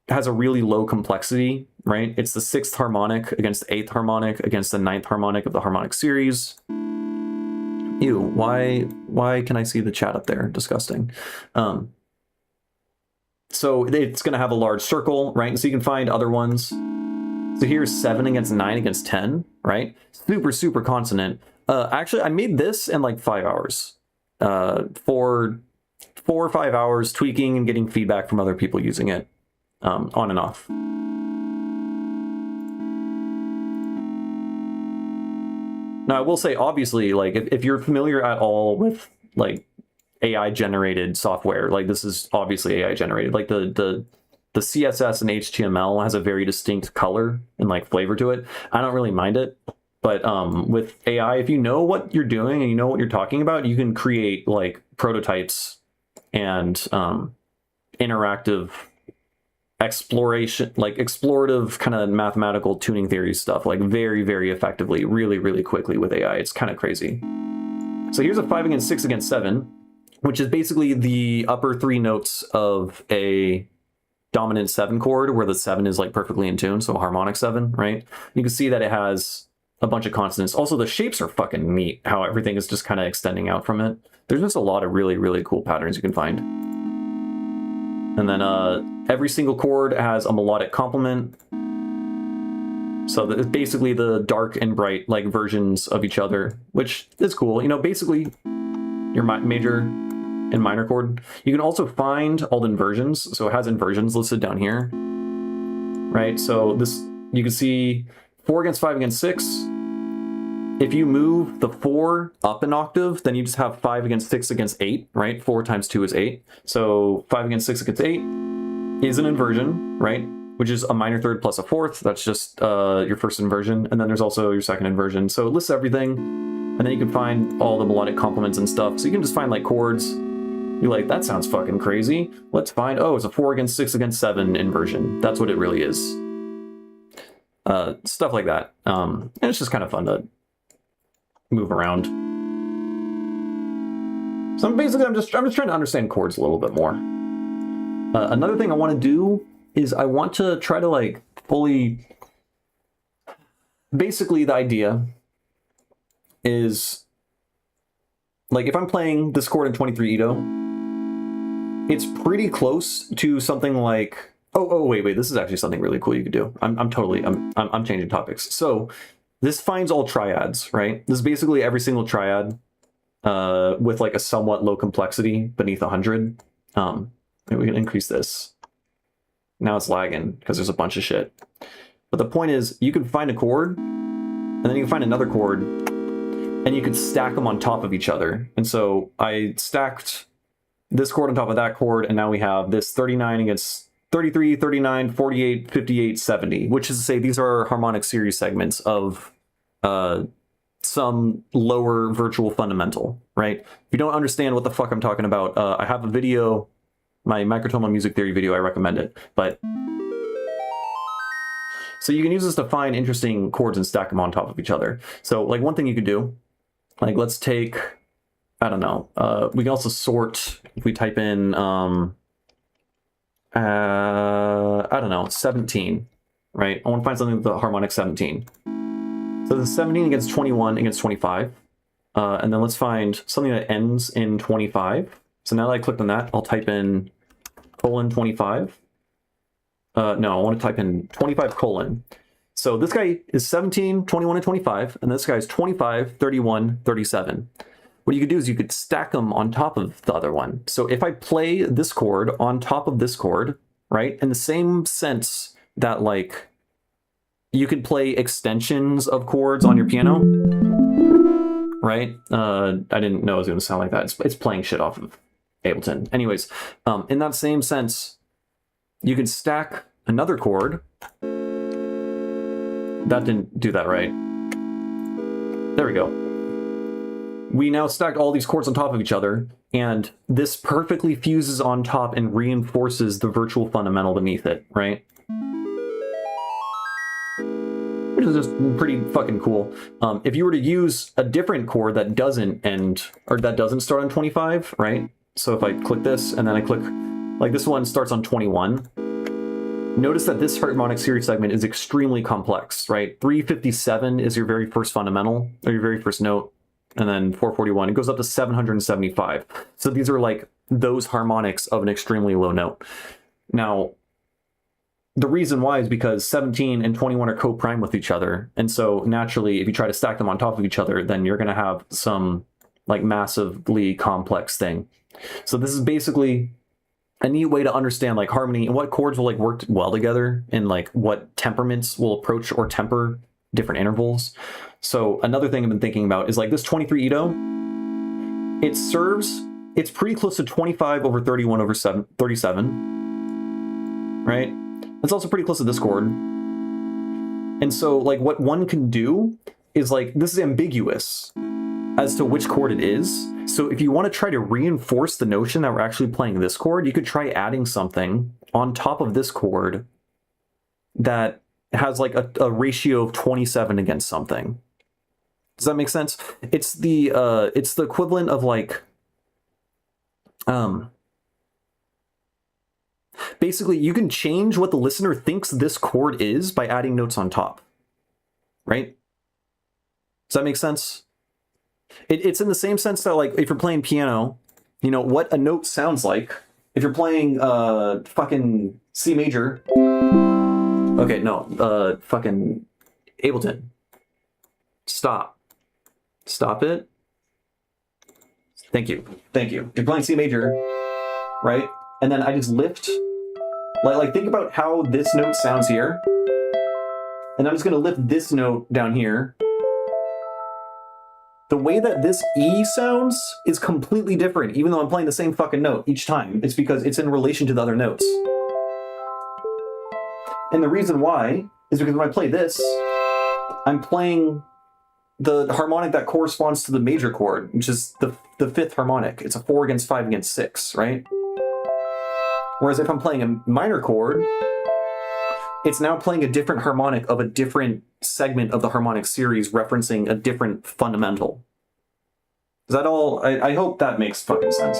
has a really low complexity, right? It's the 6th harmonic against the 8th harmonic against the 9th harmonic of the harmonic series. Ew, why can I see the chat up there? Disgusting. So it's going to have a large circle, right? And so you can find other ones. So here's 7 against 9 against 10, right? Super, super consonant. Actually, I made this in like 5 hours. 4 or 5 hours tweaking and getting feedback from other people using it, on and off. Now, I will say, obviously, like if you're familiar at all with like AI generated software, like this is obviously AI generated. Like the CSS and HTML has a very distinct color and like flavor to it. I don't really mind it, but with AI, if you know what you're doing and you know what you're talking about, you can create like prototypes and interactive exploration, like explorative kind of mathematical tuning theory stuff, like very, very effectively, really, really quickly with AI. It's kind of crazy. So here's a 5 against 6 against 7, which is basically the upper 3 notes of a dominant 7 chord where the 7 is like perfectly in tune. So harmonic 7, right? You can see that it has a bunch of consonants. Also, the shapes are fucking neat, how everything is just kind of extending out from it. There's just a lot of really, really cool patterns you can find. And then every single chord has a melodic complement. So it's basically the dark and bright like versions of each other, which is cool. Basically your major and minor chord. You can also find all the inversions. So it has inversions listed down here, right? So this, you can see 4 against 5 against 6. If you move the 4 up an octave, then you just have 5 against 6 against 8, right? 4 times 2 is 8. So 5 against 6 against 8 is an inversion, right? Which is a minor third plus a fourth. That's just your first inversion. And then there's also your second inversion. So it lists everything. And then you can find all the melodic complements and stuff. So you can just find like chords. You're like, that sounds fucking crazy. Let's find, oh, it's a 4 against 6 against 7 inversion. That's what it really is. Stuff like that. And it's just kind of fun to move around. So basically, I'm just trying to understand chords a little bit more. Another thing I want to do is I want to try to like fully. Basically, the idea is like if I'm playing this chord in 23 Ito, it's pretty close to something like. Oh wait, this is actually something really cool you could do. I'm changing topics. So this finds all triads, right? This is basically every single triad with like a somewhat low complexity beneath 100. Maybe we can increase this. Now it's lagging because there's a bunch of shit. But the point is you can find a chord and then you can find another chord and you can stack them on top of each other. And so I stacked this chord on top of that chord, and now we have this 39 against 33, 39, 48, 58, 70, which is to say these are harmonic series segments of some lower virtual fundamental, right? If you don't understand what the fuck I'm talking about, I have a video, my microtonal music theory video, I recommend it. But so you can use this to find interesting chords and stack them on top of each other. So like one thing you could do, like let's take, I don't know, we can also sort, if we type in, I don't know, 17, right? I want to find something with the harmonic 17. So the 17 against 21 against 25. And then let's find something that ends in 25. So now that I clicked on that, I'll type in colon 25. No, I want to type in 25 colon. So this guy is 17, 21, and 25. And this guy is 25, 31, 37. What you could do is you could stack them on top of the other one. So if I play this chord on top of this chord, right, in the same sense that like you could play extensions of chords on your piano, right? I didn't know it was going to sound like that. It's playing shit off of Ableton. Anyways, in that same sense, you can stack another chord that didn't do that right. There we go. We now stacked all these chords on top of each other, and this perfectly fuses on top and reinforces the virtual fundamental beneath it, right? Which is just pretty fucking cool. If you were to use a different chord that doesn't end, or that doesn't start on 25, right? So if I click this, and then I click, like this one starts on 21, notice that this harmonic series segment is extremely complex, right? 357 is your very first fundamental, or your very first note, and then 441, it goes up to 775. So these are like those harmonics of an extremely low note. Now, the reason why is because 17 and 21 are co-prime with each other. And so naturally, if you try to stack them on top of each other, then you're going to have some like massively complex thing. So this is basically a neat way to understand like harmony and what chords will like work well together, and like what temperaments will approach or temper different intervals. So another thing I've been thinking about is like this 23 Ito, it's pretty close to 25 over 31 over 37, right? It's also pretty close to this chord. And so like what one can do is like, this is ambiguous as to which chord it is. So if you want to try to reinforce the notion that we're actually playing this chord, you could try adding something on top of this chord that has like a ratio of 27 against something. Does that make sense? It's the equivalent of like, basically, you can change what the listener thinks this chord is by adding notes on top, right? Does that make sense? It's in the same sense that, like, if you're playing piano, you know, what a note sounds like. If you're playing fucking C major, okay, no, fucking Ableton. Stop it. Thank you. You're playing C major, right? And then I just lift. Like think about how this note sounds here. And I'm just gonna lift this note down here. The way that this E sounds is completely different, even though I'm playing the same fucking note each time. It's because it's in relation to the other notes. And the reason why is because when I play this, I'm playing the harmonic that corresponds to the major chord, which is the fifth harmonic. It's a 4 against 5 against 6, right? Whereas if I'm playing a minor chord, it's now playing a different harmonic of a different segment of the harmonic series, referencing a different fundamental. Is that all? I hope that makes fucking sense.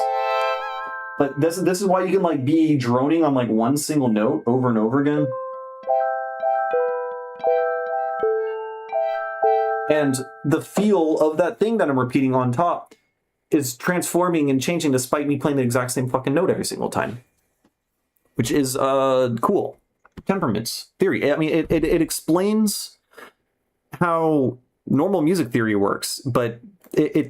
But this is why you can like be droning on like one single note over and over again. And the feel of that thing that I'm repeating on top is transforming and changing despite me playing the exact same fucking note every single time. Which is cool. Temperaments theory. I mean, it explains how normal music theory works, but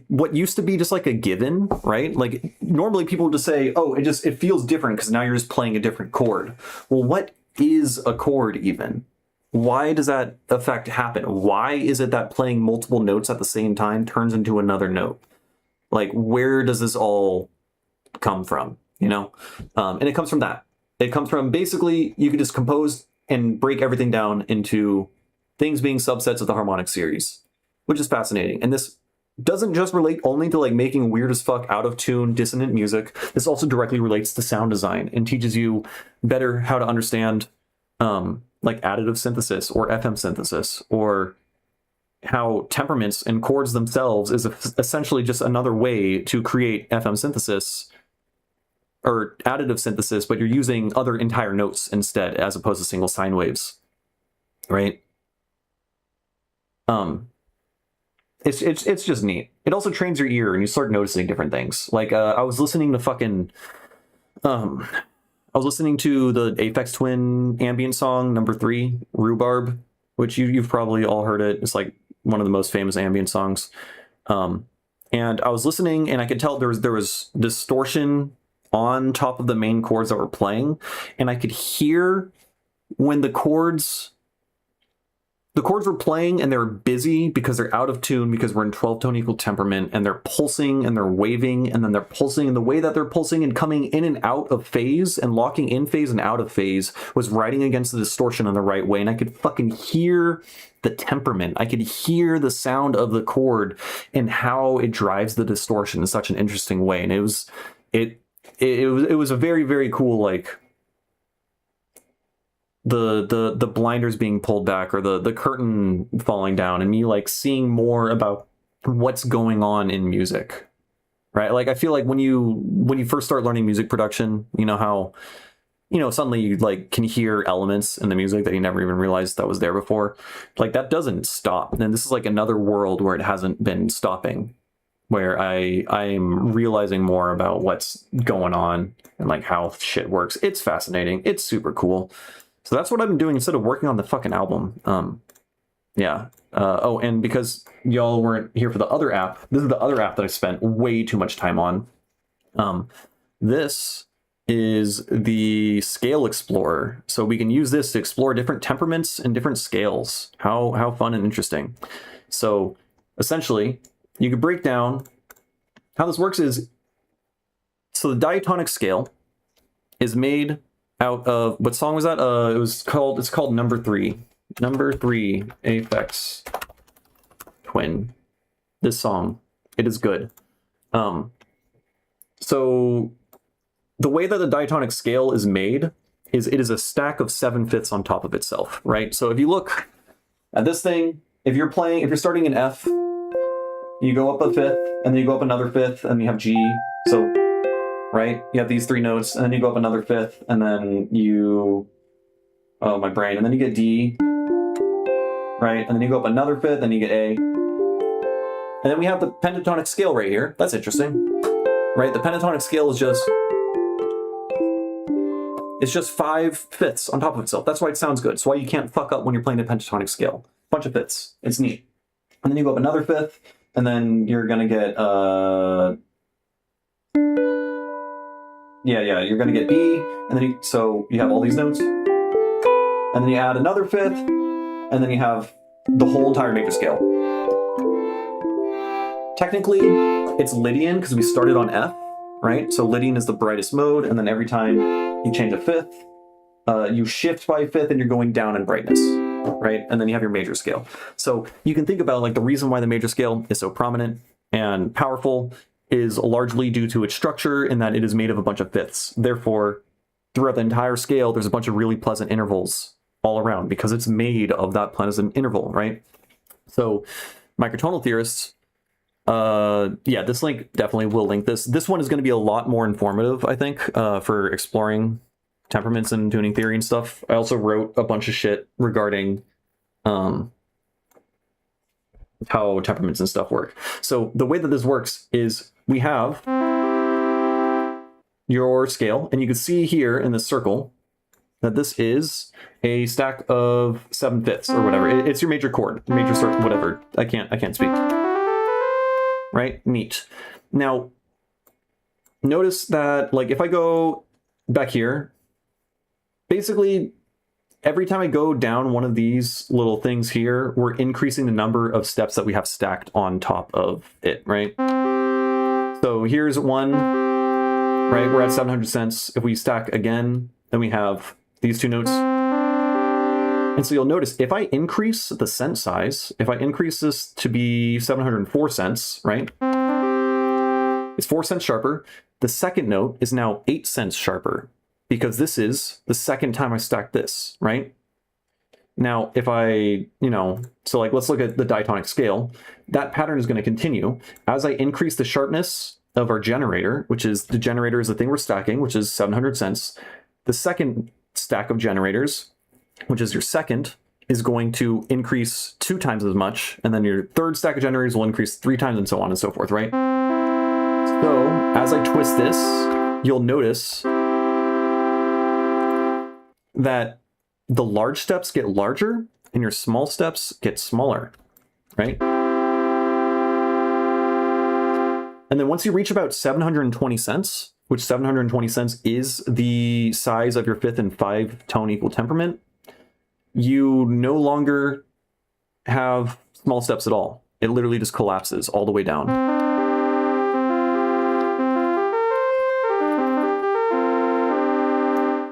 what used to be just like a given, right? Like normally people would just say, oh, it feels different because now you're just playing a different chord. Well, what is a chord even? Why does that effect happen? Why is it that playing multiple notes at the same time turns into another note? Like, where does this all come from? You know? And it comes from that. It comes from basically you can just compose and break everything down into things being subsets of the harmonic series, which is fascinating. And this doesn't just relate only to like making weird as fuck out of tune dissonant music. This also directly relates to sound design and teaches you better how to understand like additive synthesis or FM synthesis, or how temperaments and chords themselves is essentially just another way to create FM synthesis or additive synthesis, but you're using other entire notes instead as opposed to single sine waves, right? It's just neat. It also trains your ear and you start noticing different things. Like I was listening to fucking I was listening to the Aphex Twin ambient song number 3, Rhubarb, which you've probably all heard it. It's like one of the most famous ambient songs. And I was listening and I could tell there was distortion on top of the main chords that were playing, and I could hear when the chords the chords were playing and they're busy because they're out of tune because we're in 12-tone equal temperament, and they're pulsing and they're waving and then they're pulsing, and the way that they're pulsing and coming in and out of phase and locking in phase and out of phase was riding against the distortion in the right way. And I could fucking hear the temperament. I could hear the sound of the chord and how it drives the distortion in such an interesting way. And it was a very, very cool, like, the blinders being pulled back, or the curtain falling down, and me like seeing more about what's going on in music, right? Like, I feel like when you first start learning music production, you know how, you know, suddenly you like can hear elements in the music that you never even realized that was there before. Like, that doesn't stop. And this is like another world where it hasn't been stopping, where I'm realizing more about what's going on and like how shit works. It's fascinating. It's super cool. So that's what I've been doing instead of working on the fucking album. Yeah. Oh, and because y'all weren't here for the other app, this is the other app that I spent way too much time on. This is the Scale Explorer. So we can use this to explore different temperaments and different scales. How fun and interesting. So essentially, you could break down how this works is, so the diatonic scale is made out of, what song was that? It's called Number 3. Number 3 Aphex Twin. This song, it is good. So the way that the diatonic scale is made is it is a stack of 7/5 on top of itself, right? So if you look at this thing, if you're starting in F, you go up a fifth, and then you go up another fifth, and you have G. So, right? You have these 3 notes, and then you go up another fifth, and then oh, my brain, and then you get D, right? And then you go up another fifth, and you get A. And then we have the pentatonic scale right here. That's interesting, right? The pentatonic scale is just 5/5 on top of itself. That's why it sounds good. It's why you can't fuck up when you're playing the pentatonic scale. Bunch of fifths. It's neat. And then you go up another fifth, and then you're gonna get you're gonna get B, and then so you have all these notes, and then you add another fifth, and then you have the whole entire major scale. Technically, it's Lydian because we started on F, right? So Lydian is the brightest mode, and then every time you change a fifth, you shift by a fifth, and you're going down in brightness, right? And then you have your major scale. So you can think about like the reason why the major scale is so prominent and powerful is largely due to its structure in that it is made of a bunch of fifths. Therefore, throughout the entire scale, there's a bunch of really pleasant intervals all around because it's made of that pleasant interval, right? So microtonal theorists, this link definitely will link this. This one is going to be a lot more informative, I think, for exploring temperaments and tuning theory and stuff. I also wrote a bunch of shit regarding how temperaments and stuff work. So the way that this works is we have your scale, and you can see here in this circle that this is a stack of 7/5 or whatever. It's your major chord, major circle, whatever. I can't speak. Right? Neat. Now, notice that, like, if I go back here, basically, every time I go down one of these little things here, we're increasing the number of steps that we have stacked on top of it, right? So here's one, right? We're at 700 cents. If we stack again, then we have these 2 notes. And so you'll notice if I increase the cent size, if I increase this to be 704 cents, right? It's 4 cents sharper. The second note is now 8 cents sharper because this is the second time I stacked this, right? Now, if I, so like, let's look at the diatonic scale. That pattern is going to continue. As I increase the sharpness of our generator, which is the generator is the thing we're stacking, which is 700 cents. The second stack of generators, which is your second, is going to increase 2 times as much, and then your third stack of generators will increase 3 times, and so on and so forth, right? So, as I twist this, you'll notice that the large steps get larger, and your small steps get smaller, right? And then once you reach about 720 cents, which 720 cents is the size of your 5th and 5 tone equal temperament, you no longer have small steps at all. It literally just collapses all the way down.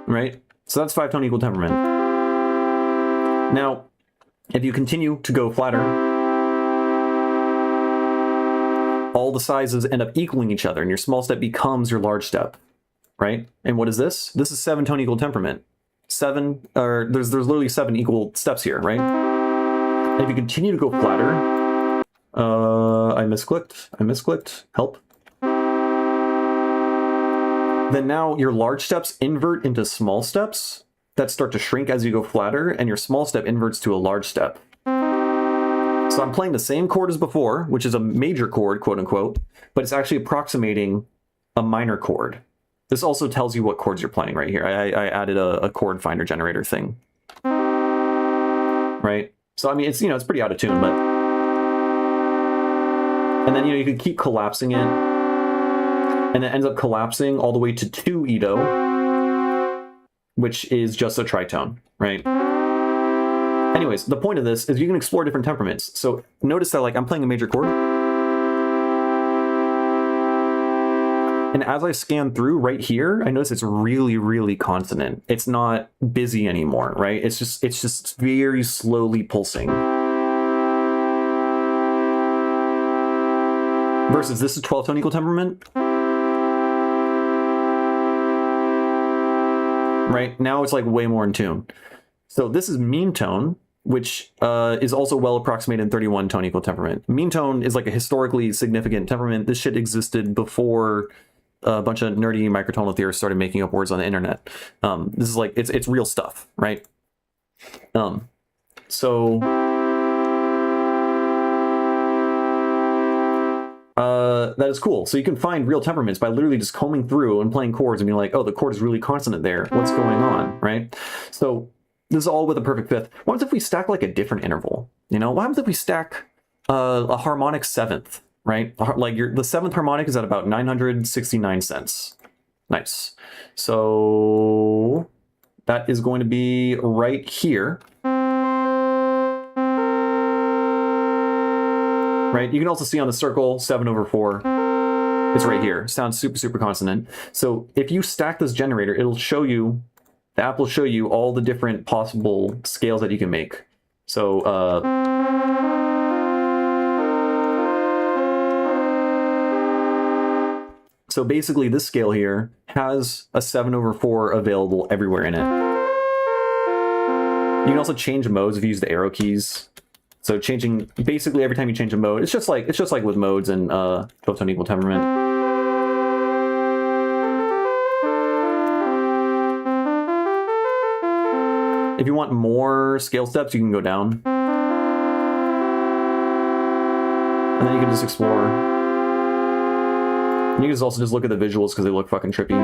Right? So that's 5-tone equal temperament. Now, if you continue to go flatter, all the sizes end up equaling each other, and your small step becomes your large step, right? And what is this? This is 7-tone equal temperament. There's literally 7 equal steps here, right? And if you continue to go flatter, I misclicked, help. Then now your large steps invert into small steps that start to shrink as you go flatter, and your small step inverts to a large step. So I'm playing the same chord as before, which is a major chord, quote unquote, but it's actually approximating a minor chord. This also tells you what chords you're playing right here. I added a chord finder generator thing. Right? So I mean, it's, it's pretty out of tune, but... And then, you can keep collapsing it, and it ends up collapsing all the way to 2 Edo, which is just a tritone, right? Anyways, the point of this is you can explore different temperaments. So notice that, like, I'm playing a major chord, and as I scan through right here, I notice it's really, really consonant. It's not busy anymore, right? It's just very slowly pulsing. Versus this is 12-tone equal temperament. Right? Now it's like way more in tune. So this is mean tone, which is also well approximated in 31-tone equal temperament. Mean tone is like a historically significant temperament. This shit existed before a bunch of nerdy microtonal theorists started making up words on the internet. This is like, it's real stuff, right? So that is cool. So you can find real temperaments by literally just combing through and playing chords and being like, oh, the chord is really consonant there. What's going on, right? So this is all with a perfect fifth. What happens if we stack like a different interval? What happens if we stack a harmonic seventh, right? Like the seventh harmonic is at about 969 cents. Nice. So that is going to be right here. Right? You can also see on the circle 7/4. It's right here. Sounds super, super consonant. So if you stack this generator, it'll show you, the app will show you all the different possible scales that you can make. So so basically this scale here has a 7/4 available everywhere in it. You can also change modes if you use the arrow keys. So changing, basically every time you change a mode, it's just like with modes and 12-tone equal temperament. If you want more scale steps, you can go down. And then you can just explore. And you can also just look at the visuals because they look fucking trippy.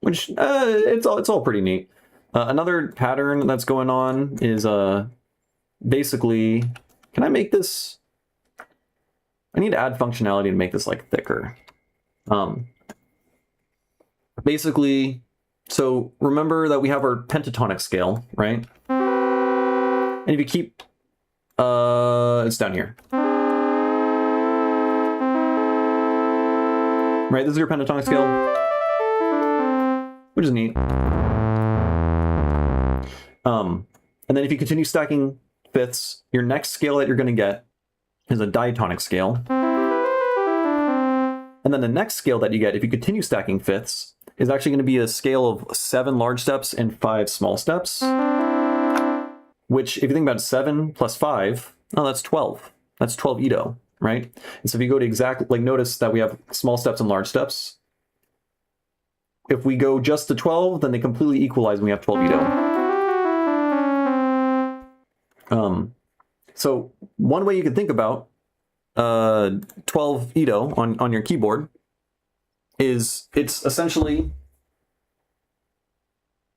Which, it's all pretty neat. Another pattern that's going on is basically, can I make this? I need to add functionality to make this like thicker. Basically, so remember that we have our pentatonic scale, right? And if you keep, it's down here. Right, this is your pentatonic scale. Which is neat. And then if you continue stacking fifths, your next scale that you're going to get is a diatonic scale. And then the next scale that you get, if you continue stacking fifths, is actually going to be a scale of 7 large steps and 5 small steps. Which, if you think about 7 plus 5, oh, that's 12. That's 12 Edo, right? And so if you go to exactly, like, notice that we have small steps and large steps. If we go just to 12, then they completely equalize when we have 12 Edo. So one way you could think about 12 Edo on your keyboard is it's essentially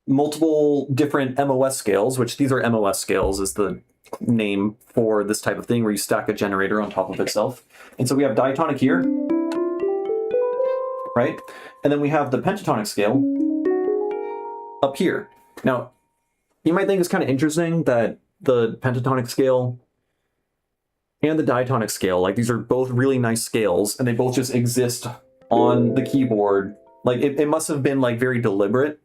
multiple different MOS scales, which these are MOS scales is the name for this type of thing where you stack a generator on top of itself. And so we have diatonic here, right? And then we have the pentatonic scale up here. Now, you might think it's kind of interesting that the pentatonic scale and the diatonic scale, like these are both really nice scales and they both just exist on the keyboard. Like it must have been like very deliberate,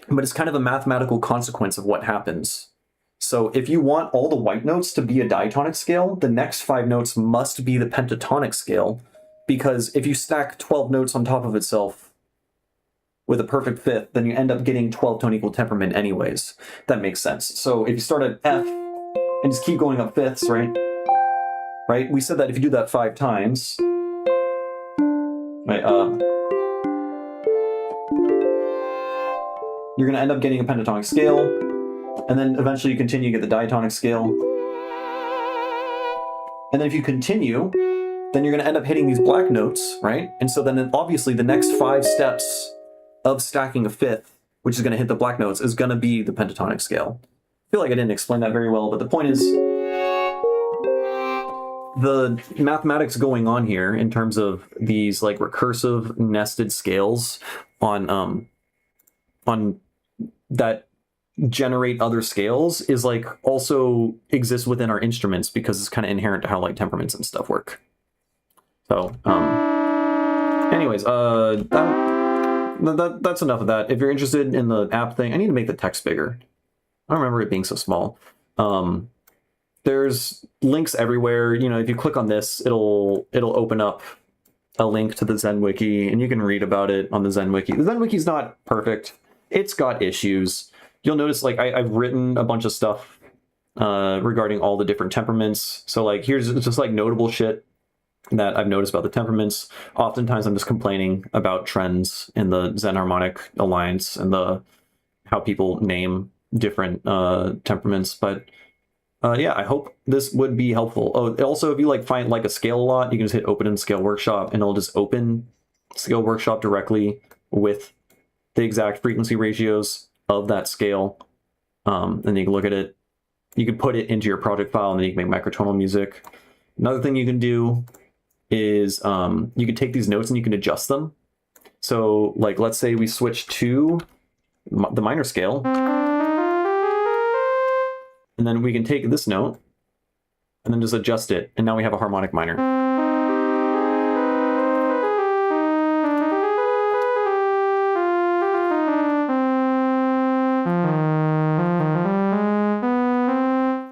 but it's kind of a mathematical consequence of what happens. So if you want all the white notes to be a diatonic scale, the next 5 notes must be the pentatonic scale, because if you stack 12 notes on top of itself with a perfect fifth, then you end up getting 12 tone equal temperament anyways. That makes sense. So if you start at F and just keep going up fifths, right? Right? We said that if you do that 5 times, right, you're going to end up getting a pentatonic scale, and then eventually you continue to get the diatonic scale. And then if you continue, then you're going to end up hitting these black notes, right? And so then obviously the next 5 steps of stacking a fifth, which is going to hit the black notes, is going to be the pentatonic scale. I feel like I didn't explain that very well, but the point is, the mathematics going on here in terms of these like recursive nested scales on that generate other scales is like also exists within our instruments, because it's kind of inherent to how like temperaments and stuff work. So anyways, that's enough of that. If you're interested in the app thing, I need to make the text bigger. I don't remember it being so small. There's links everywhere. You know, if you click on this, it'll open up a link to the Zen Wiki, and you can read about it on the Zen Wiki. The Zen Wiki's not perfect. It's got issues. You'll notice, like, I've written a bunch of stuff regarding all the different temperaments. So, like, here's just, like, notable shit that I've noticed about the temperaments. Oftentimes, I'm just complaining about trends in the Zen Harmonic Alliance and how people name different temperaments, but yeah, I hope this would be helpful. Oh, also, if you like find like a scale a lot, you can just hit open in Scale Workshop, and it'll just open Scale Workshop directly with the exact frequency ratios of that scale. And you can look at it. You can put it into your project file, and then you can make microtonal music. Another thing you can do is you can take these notes and you can adjust them. So, like, let's say we switch to the minor scale. And then we can take this note and then just adjust it. And now we have a harmonic minor.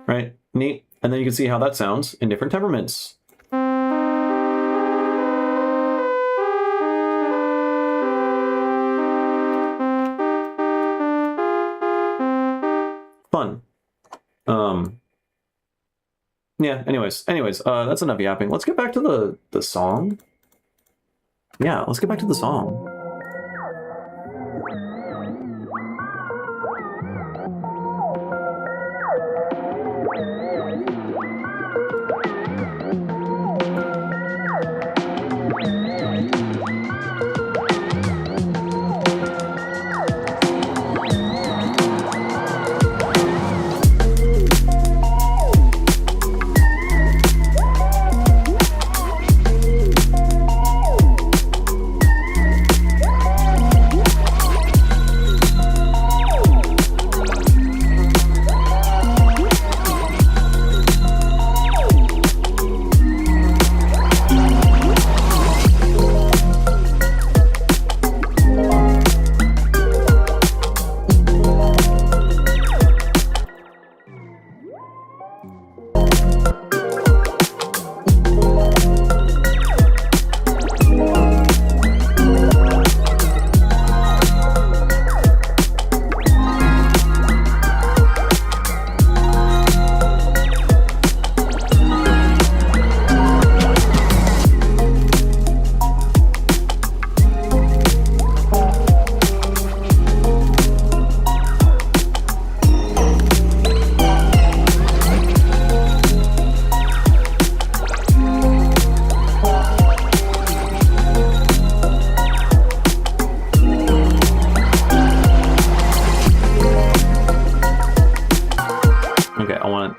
Right? Neat. And then you can see how that sounds in different temperaments. Fun. Yeah, anyways, that's enough yapping. Let's get back to the song. Yeah, let's get back to the song.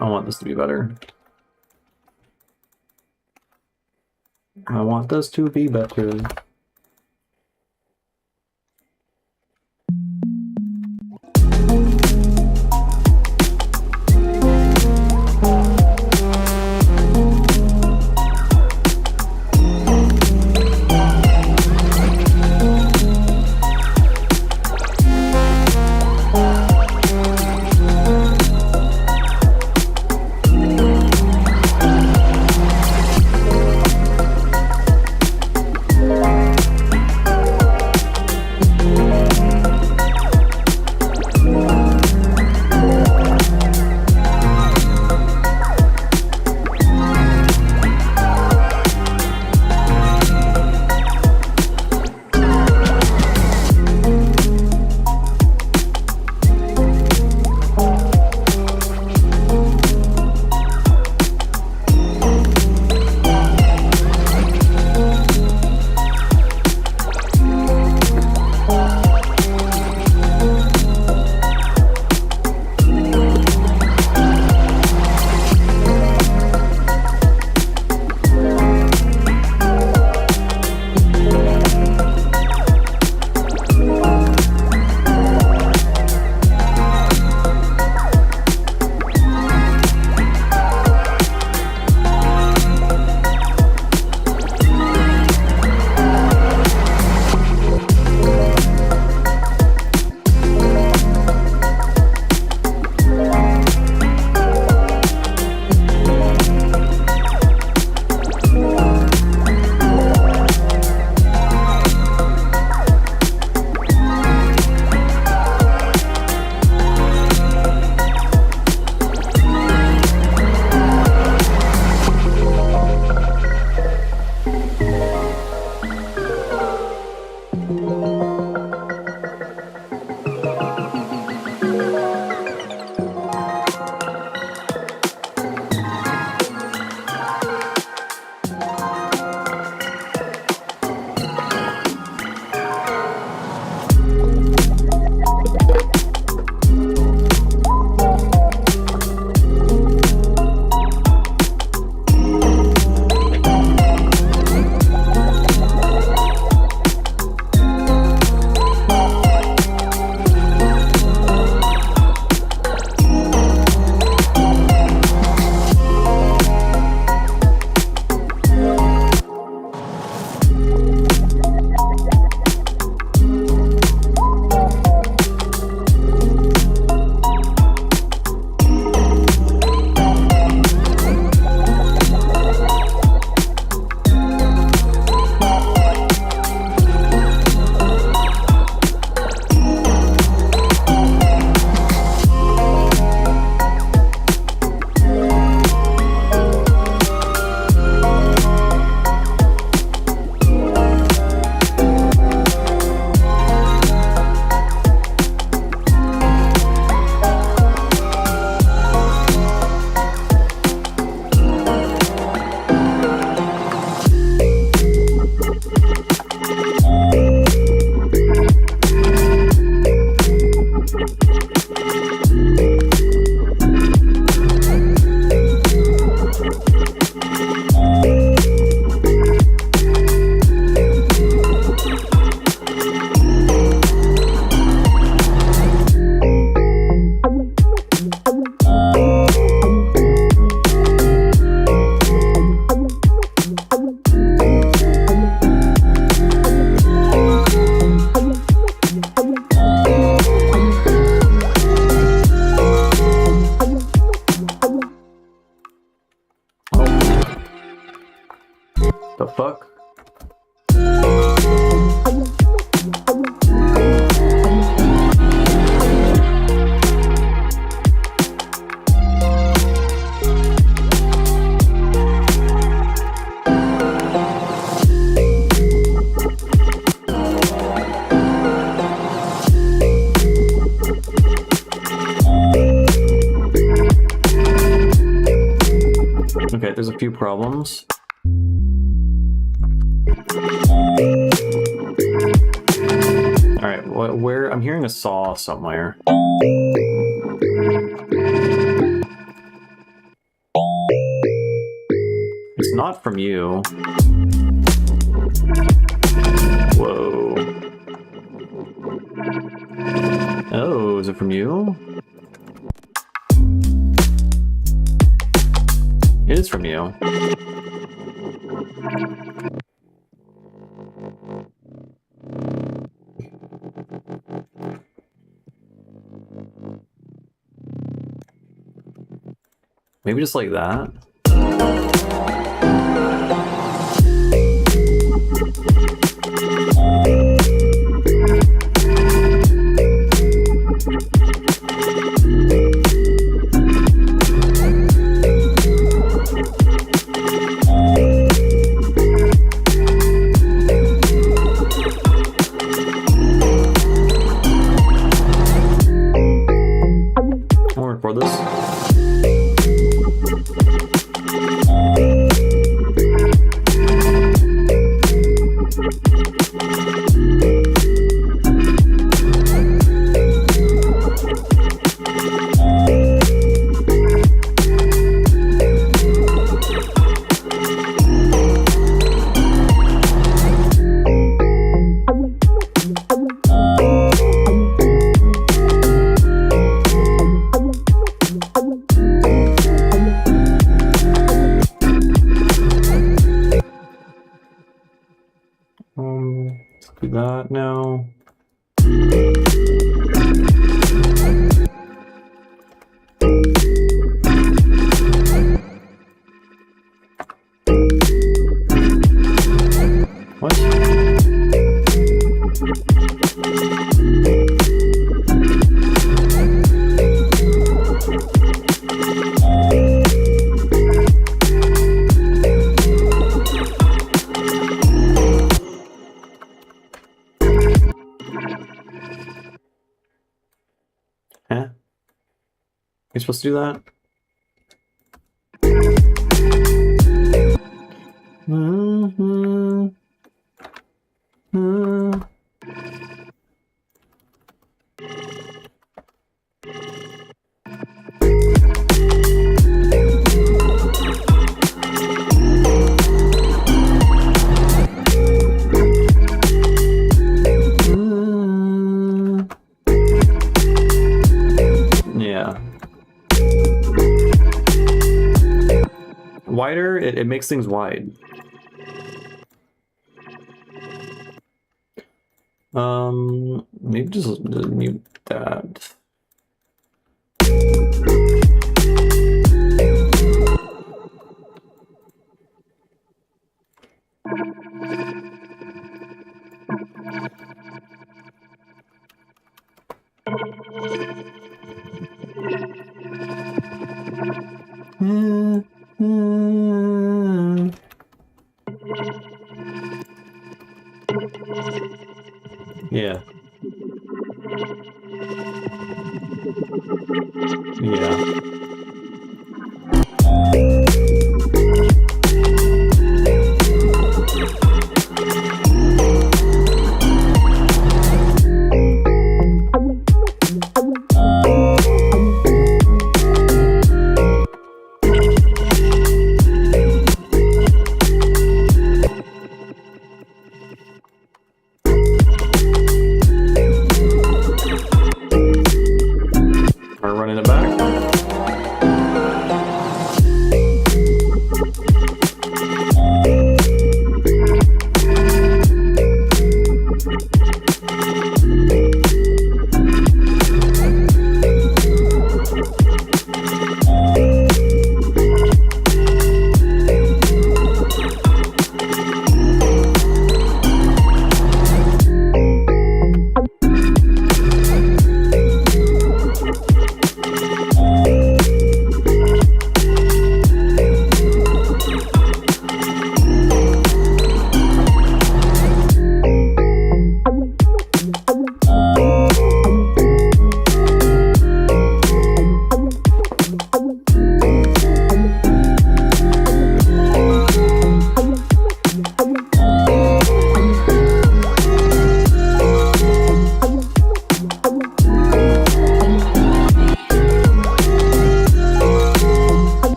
want this to be better. I want this to be better. The fuck? Okay, there's a few problems. Alright, where I'm hearing a saw somewhere. not from you. Whoa. Oh, is it from you? It is from you. Maybe just like that. I'll record this. Let's do that now. What? Huh? You supposed to do that? Yeah. Wider, it makes things wide. Maybe just mute that. Yeah. Yeah. Are we running it back?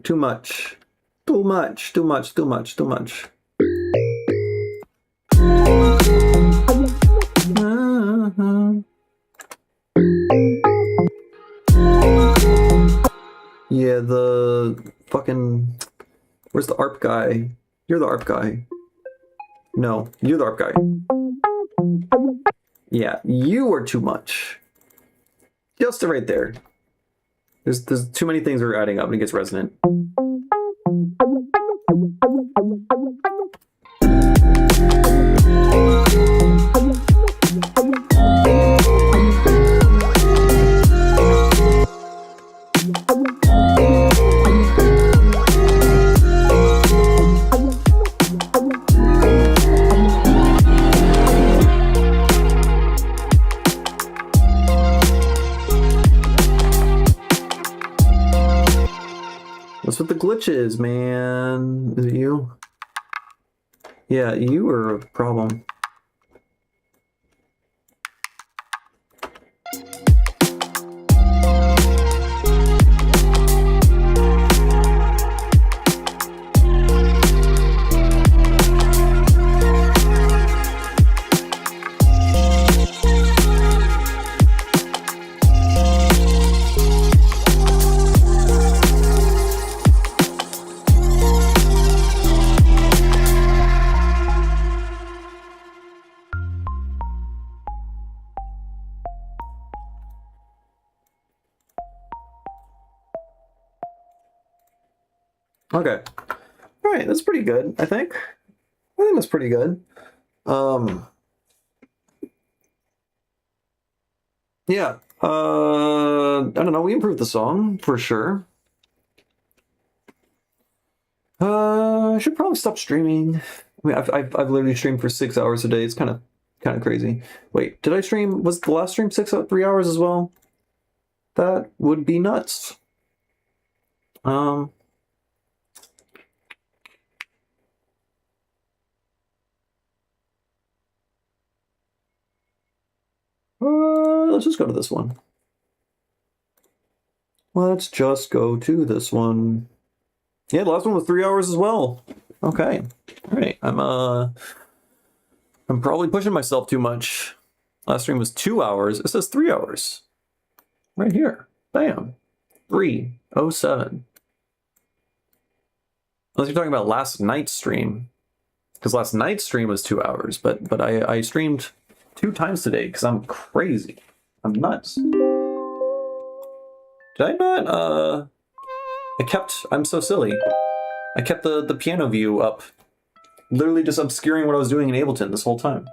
Too much. Too much. Too much. Too much. Too much. Yeah, the fucking... Where's the ARP guy? You're the ARP guy. No, you're the ARP guy. Yeah, you are too much. Just right there. There's too many things that are adding up and it gets resonant. What's with the glitches, man? Is it you? Yeah, you are a problem. Okay. All right, that's pretty good, I think. I think that's pretty good. Yeah. I don't know, we improved the song for sure. I should probably stop streaming. I mean, I've literally streamed for 6 hours a day. It's kind of crazy. Wait, did I stream? Was the last stream 3 hours as well? That would be nuts. Let's just go to this one. Let's just go to this one. Yeah, the last one was 3 hours as well. Okay. All right. I'm probably pushing myself too much. Last stream was 2 hours. It says 3 hours. Right here. Bam. 3:07. Unless you're talking about last night's stream. Because last night's stream was 2 hours, but I streamed 2 times today because I'm crazy. I'm nuts. Did I not, I'm so silly. I kept the piano view up. Literally just obscuring what I was doing in Ableton this whole time.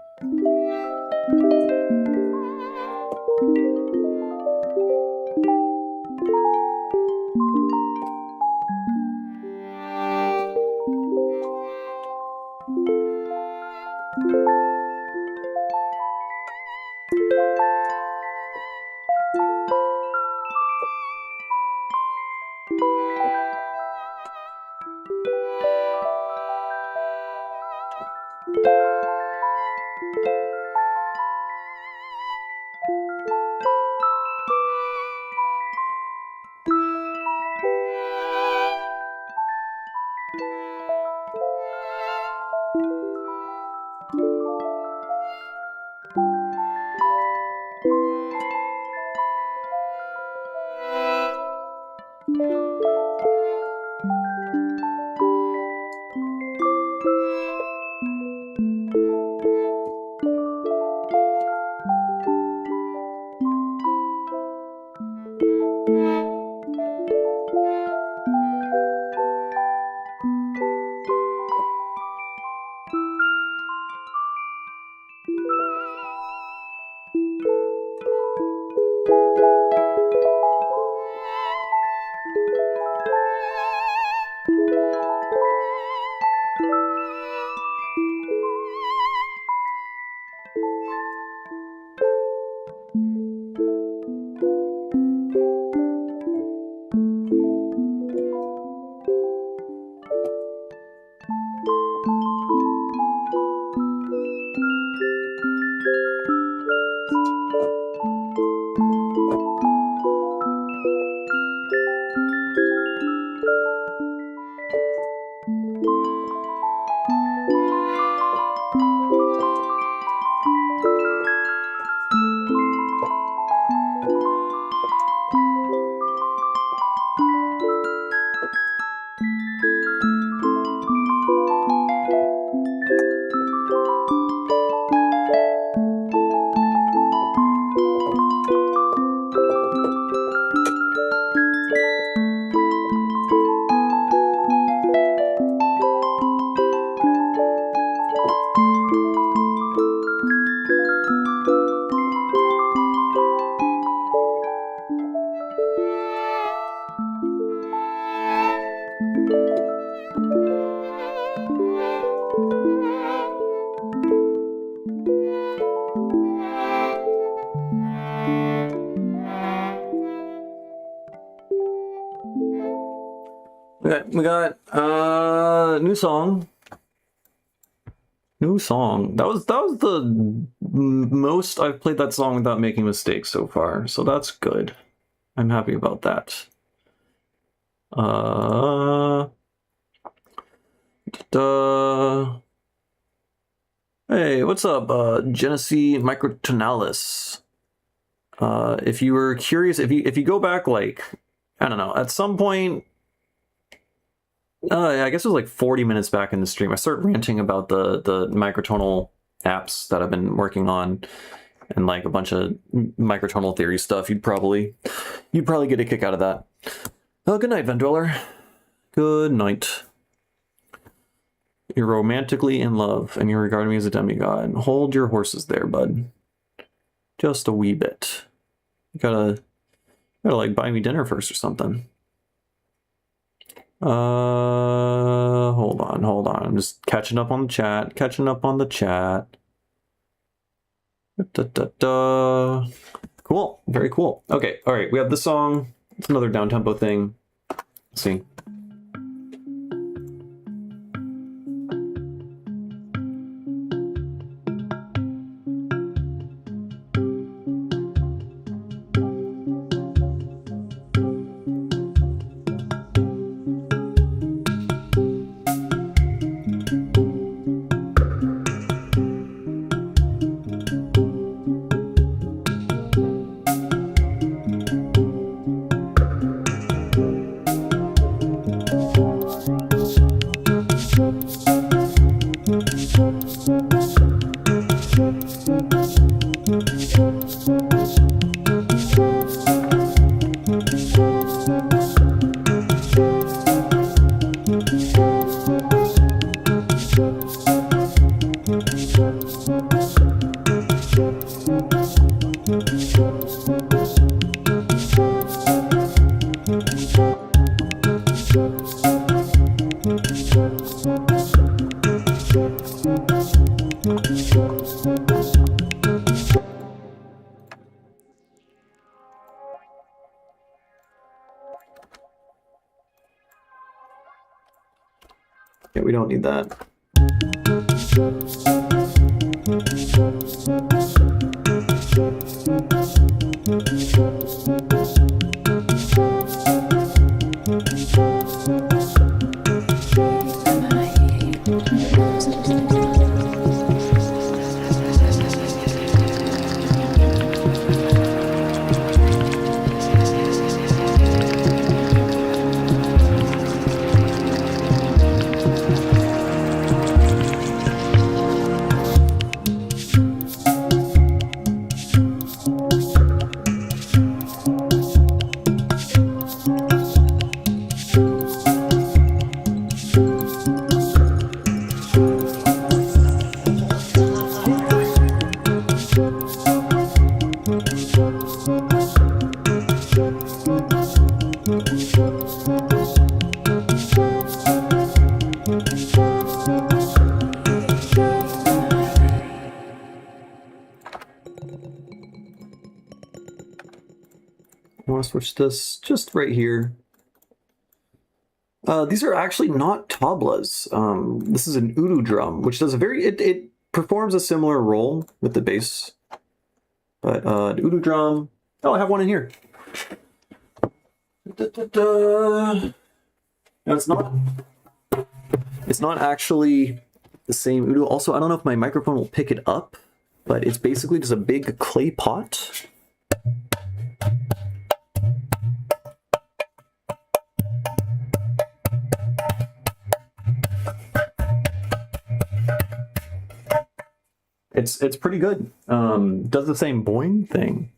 we got new song. New song. That was the most I've played that song without making mistakes so far. So that's good. I'm happy about that. Hey, what's up, Genesee Microtonalis? If you were curious, if you go back, like, I don't know, at some point, I guess it was like 40 minutes back in the stream, I started ranting about the microtonal apps that I've been working on, and like a bunch of microtonal theory stuff. You'd probably get a kick out of that. Oh, good night, Vendweller. Good night. You're romantically in love, and you regard me as a demigod. Hold your horses there, bud. Just a wee bit. You gotta like buy me dinner first or something. Hold on. I'm just catching up on the chat. Cool. Very cool. Okay. All right. We have this song. It's another down-tempo thing. Let's see. Yeah, we don't need that. I want to switch this just right here. These are actually not tablas. This is an udu drum, which does a very it performs a similar role with the bass. But the udu drum. Oh, I have one in here. No, it's not. It's not actually the same udu. Also, I don't know if my microphone will pick it up, but it's basically just a big clay pot. It's pretty good. Does the same boing thing.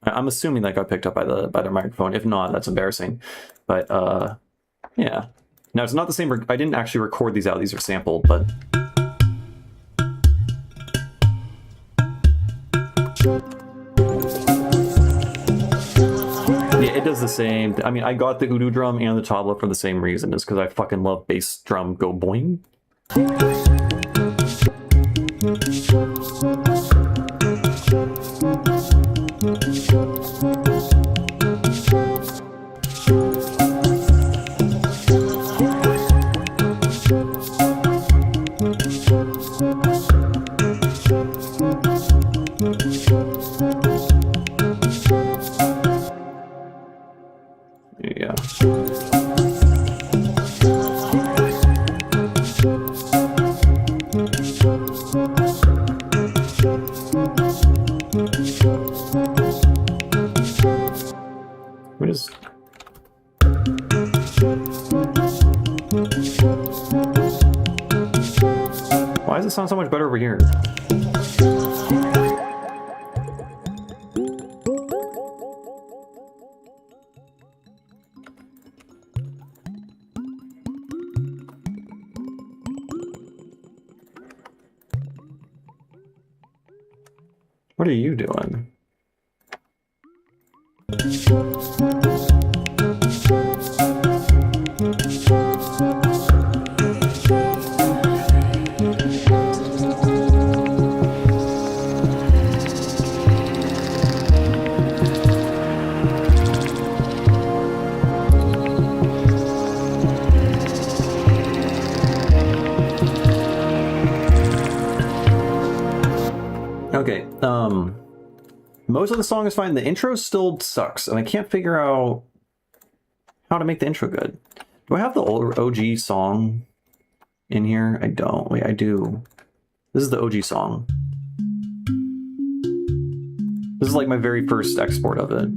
I'm assuming that got picked up by their microphone. If not, that's embarrassing. But yeah. Now it's not the same. I didn't actually record these out. These are sampled, but. Yeah, it does the same. I mean, I got the udu drum and the tabla for the same reason, is because I fucking love bass drum go boing. Why does it sound so much better over here? What are you doing? Okay, most of the song is fine. The intro still sucks, and I can't figure out how to make the intro good. Do I have the old OG song in here? I don't. Wait, I do. This is the OG song. This is like my very first export of it.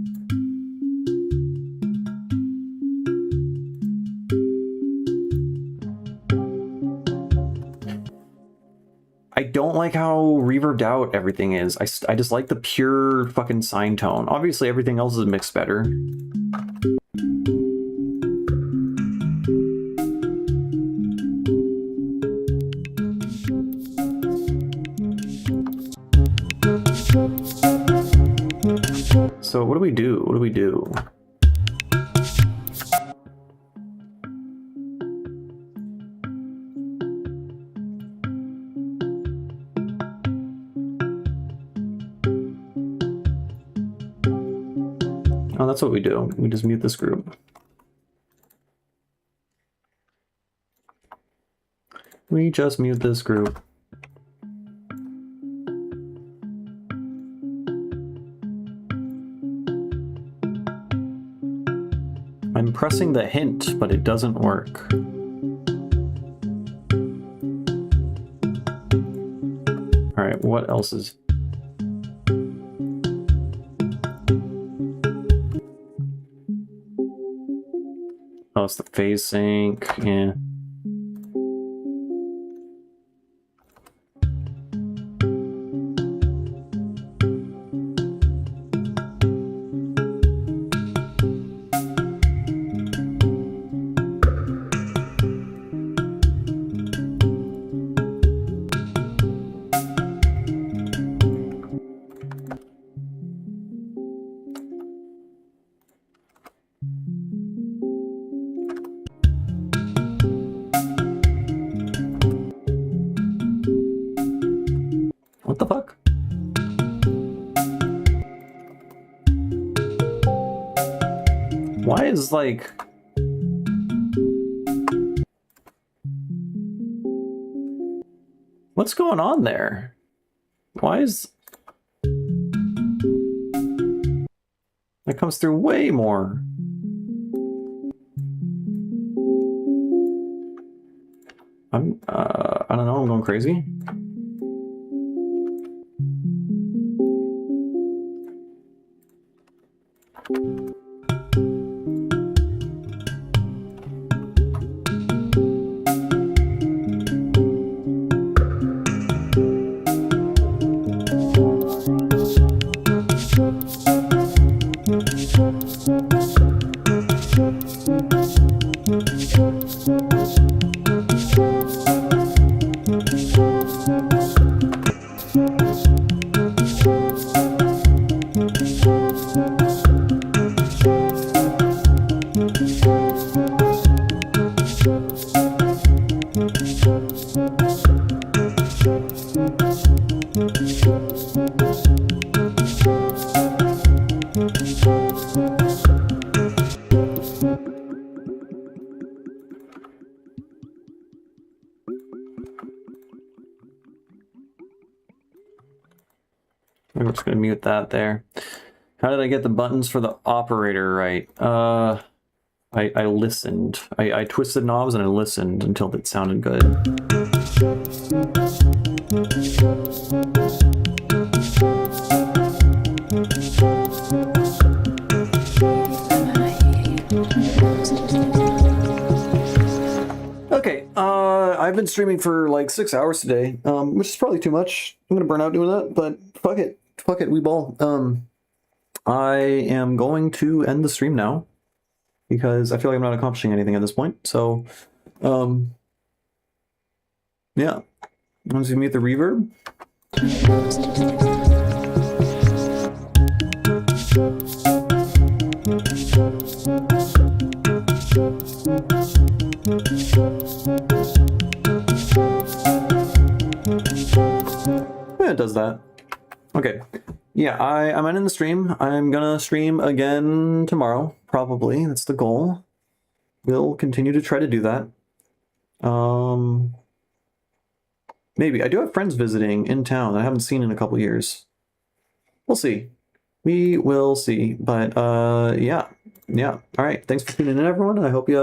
I don't like how reverbed out everything is. I just like the pure fucking sine tone. Obviously everything else is mixed better. So what do we do? What do we do? Oh, that's what we do. We just mute this group. We just mute this group. I'm pressing the hint, but it doesn't work. All right, what else is... Oh, it's the phase sync, yeah. What the fuck? Why is like... What's going on there? Why is... That comes through way more. I don't know, I'm going crazy. I'm just gonna mute that there. How did I get the buttons for the operator right? I listened. I twisted knobs and I listened until it sounded good. Okay, I've been streaming for like 6 hours today, which is probably too much. I'm gonna burn out doing that, but fuck it, we ball. I am going to end the stream now because I feel like I'm not accomplishing anything at this point. So, yeah. Once you mute the reverb. Yeah, it does that. Okay. Yeah, I'm ending the stream. I'm gonna stream again tomorrow, probably. That's the goal. We'll continue to try to do that. Maybe. I do have friends visiting in town that I haven't seen in a couple years. We'll see. We will see. But yeah. All right. Thanks for tuning in, everyone. I hope you